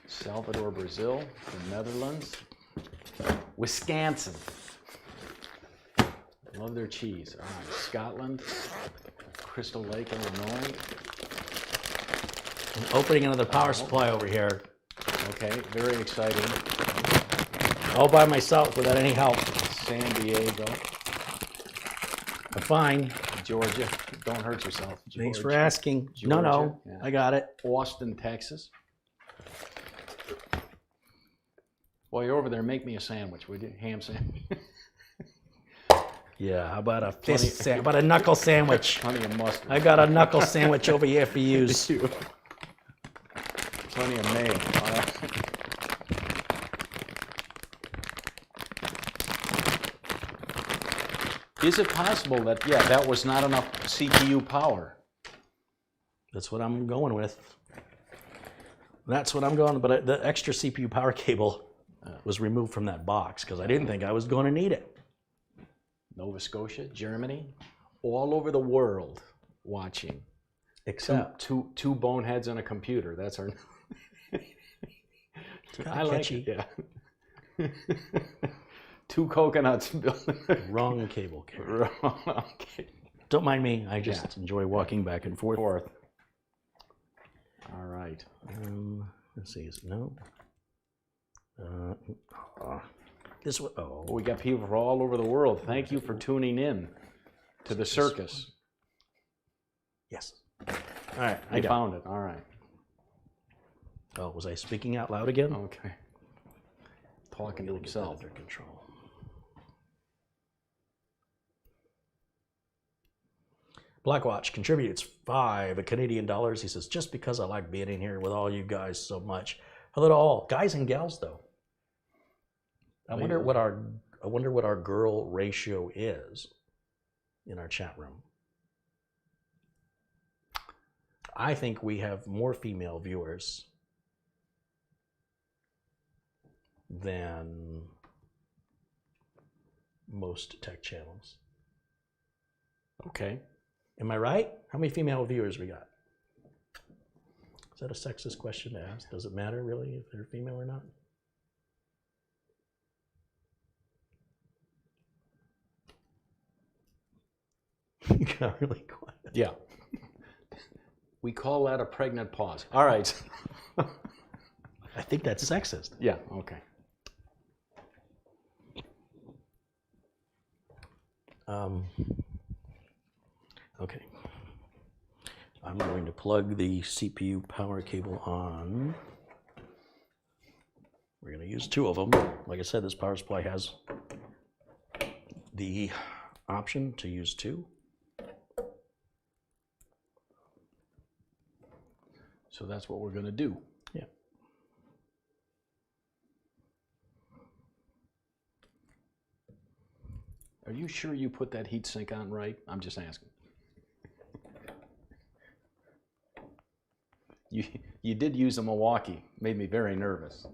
Salvador, Brazil, the Netherlands, Wisconsin. Love their cheese. All right, Scotland, Crystal Lake, Illinois. I'm opening another power supply over here. Okay, very exciting. All by myself without any help. San Diego, I'm fine. Georgia. Don't hurt yourself. Thanks for Georgia. asking. No, Georgia, yeah. I got it. Austin, Texas. While you're over there, make me a sandwich, would you? Ham sandwich. Yeah, how about a fist how about a knuckle sandwich? Plenty of mustard. I got a knuckle sandwich over here for you. Plenty of mayo. All right. Is it possible that, that was not enough CPU power? That's what I'm going with. That's what I'm going, but the extra CPU power cable was removed from that box because I didn't think I was going to need it. Nova Scotia, Germany, all over the world watching. Except two boneheads on a computer. That's our. I like catchy. it. Yeah. Two coconuts. Wrong cable. Okay. Don't mind me. I just enjoy walking back and forth. All right. Let's see. No. This one. Oh, We got people from all over the world. Thank you for tuning in to the circus. yes. All right. I found it. All right. Oh, was I speaking out loud again? Okay. Talking to Get that himself. under control. Blackwatch contributes $5 Canadian. He says, just because I like being in here with all you guys so much. Hello to all. Guys and gals, though. I wonder what our girl ratio is in our chat room. I think we have more female viewers than most tech channels. Okay. Am I right? How many female viewers we got? Is that a sexist question to ask? Does it matter really if they're female or not? You got really quiet. Yeah. We call that a pregnant pause. All right. I think that's sexist. Yeah, okay. Okay. I'm going to plug the CPU power cable on. We're going to use two of them. Like I said, this power supply has the option to use two. So that's what we're going to do. Yeah. Are you sure you put that heat sink on right? I'm just asking. You did use a Milwaukee. Made me very nervous.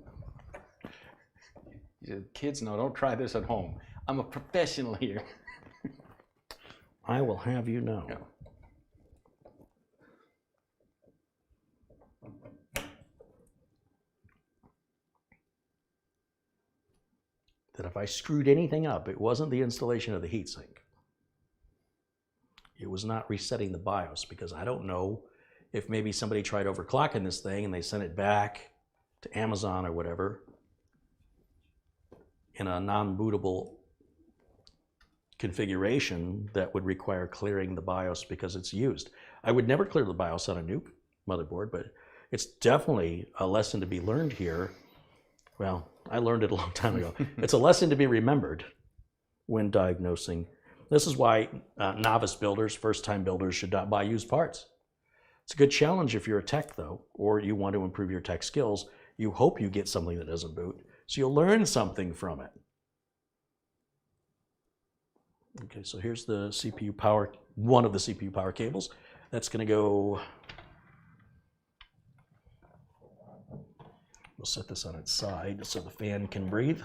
You said, kids, no, don't try this at home. I'm a professional here. I will have you know. Yeah. That if I screwed anything up, it wasn't the installation of the heatsink. It was not resetting the BIOS because I don't know if maybe somebody tried overclocking this thing and they sent it back to Amazon or whatever in a non-bootable configuration that would require clearing the BIOS because it's used. I would never clear the BIOS on a new motherboard, but it's definitely a lesson to be learned here. Well, I learned it a long time ago. It's a lesson to be remembered when diagnosing. This is why novice builders, first-time builders should not buy used parts. It's a good challenge if you're a tech, though, or you want to improve your tech skills. You hope you get something that doesn't boot, so you'll learn something from it. Okay, so here's the CPU power, one of the CPU power cables. That's going to go, we'll set this on its side so the fan can breathe.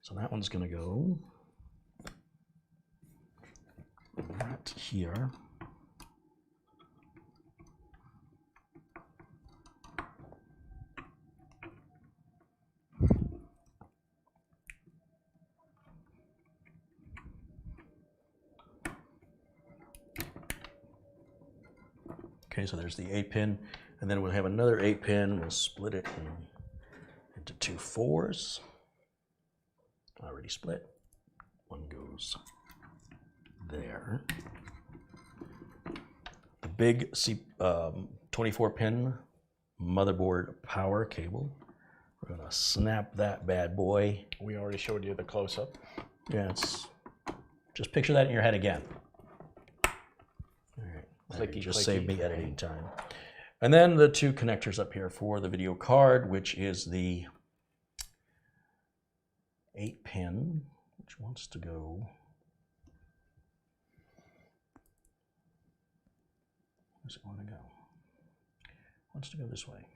So that one's going to go right here. Okay, so there's the 8-pin, and then we'll have another 8-pin. We'll split it into 2 4s. Already split. One goes there. The big 24-pin motherboard power cable. We're gonna snap that bad boy. We already showed you the close-up. Yeah, just picture that in your head again. Clicky, just clicky. save me editing time. And then the 2 connectors up here for the video card, which is the 8-pin, which wants to go. Where's it want to go? Wants to go this way.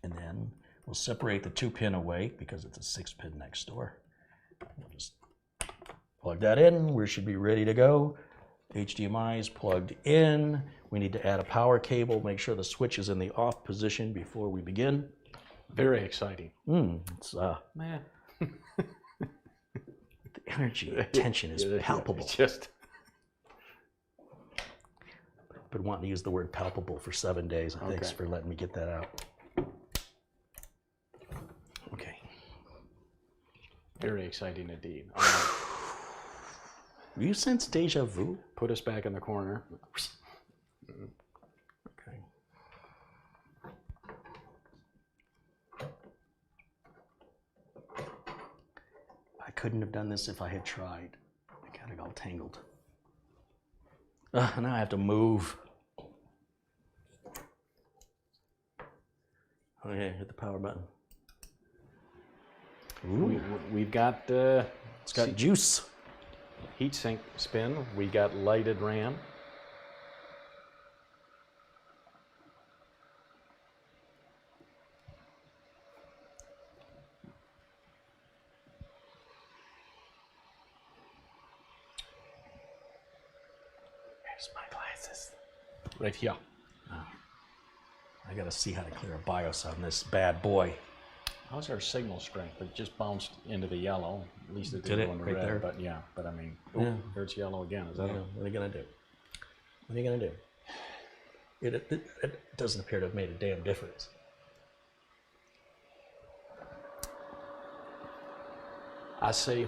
And then we'll separate the 2-pin away because it's a 6-pin next door. We'll just plug that in. We should be ready to go. HDMI is plugged in. We need to add a power cable. Make sure the switch is in the off position before we begin. Very exciting. It's Man. the energy, tension is palpable. It's just. Been wanting to use the word palpable for 7 days. Thanks Okay. for letting me get that out. Okay. Very exciting indeed. You sense deja vu? Put us back in the corner. Okay. I couldn't have done this if I had tried. I got it all tangled. Now I have to move. Okay, hit the power button. We've got It's got juice. heatsink spin. We got lighted RAM. Where's my glasses? Right here. I gotta see how to clear a BIOS on this bad boy. How's our signal strength? It just bounced into the yellow. At least it Did didn't it? go into Right red. there? But yeah, but I mean, Yeah. there's yellow again. Is that Yeah, what are you gonna do? What are you gonna do? It doesn't appear to have made a damn difference. I say,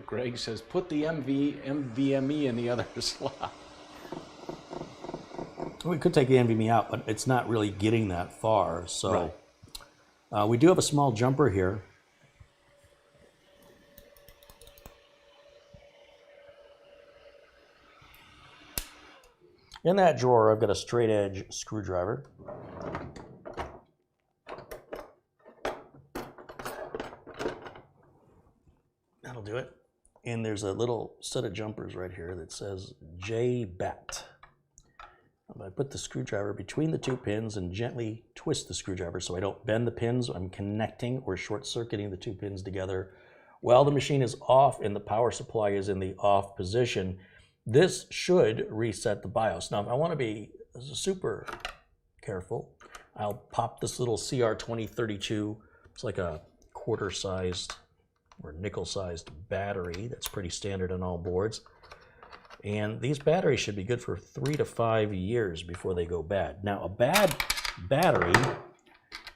Greg says, put the NVMe in the other slot. We could take the NVMe out, but it's not really getting that far. So we do have a small jumper here. In that drawer, I've got a straight edge screwdriver. That'll do it. And there's a little set of jumpers right here that says J-BAT. I put the screwdriver between the 2 pins and gently twist the screwdriver so I don't bend the pins. I'm connecting or short-circuiting the 2 pins together while the machine is off and the power supply is in the off position. This should reset the BIOS. Now, if I want to be super careful, I'll pop this little CR2032. It's like a quarter-sized or nickel-sized battery. That's pretty standard on all boards. And these batteries should be good for 3 to 5 years before they go bad. Now, a bad battery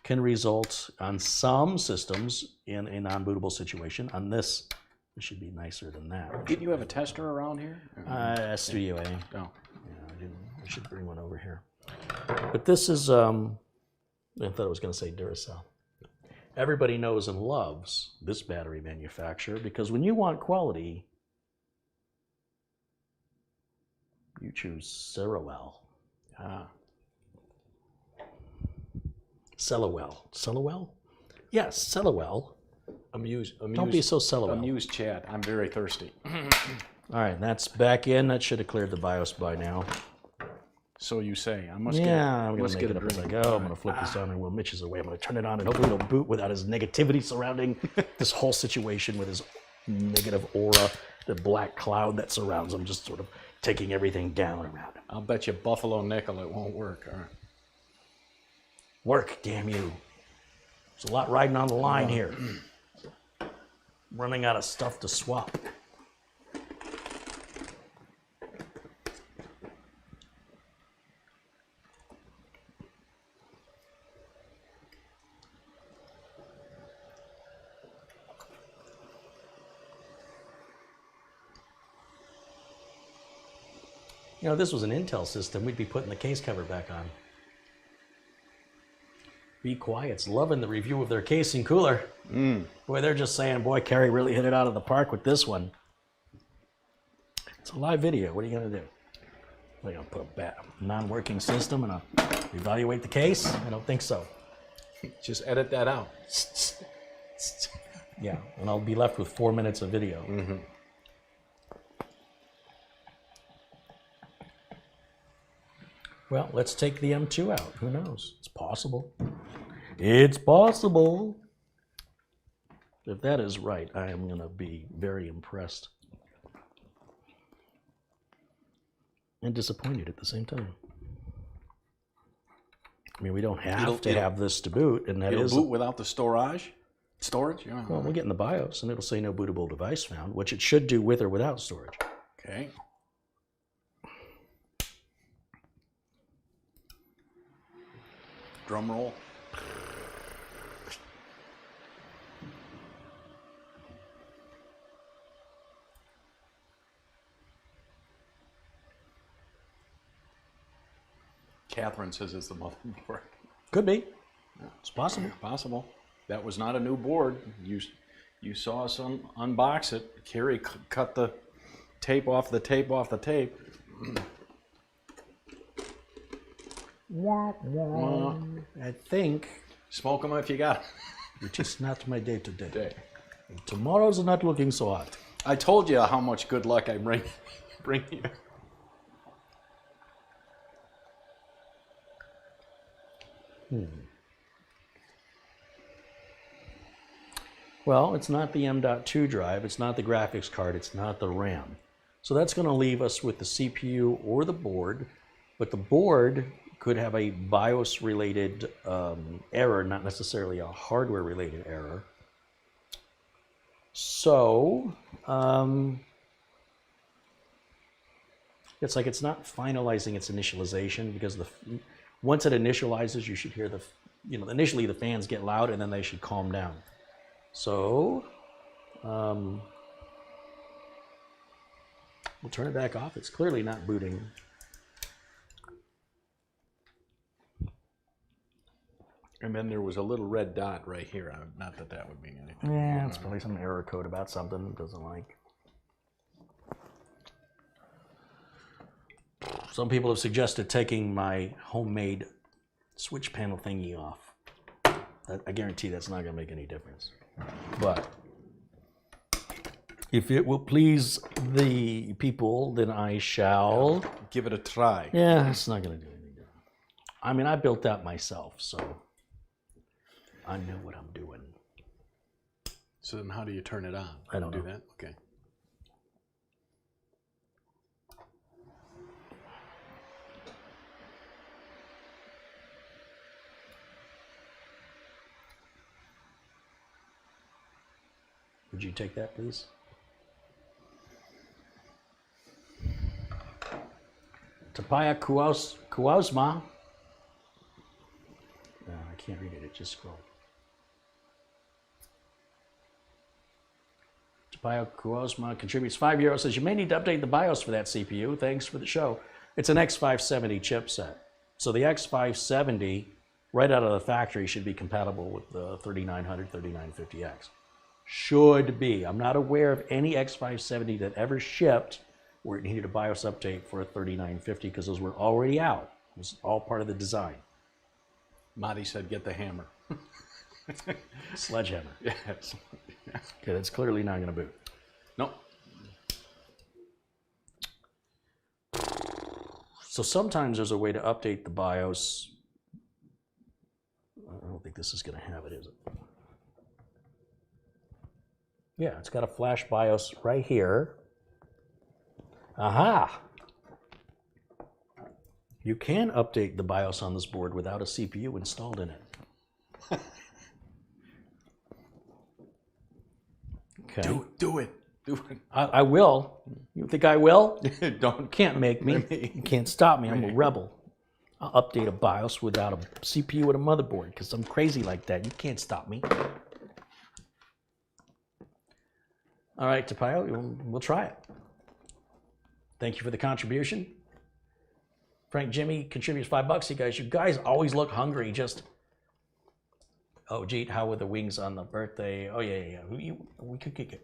can result on some systems in a non-bootable situation. On this, it should be nicer than that. Didn't you have a tester around here? Studio A. Oh. Yeah, I should bring one over here. But this is, I thought I was going to say Duracell. Everybody knows and loves this battery manufacturer because when you want quality, you choose Cerawell. Cellawell? Yes, Cellawell. Don't be so Cellawell. Amused chat. I'm very thirsty. All right, that's back in. That should have cleared the BIOS by now. So you say. I'm going to make it up as I go. I'm going to flip this on and while Mitch is away, I'm going to turn it on and hopefully it'll boot without his negativity surrounding this whole situation with his negative aura, the black cloud that surrounds him, just sort of taking everything down around him. I'll bet you Buffalo nickel it won't work. All right. Work, damn you. There's a lot riding on the line here. Running out of stuff to swap. You know, if this was an Intel system, we'd be putting the case cover back on. Be Quiet's loving the review of their casing cooler. Boy, they're just saying, boy, Carey really hit it out of the park with this one. It's a live video. What are you going to do? Are you going to put a non-working system and evaluate the case? I don't think so. Just edit that out. Yeah, and I'll be left with 4 minutes of video. Well, let's take the M2 out. Who knows? It's possible. It's possible. If that is right, I am going to be very impressed. And disappointed at the same time. I mean, we don't have to have this to boot, and that is... It'll boot without the storage? Yeah. Well, we'll get in the BIOS, and it'll say no bootable device found, which it should do with or without storage. Okay. Drum roll. Catherine says it's the motherboard. Could be. It's possible. Possible. That was not a new board. You saw us unbox it. Carey cut the tape off the tape off the tape. I think Smoke them if you got it is not my day today. Tomorrow's not looking so hot. I told you how much good luck I bring you. Well, it's not the M.2 drive, it's not the graphics card, it's not the RAM. So that's going to leave us with the CPU or the board, but the board could have a BIOS-related error, not necessarily a hardware-related error. So, it's like it's not finalizing its initialization because once it initializes, you should hear initially the fans get loud and then they should calm down. So, we'll turn it back off. It's clearly not booting. And then there was a little red dot right here. Not that that would mean anything. Yeah, it's probably some error code about something it doesn't like. Some people have suggested taking my homemade switch panel thingy off. I guarantee that's not going to make any difference. But if it will please the people, then I shall give it a try. Yeah, it's not going to do anything different. I mean, I built that myself, so I know what I'm doing. So then how do you turn it on? I don't know. Do that? Okay. Would you take that, please? Tapaya Kuosma. No, I can't read it. It just scrolled. Tapaya Kuosma contributes €5. Says you may need to update the BIOS for that CPU. Thanks for the show. It's an X570 chipset. So the X570, right out of the factory, should be compatible with the 3900, 3950X. Should be. I'm not aware of any X570 that ever shipped where it needed a BIOS update for a 3950 because those were already out. It was all part of the design. Marty said, get the hammer. Sledgehammer. Yes. Okay, that's clearly not going to boot. No. So sometimes there's a way to update the BIOS. I don't think this is going to have it, is it? Yeah, it's got a flash BIOS right here. Aha! You can update the BIOS on this board without a CPU installed in it. Okay. Do it. I will. You think I will? Don't. Can't make me. You can't stop me. I'm a rebel. I'll update a BIOS without a CPU and a motherboard because I'm crazy like that. You can't stop me. All right, Tapio, we'll try it. Thank you for the contribution. Frank Jimmy contributes $5. You guys always look hungry. Just, oh, Jeet, how were the wings on the birthday? Oh, yeah. We could get, do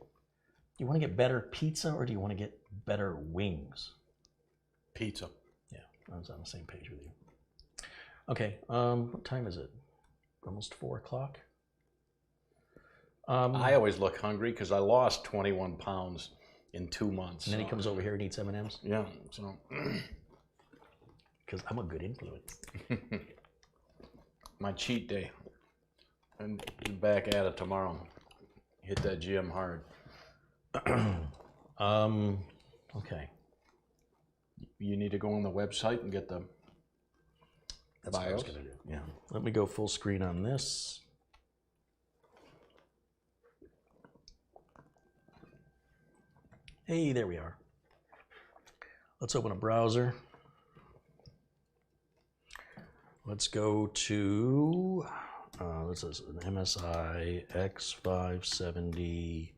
you want to get better pizza or do you want to get better wings? Pizza. Yeah, I was on the same page with you. Okay, what time is it? Almost 4 o'clock? I always look hungry because I lost 21 pounds in 2 months. And then he comes over here and eats M&Ms? Yeah, so. Because I'm a good influence. My cheat day. And back at it tomorrow. Hit that gym hard. Okay. You need to go on the website and get the That's what I was BIOS. going to do. Yeah. Let me go full screen on this. Hey, there we are. Let's open a browser. Let's go to, this is an MSI X570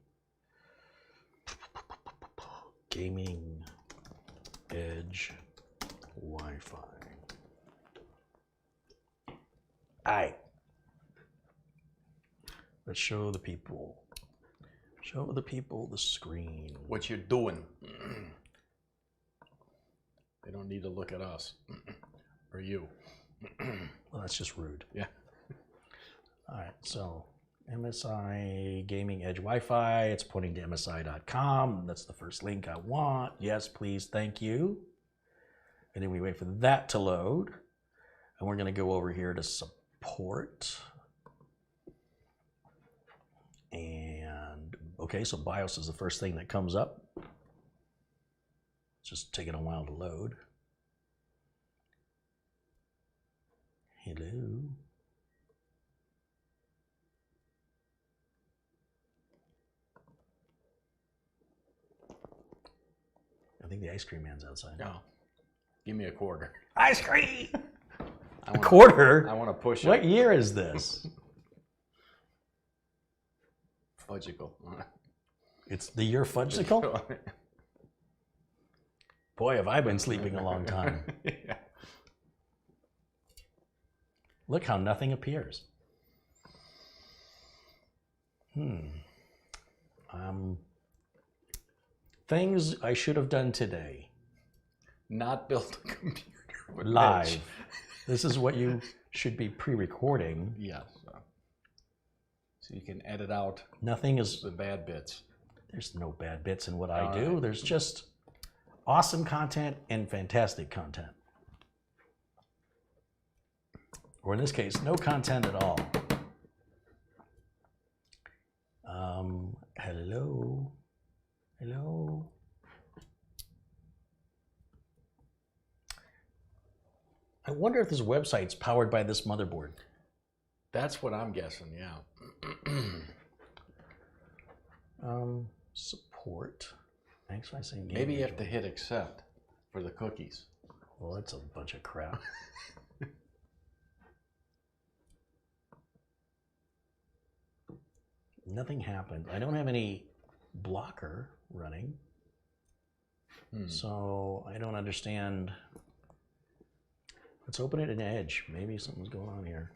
Gaming Edge Wi-Fi. Aye. Let's show the people. Show the people the screen. What you're doing. They don't need to look at us. Or you. Well, that's just rude. Yeah. All right, so MSI Gaming Edge Wi-Fi. It's pointing to MSI.com. That's the first link I want. Yes, please, thank you. And then we wait for that to load. And we're going to go over here to support. And okay, so BIOS is the first thing that comes up. It's just taking a while to load. Hello. I think the ice cream man's outside. No. Give me a quarter. Ice cream! A quarter? I want to push it. What year is this? Fudgicle. It's the year fudgesicle? Boy, have I been sleeping a long time. Yeah. Look how nothing appears. Things I should have done today. Not build a computer. With Live. Edge. This is what you should be pre-recording. Yes. So you can edit out Nothing is, the bad bits. there's no bad bits in what I do. right. There's just awesome content and fantastic content. Or in this case, no content at all. Hello? Hello? I wonder if this website's powered by this motherboard. That's what I'm guessing, yeah. Support. X570. Maybe you have to hit accept for the cookies. Well, that's a bunch of crap. Nothing happened. I don't have any blocker running. So I don't understand. Let's open it in Edge. Maybe something's going on here.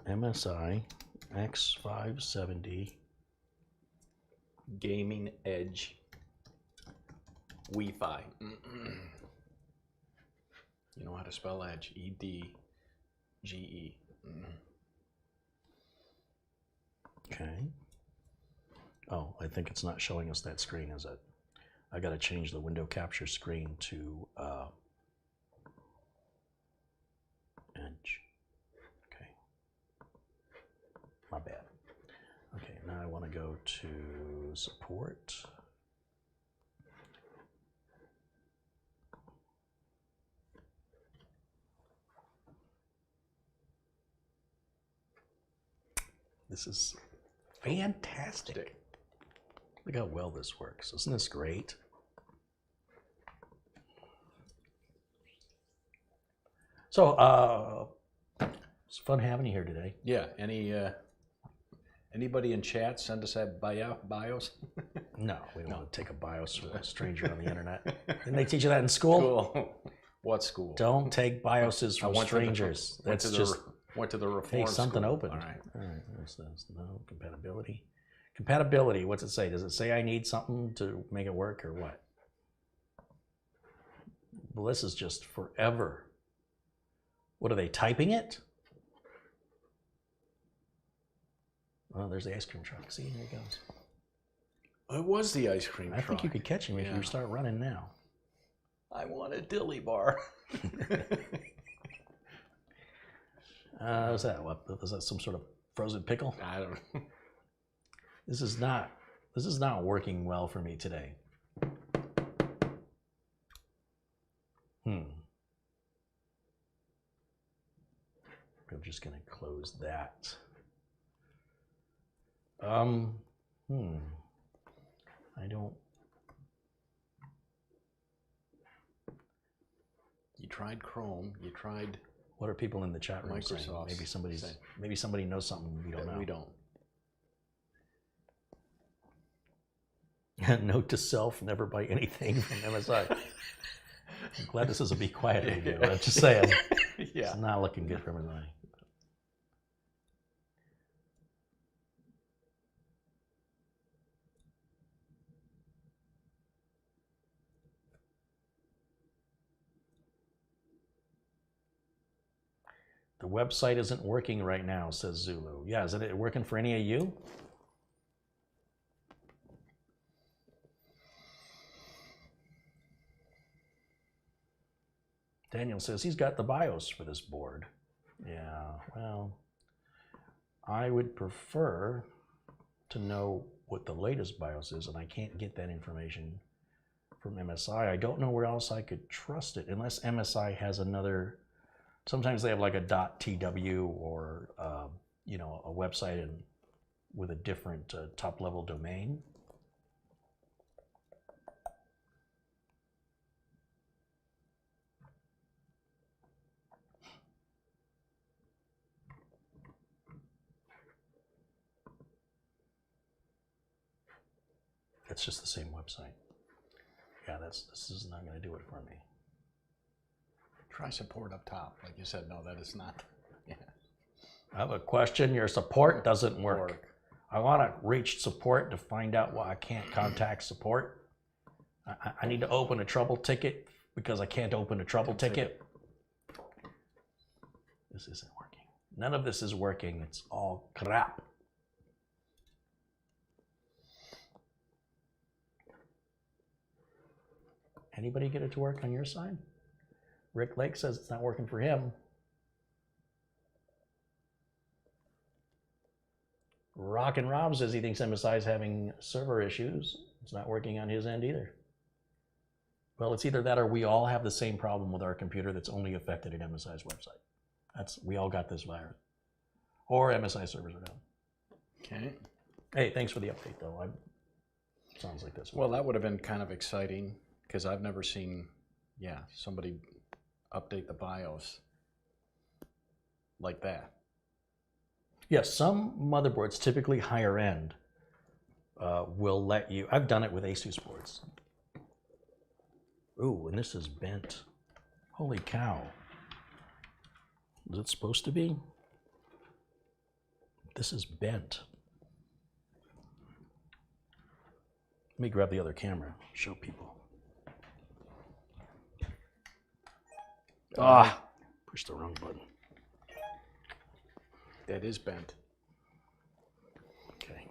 MSI X570 Gaming Edge Wi-Fi. You know how to spell Edge? E-D-G-E. Okay. Oh, I think it's not showing us that screen, is it? I got to change the window capture screen to Edge. Okay. My bad. Okay, now I want to go to support. This is fantastic. Look how well this works. Isn't this great? So, it's fun having you here today. Yeah. Anybody in chat send us that BIOS? No, we don't want to take a BIOS from a stranger on the internet. Didn't they teach you that in school? Cool. What school? Don't take BIOSes from strangers. Went to the reform hey, something school. opened. All right. What's this? No compatibility. Compatibility. What's it say? Does it say I need something to make it work or what? Well, this is just forever. What are they typing it? Oh, there's the ice cream truck. See, here it goes. It was the ice cream I truck. think you could catch him if you start running now. I want a dilly bar. Is that what? Is that some sort of frozen pickle? I don't know. This is not working well for me today. I'm just gonna close that. I don't. You tried Chrome. You tried. What are people in the chat room saying? Microsoft. Maybe somebody knows something we don't know. We don't. Note to self: never buy anything from MSI. I'm glad this is a be quiet review. I'm just saying. Yeah. It's not looking good for MSI. The website isn't working right now, says Zulu. Yeah, is it working for any of you? Daniel says he's got the BIOS for this board. Yeah, well, I would prefer to know what the latest BIOS is, and I can't get that information from MSI. I don't know where else I could trust it, unless MSI has another. Sometimes they have like a .tw or a website with a different top-level domain. It's just the same website. Yeah, this is not going to do it for me. Try support up top. Like you said, no, that is not. Yeah. I have a question. Your support doesn't work. I want to reach support to find out why I can't contact support. I need to open a trouble ticket because I can't open a trouble ticket. This isn't working. None of this is working. It's all crap. Anybody get it to work on your side? Rick Lake says it's not working for him. Rockin' Rob says he thinks MSI is having server issues. It's not working on his end either. Well, it's either that or we all have the same problem with our computer that's only affected at MSI's website. We all got this virus. Or MSI servers are down. Okay. Hey, thanks for the update, though. Sounds like this. Well, that would have been kind of exciting because I've never seen, somebody update the BIOS like that. Yeah, some motherboards, typically higher end, will let you. I've done it with Asus boards. Ooh, and this is bent. Holy cow. Is it supposed to be? This is bent. Let me grab the other camera, show people. Push the wrong button. That is bent. Okay.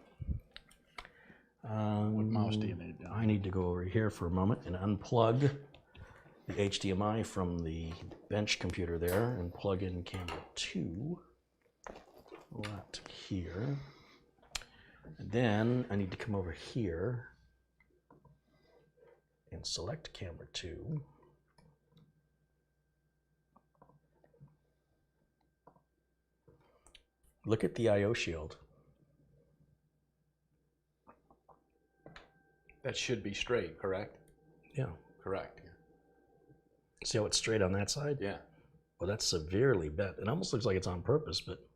What mouse do you need? I need to go over here for a moment and unplug the HDMI from the bench computer there and plug in camera 2 right here. And then I need to come over here and select camera 2. Look at the I/O shield. That should be straight, correct? Yeah. Correct. See how it's straight on that side? Yeah. Well, that's severely bent. It almost looks like it's on purpose, but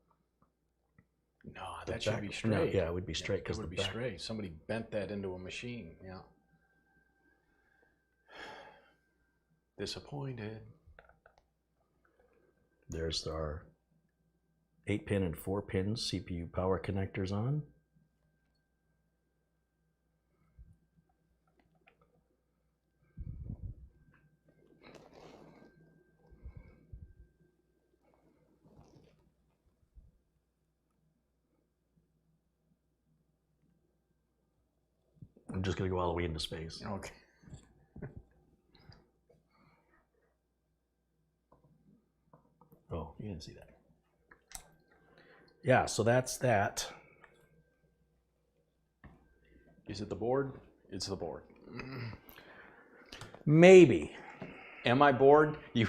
No, that should be straight. No, yeah, it would be straight because it would be straight. Somebody bent that into a machine. Yeah. Disappointed. There's our 8-pin and 4-pin CPU power connectors on. I'm just going to go all the way into space. Okay. Oh, you didn't see that. Yeah, so that's that. Is it the board? It's the board. Maybe. Am I bored? You.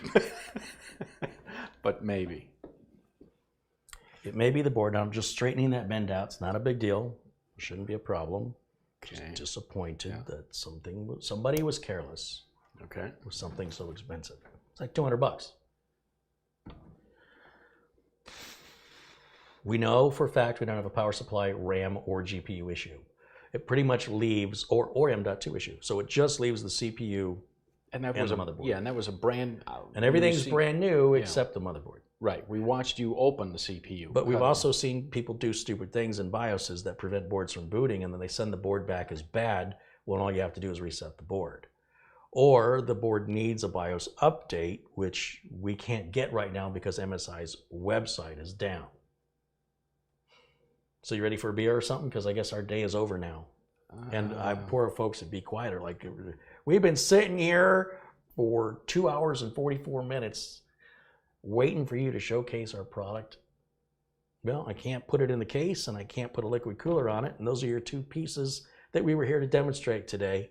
But maybe. It may be the board. Now I'm just straightening that bend out. It's not a big deal. It shouldn't be a problem. Just disappointed that somebody was careless Okay. with something so expensive. It's like $200. We know for a fact we don't have a power supply, RAM, or GPU issue. It pretty much leaves, or M.2 issue. So it just leaves the CPU And that and was the a motherboard. Yeah, and that was a brand. And everything's brand new except the motherboard. Right. We watched you open the CPU. But we've also seen people do stupid things in BIOSes that prevent boards from booting, and then they send the board back as bad when all you have to do is reset the board. Or the board needs a BIOS update, which we can't get right now because MSI's website is down. So you ready for a beer or something? Because I guess our day is over now. And poor folks would be quiet. Are like, we've been sitting here for 2 hours and 44 minutes waiting for you to showcase our product. Well, I can't put it in the case and I can't put a liquid cooler on it. And those are your two pieces that we were here to demonstrate today.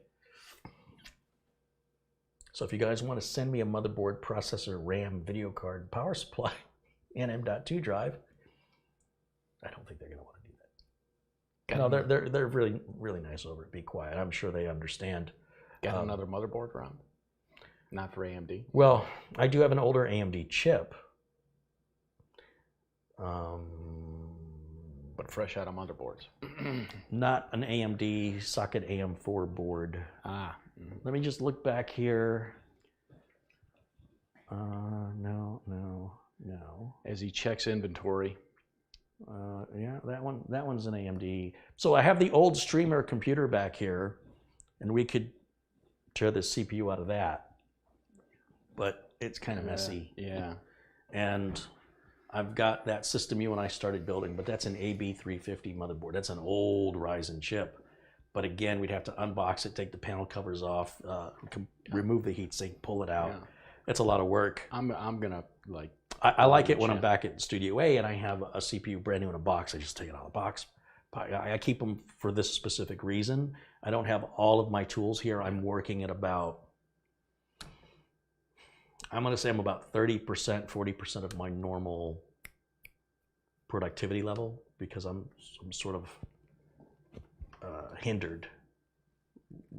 So if you guys want to send me a motherboard, processor, RAM, video card, power supply, and M.2 drive, I don't think they're going to want to do that. No, they're really, really nice over it. Be quiet. I'm sure they understand. Got another motherboard around? Not for AMD? Well, I do have an older AMD chip. But fresh out of motherboards. Not an AMD socket AM4 board. Let me just look back here. No. As he checks inventory. Yeah, that one's an AMD. So I have the old streamer computer back here, and we could tear the CPU out of that. But it's kind of messy. Yeah. And I've got that System U when I started building, but that's an AB350 motherboard. That's an old Ryzen chip. But again, we'd have to unbox it, take the panel covers off, remove the heatsink, pull it out. Yeah. It's a lot of work. I'm gonna like. I like it when I'm back at Studio A and I have a CPU brand new in a box. I just take it out of the box. I keep them for this specific reason. I don't have all of my tools here. I'm working at about, I'm going to say I'm about 30%, 40% of my normal productivity level because I'm sort of hindered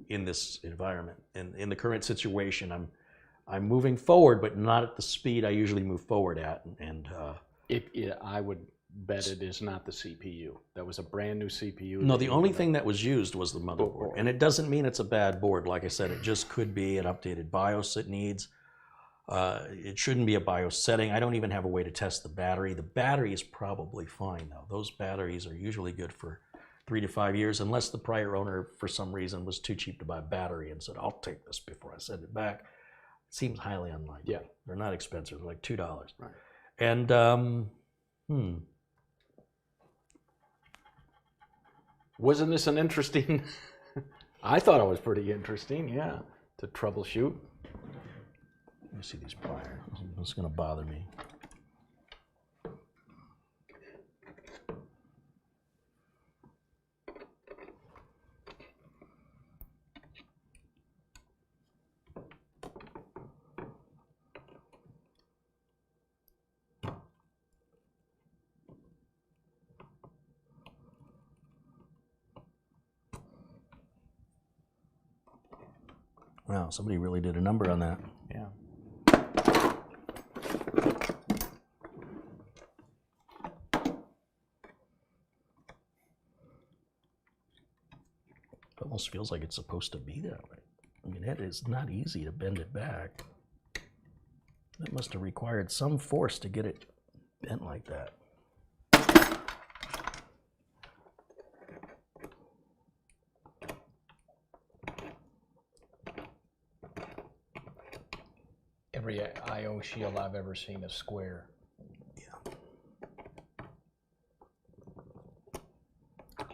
in this environment. And in the current situation, I'm moving forward, but not at the speed I usually move forward at. And I would bet it is not the CPU. That was a brand new CPU. no, the only thing that was used was the motherboard. And it doesn't mean it's a bad board. Like I said, it just could be an updated BIOS it needs. It shouldn't be a BIOS setting. I don't even have a way to test the battery. The battery is probably fine though. Those batteries are usually good for 3 to 5 years, unless the prior owner for some reason was too cheap to buy a battery and said, I'll take this before I send it back. It seems highly unlikely. Yeah. They're not expensive, they're like $2. Right. And Wasn't this an interesting? I thought it was pretty interesting, yeah, to troubleshoot. let me see these pliers. This is gonna bother me. Wow, somebody really did a number on that. Yeah. It almost feels like it's supposed to be that way. I mean, it is not easy to bend it back. That must have required some force to get it bent like that. Every I/O shield I've ever seen is square. Yeah.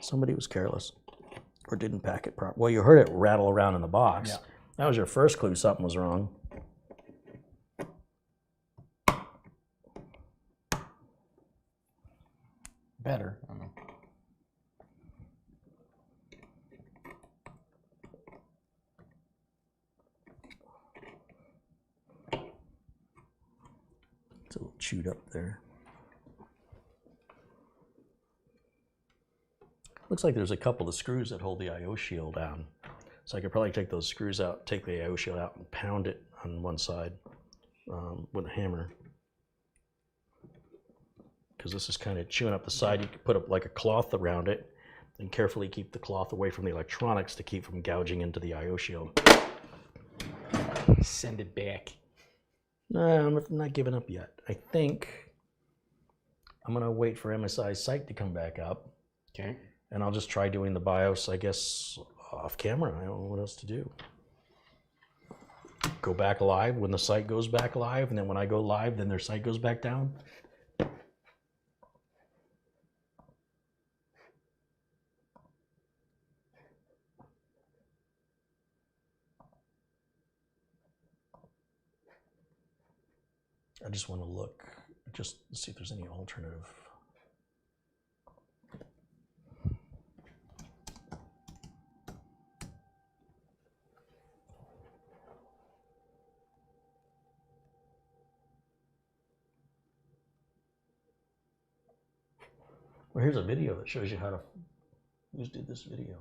Somebody was careless or didn't pack it properly. Well, you heard it rattle around in the box. Yeah. That was your first clue something was wrong. Better. I don't know. It's a little chewed up there. Looks like there's a couple of screws that hold the I/O shield down. So I could probably take those screws out, take the I/O shield out, and pound it on one side with a hammer. Because this is kind of chewing up the side. You could put up like a cloth around it and carefully keep the cloth away from the electronics to keep from gouging into the I/O shield. Send it back. No, I'm not giving up yet. I think I'm gonna wait for MSI's site to come back up. Okay. And I'll just try doing the BIOS, I guess, off camera. I don't know what else to do. Go back live when the site goes back live, and then when I go live, then their site goes back down. I just want to look, just see if there's any alternative. Well, here's a video that shows you how to, who did this video?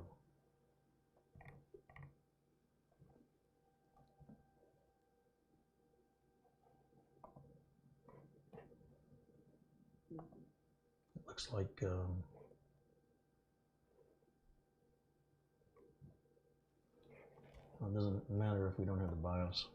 It looks like, well, it doesn't matter if we don't have the BIOS.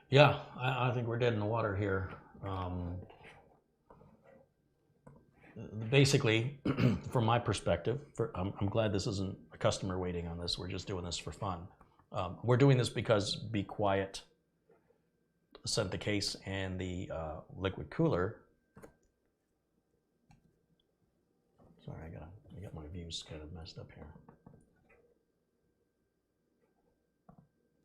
Yeah, I think we're dead in the water here. Basically, from my perspective, I'm glad this isn't a customer waiting on this. We're just doing this for fun. We're doing this because Be Quiet sent the case and the liquid cooler. Sorry, I got my views kind of messed up here.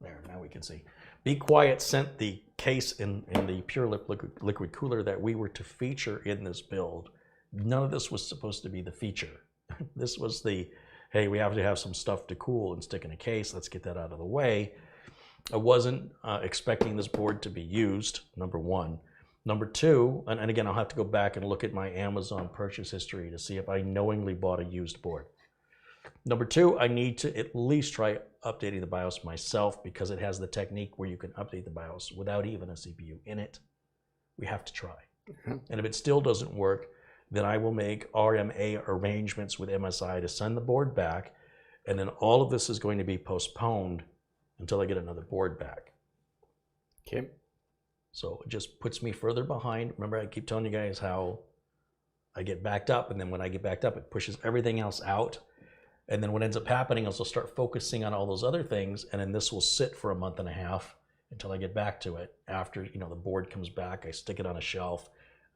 There, now we can see. Be Quiet sent the case in the pure liquid cooler that we were to feature in this build, none of this was supposed to be the feature. This was the, hey, we have to have some stuff to cool and stick in a case. Let's get that out of the way. I wasn't expecting this board to be used, number one. Number two, and again, I'll have to go back and look at my Amazon purchase history to see if I knowingly bought a used board. Number two, I need to at least try updating the BIOS myself because it has the technique where you can update the BIOS without even a CPU in it. We have to try. And if it still doesn't work, then I will make RMA arrangements with MSI to send the board back, and then all of this is going to be postponed until I get another board back. Okay. So it just puts me further behind. Remember, I keep telling you guys how I get backed up, and then when I get backed up, it pushes everything else out. And then what ends up happening is I'll start focusing on all those other things, and then this will sit for a month and a half until I get back to it. After, you know, the board comes back, I stick it on a shelf.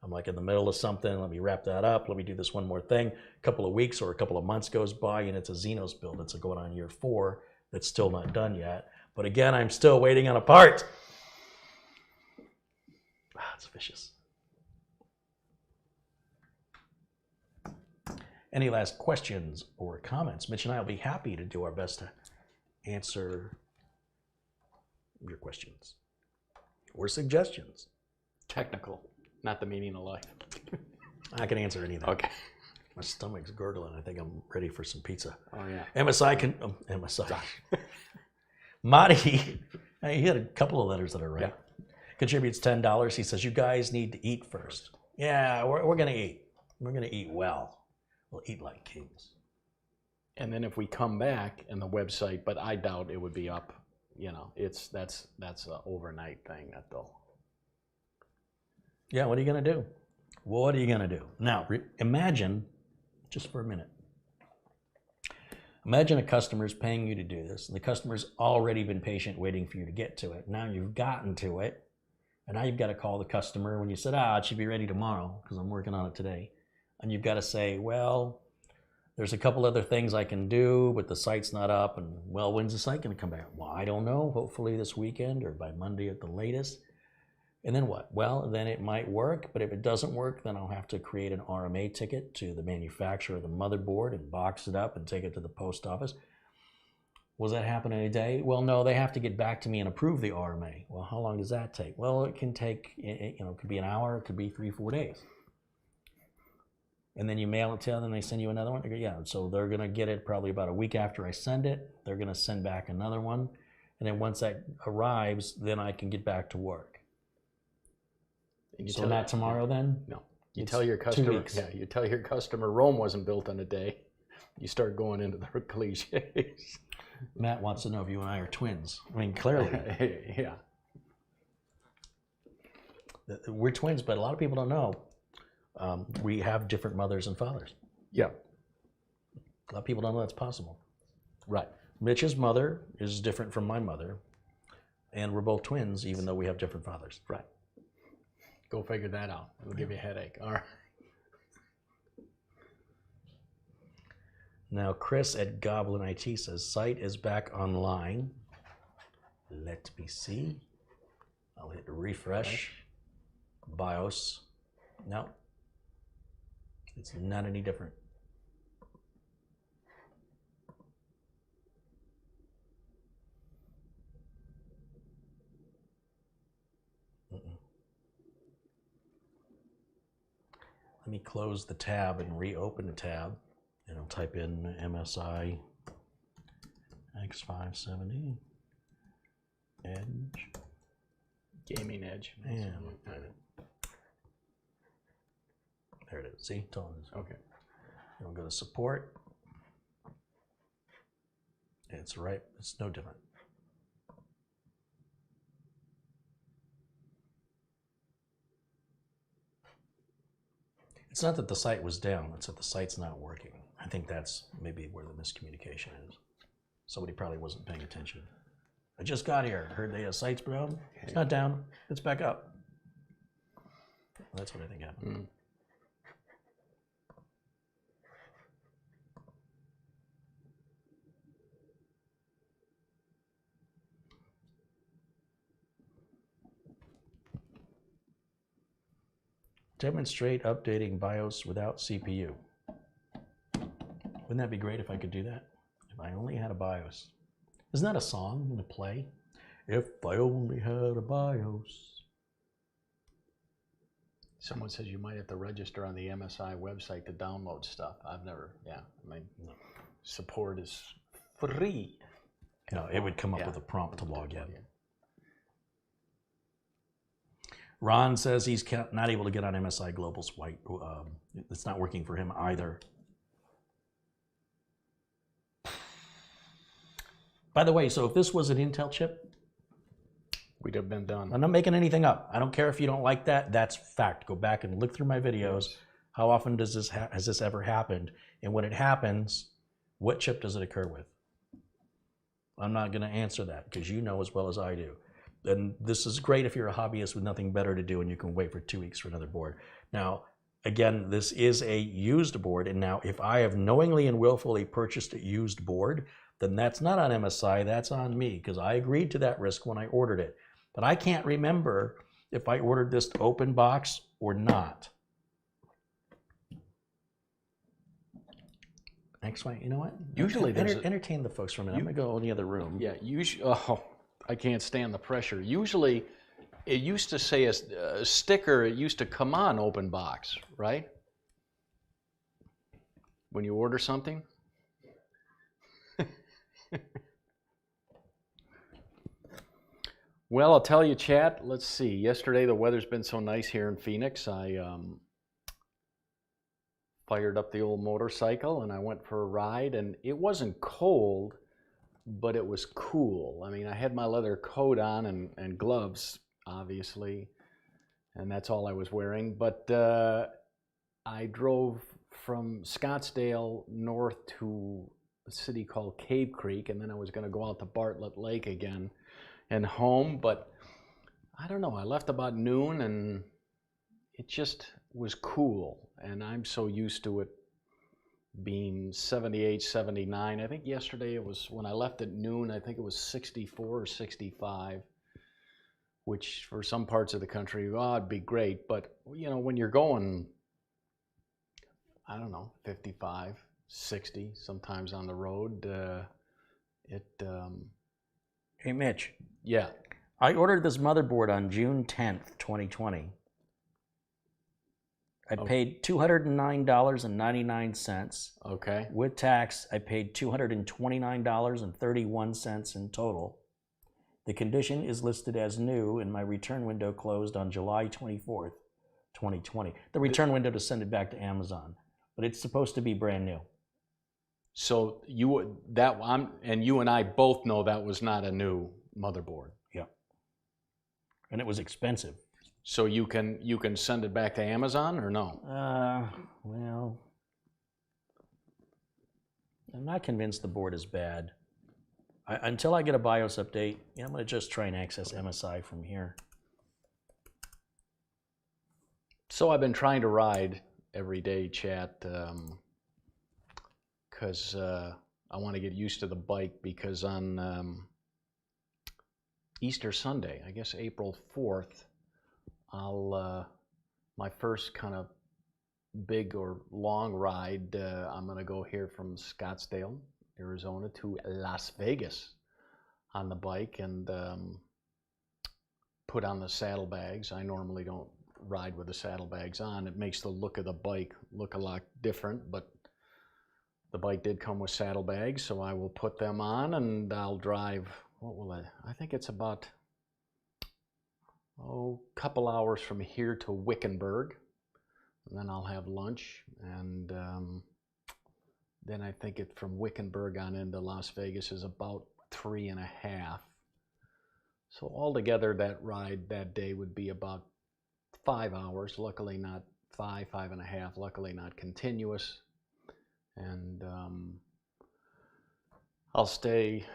I'm like in the middle of something, let me wrap that up, let me do this one more thing. A couple of weeks or a couple of months goes by, and it's a Xenos build. It's going on year 4 that's still not done yet. But again, I'm still waiting on a part. It's vicious. Any last questions or comments? Mitch and I will be happy to do our best to answer your questions or suggestions. Technical, not the meaning of life. I can answer anything. Okay. My stomach's gurgling. I think I'm ready for some pizza. Oh, yeah. MSI can... MSI. Marty, he had a couple of letters that are right. Yeah. Contributes $10. He says, you guys need to eat first. Yeah, we're going to eat. We're going to eat well. We'll eat like kings. And then if we come back and the website, but I doubt it would be up, you know, that's an overnight thing, that though. Yeah, what are you going to do? What are you going to do? Now, imagine, just for a minute, imagine a customer's paying you to do this, and the customer's already been patient waiting for you to get to it. Now you've gotten to it, and now you've got to call the customer when you said, it should be ready tomorrow because I'm working on it today. And you've got to say, well, there's a couple other things I can do, but the site's not up. And, well, when's the site going to come back? Well, I don't know. Hopefully this weekend or by Monday at the latest. And then what? Well, then it might work. But if it doesn't work, then I'll have to create an RMA ticket to the manufacturer of the motherboard and box it up and take it to the post office. Was that happen in a day? Well, no, they have to get back to me and approve the RMA. Well, how long does that take? Well, it can take, it could be an hour. It could be 3-4 days. And then you mail it to them, and they send you another one. Yeah, so they're going to get it probably about a week after I send it. They're going to send back another one. And then once that arrives, then I can get back to work. So not tomorrow then? No. You tell your customer, 2 weeks. yeah, you tell your customer Rome wasn't built in a day. You start going into the cliches. Matt wants to know if you and I are twins. I mean, clearly. Yeah. We're twins, but a lot of people don't know. We have different mothers and fathers. Yeah. A lot of people don't know that's possible. Right. Mitch's mother is different from my mother, and we're both twins, even though we have different fathers. Right. Go figure that out. It'll give you a headache. All right. Now, Chris at Goblin IT says, site is back online. Let me see. I'll hit refresh. BIOS. No. It's not any different. Let me close the tab and reopen the tab, and I'll type in MSI X570 Edge. Gaming Edge. And there it is. See? Told you. Okay. We'll go to support. It's right. It's no different. It's not that the site was down. It's that the site's not working. I think that's maybe where the miscommunication is. Somebody probably wasn't paying attention. I just got here. Heard the site's down. It's not down. It's back up. That's what I think happened. Mm. Demonstrate updating BIOS without CPU. Wouldn't that be great if I could do that? If I only had a BIOS. Isn't that a song in a play? If I only had a BIOS. Someone says you might have to register on the MSI website to download stuff. I've never, I mean, No. support is free. No, it would come up with a prompt to log in. Ron says he's not able to get on MSI Global's white. It's not working for him either. By the way, so if this was an Intel chip, We'd have been done. I'm not making anything up. I don't care if you don't like that. That's fact. Go back and look through my videos. How often does this has this ever happened? And when it happens, what chip does it occur with? I'm not going to answer that because you know as well as I do. And this is great if you're a hobbyist with nothing better to do and you can wait for 2 weeks for another board. Now, again, this is a used board. And now if I have knowingly and willfully purchased a used board, then that's not on MSI, that's on me because I agreed to that risk when I ordered it. But I can't remember if I ordered this open box or not. Actually, you know what? Usually there's entertain the folks for a minute. I'm going to go in the other room. Yeah, I can't stand the pressure. Usually, it used to say a sticker, it used to come on open box, right? When you order something? Well, I'll tell you, chat, let's see. Yesterday, the weather's been so nice here in Phoenix. I fired up the old motorcycle and I went for a ride, and it wasn't cold, but it was cool. I mean, I had my leather coat on and gloves, obviously, and that's all I was wearing. But I drove from Scottsdale north to a city called Cave Creek, and then I was going to go out to Bartlett Lake again and home. But I don't know, I left about noon and it just was cool. And I'm so used to it being 78, 79. I think yesterday it was, when I left at noon, I think it was 64 or 65, which for some parts of the country, it'd be great. But, you know, when you're going, I don't know, 55, 60, sometimes on the road, Hey, Mitch. Yeah. I ordered this motherboard on June 10th, 2020. I paid $209.99. Okay. With tax, I paid $229.31 in total. The condition is listed as new, and my return window closed on July 24th, 2020. The return window to send it back to Amazon, but it's supposed to be brand new. So you and I both know that was not a new motherboard. Yeah. And it was expensive. So you can send it back to Amazon or no? Well, I'm not convinced the board is bad. Until I get a BIOS update, I'm going to just try and access MSI from here. So I've been trying to ride every day, chat, because I want to get used to the bike, because on Easter Sunday, I guess April 4th, my first kind of big or long ride, I'm going to go here from Scottsdale, Arizona to Las Vegas on the bike and put on the saddlebags. I normally don't ride with the saddlebags on. It makes the look of the bike look a lot different, but the bike did come with saddlebags, so I will put them on and I'll drive, I think it's about a couple hours from here to Wickenburg, and then I'll have lunch, and then I think from Wickenburg on into Las Vegas is about 3.5. So altogether that ride that day would be about 5 hours, luckily not 5.5, luckily not continuous. And I'll stay,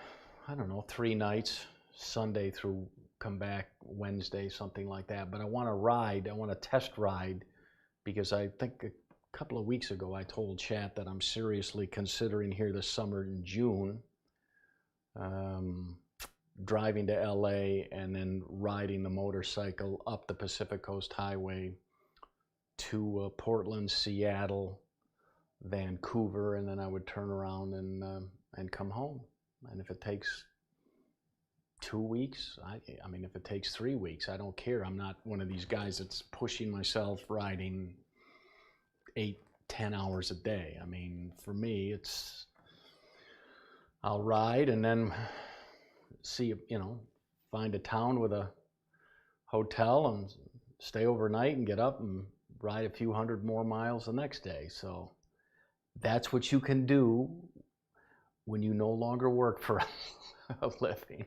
I don't know, 3 nights, Sunday through, come back Wednesday, something like that. But I want to test ride, because I think a couple of weeks ago I told chat that I'm seriously considering here this summer in June, driving to LA and then riding the motorcycle up the Pacific Coast Highway to Portland, Seattle, Vancouver, and then I would turn around and come home. And if it takes 2 weeks, I mean, if it takes 3 weeks, I don't care. I'm not one of these guys that's pushing myself riding 8-10 hours a day. I mean, for me, it's, I'll ride and then see, you know, find a town with a hotel and stay overnight and get up and ride a few hundred more miles the next day. So that's what you can do when you no longer work for a living.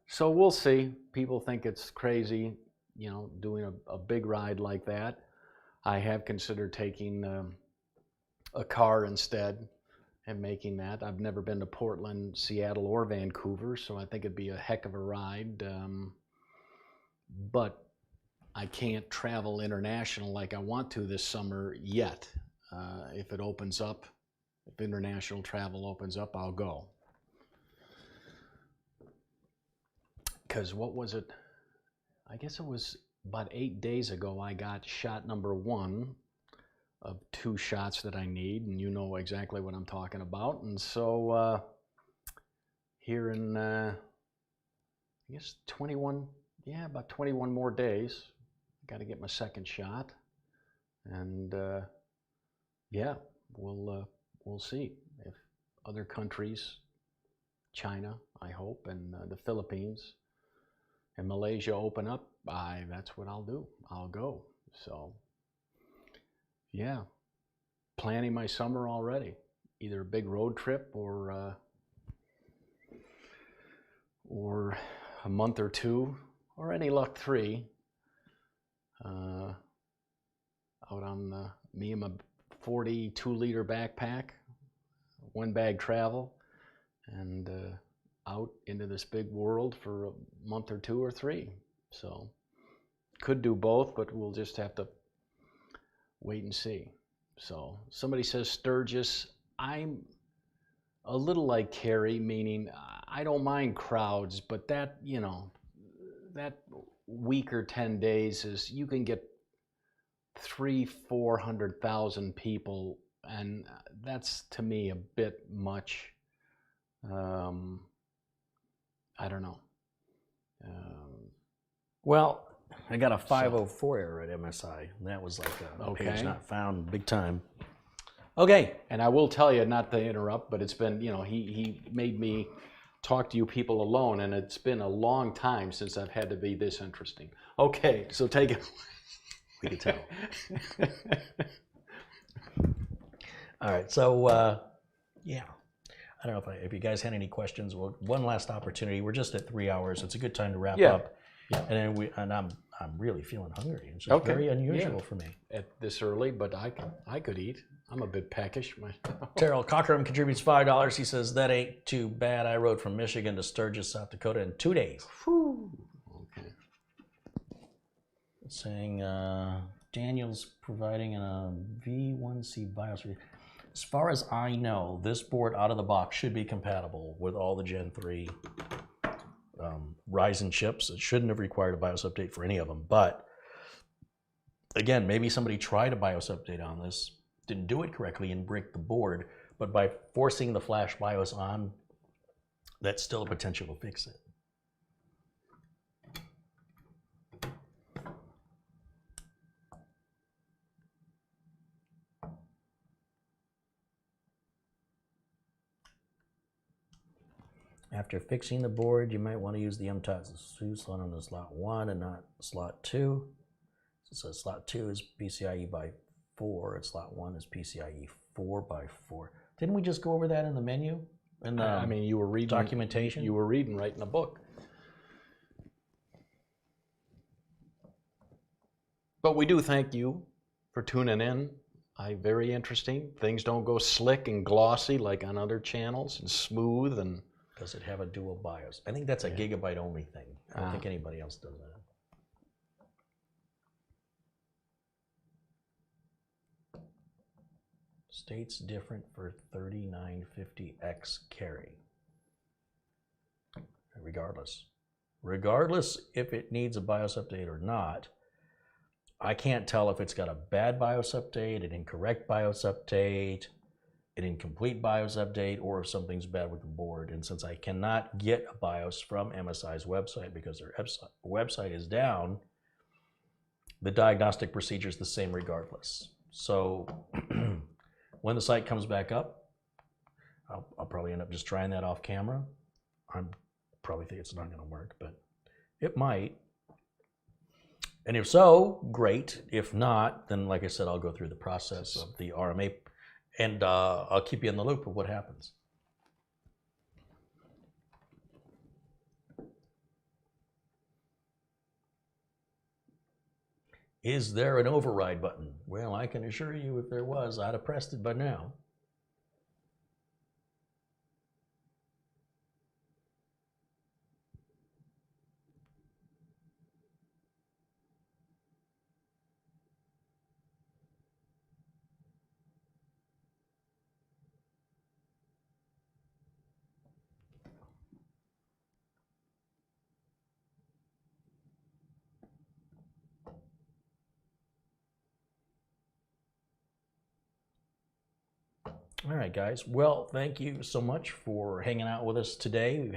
So we'll see. People think it's crazy, you know, doing a big ride like that. I have considered taking a car instead and making that. I've never been to Portland, Seattle, or Vancouver, so I think it'd be a heck of a ride. But I can't travel international like I want to this summer yet. If it opens up, if international travel opens up, I'll go. Because what was it? I guess it was about 8 days ago I got shot number 1 of 2 shots that I need, and you know exactly what I'm talking about. And so here in, I guess 21, yeah, about 21 more days, got to get my second shot. And yeah, we'll see if other countries, China, I hope, and the Philippines, and Malaysia open up, that's what I'll do. I'll go. So, yeah, planning my summer already. Either a big road trip or a month or 2, or any luck 3, out on me and my 42-liter backpack, 1 bag travel, and out into this big world for a month or 2 or 3. So could do both, but we'll just have to wait and see. So somebody says Sturgis. I'm a little like Carey, meaning I don't mind crowds, but that, you know, that week or 10 days is, you can get 300,000-400,000 people, and that's to me a bit much. I don't know. Well, I got a 504 error at MSI. And that was like a page not found, big time. Okay. And I will tell you, not to interrupt, but it's been, you know, he made me talk to you people alone, and it's been a long time since I've had to be this interesting. Okay, so take it. We can tell. All right, so yeah. I don't know if you guys had any questions. Well, one last opportunity. We're just at 3 hours. It's a good time to wrap up. Yeah. And then I'm really feeling hungry. It's just very unusual for me at this early, but I could eat. I'm a bit peckish myself. Terrell Cockrum contributes $5. He says, that ain't too bad. I rode from Michigan to Sturgis, South Dakota in 2 days. Whew. Okay. Saying Daniel's providing a V1C BIOS. As far as I know, this board out of the box should be compatible with all the Gen 3 Ryzen chips. It shouldn't have required a BIOS update for any of them. But again, maybe somebody tried a BIOS update on this, didn't do it correctly and break the board, but by forcing the flash BIOS on, that's still a potential to fix it. After fixing the board, you might want to use the Untitled Chapter slot on the slot 1 and not slot 2. So slot 2 is PCIe by 4, and slot 1 is PCIe 4 by 4. Didn't we just go over that in the menu? In the I mean, you were reading documentation. You were reading right in the book. But we do thank you for tuning in. Very interesting. Things don't go slick and glossy like on other channels, and smooth and. Does it have a dual BIOS? I think that's a gigabyte only thing. I don't think anybody else does that. States different for 3950X Carey. Regardless if it needs a BIOS update or not, I can't tell if it's got a bad BIOS update, an incorrect BIOS update, an incomplete BIOS update, or if something's bad with the board. And since I cannot get a BIOS from MSI's website because their website is down, the diagnostic procedure is the same regardless. So when the site comes back up, I'll probably end up just trying that off camera. I probably think it's not going to work, but it might. And if so, great. If not, then like I said, I'll go through the process of the RMA, and I'll keep you in the loop of what happens. Is there an override button? Well, I can assure you if there was, I'd have pressed it by now. All right, guys. Well, thank you so much for hanging out with us today. We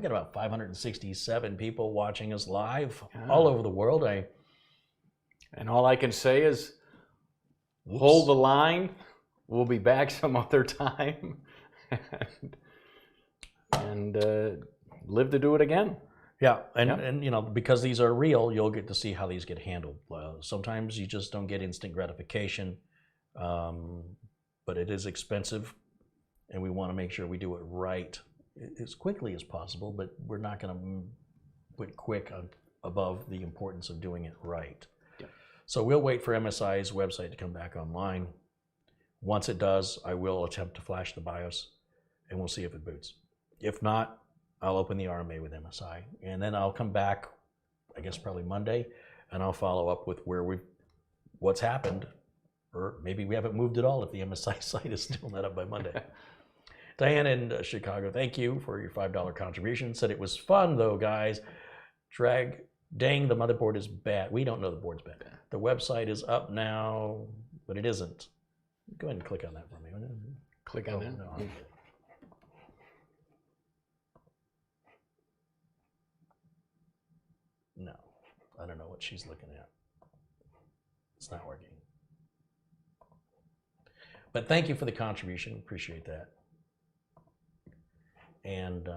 got about 567 people watching us live all over the world. And all I can say is, hold the line. We'll be back some other time, and live to do it again. Yeah, and you know, because these are real, you'll get to see how these get handled. Sometimes you just don't get instant gratification. But it is expensive, and we want to make sure we do it right as quickly as possible, but we're not going to put quick above the importance of doing it right. Yeah. So we'll wait for MSI's website to come back online. Once it does, I will attempt to flash the BIOS, and we'll see if it boots. If not, I'll open the RMA with MSI, and then I'll come back, I guess probably Monday, and I'll follow up with what's happened. Or maybe we haven't moved at all if the MSI site is still not up by Monday. Diane in Chicago, thank you for your $5 contribution. Said it was fun though, guys. Dang, the motherboard is bad. We don't know the board's bad. The website is up now, but it isn't. Go ahead and click on that for me. Click on that. No, I'm kidding. No, I don't know what she's looking at. It's not working. But thank you for the contribution. Appreciate that. And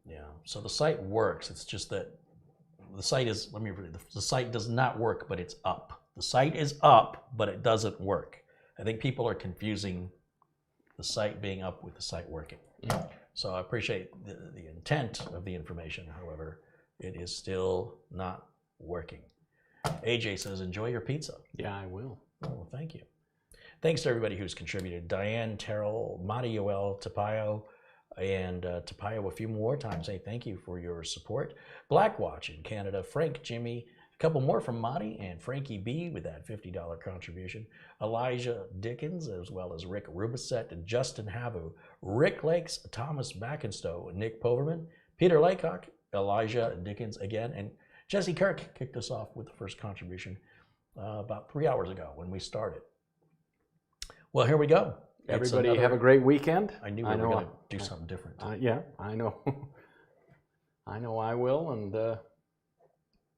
yeah, so the site works. It's just that the site is, let me read it. The site does not work, but it's up. The site is up, but it doesn't work. I think people are confusing the site being up with the site working. Mm-hmm. So I appreciate the intent of the information. However, it is still not working. AJ says, enjoy your pizza. Yeah, I will. Oh, well, thank you. Thanks to everybody who's contributed. Diane, Terrell, Madi Yoel, Tapayo, and Tapayo a few more times. Hey, thank you for your support. Blackwatch in Canada, Frank, Jimmy, a couple more from Madi and Frankie B with that $50 contribution. Elijah Dickens, as well as Rick Rubiset and Justin Havu, Rick Lakes, Thomas Backenstow, Nick Poverman, Peter Laycock, Elijah Dickens again, and Jesse Kirk kicked us off with the first contribution about 3 hours ago when we started. Well, here we go. Everybody have a great weekend. I knew we were going to do something different. Yeah, I know. I know I will. And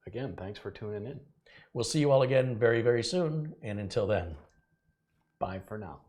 again, thanks for tuning in. We'll see you all again very, very soon. And until then, bye for now.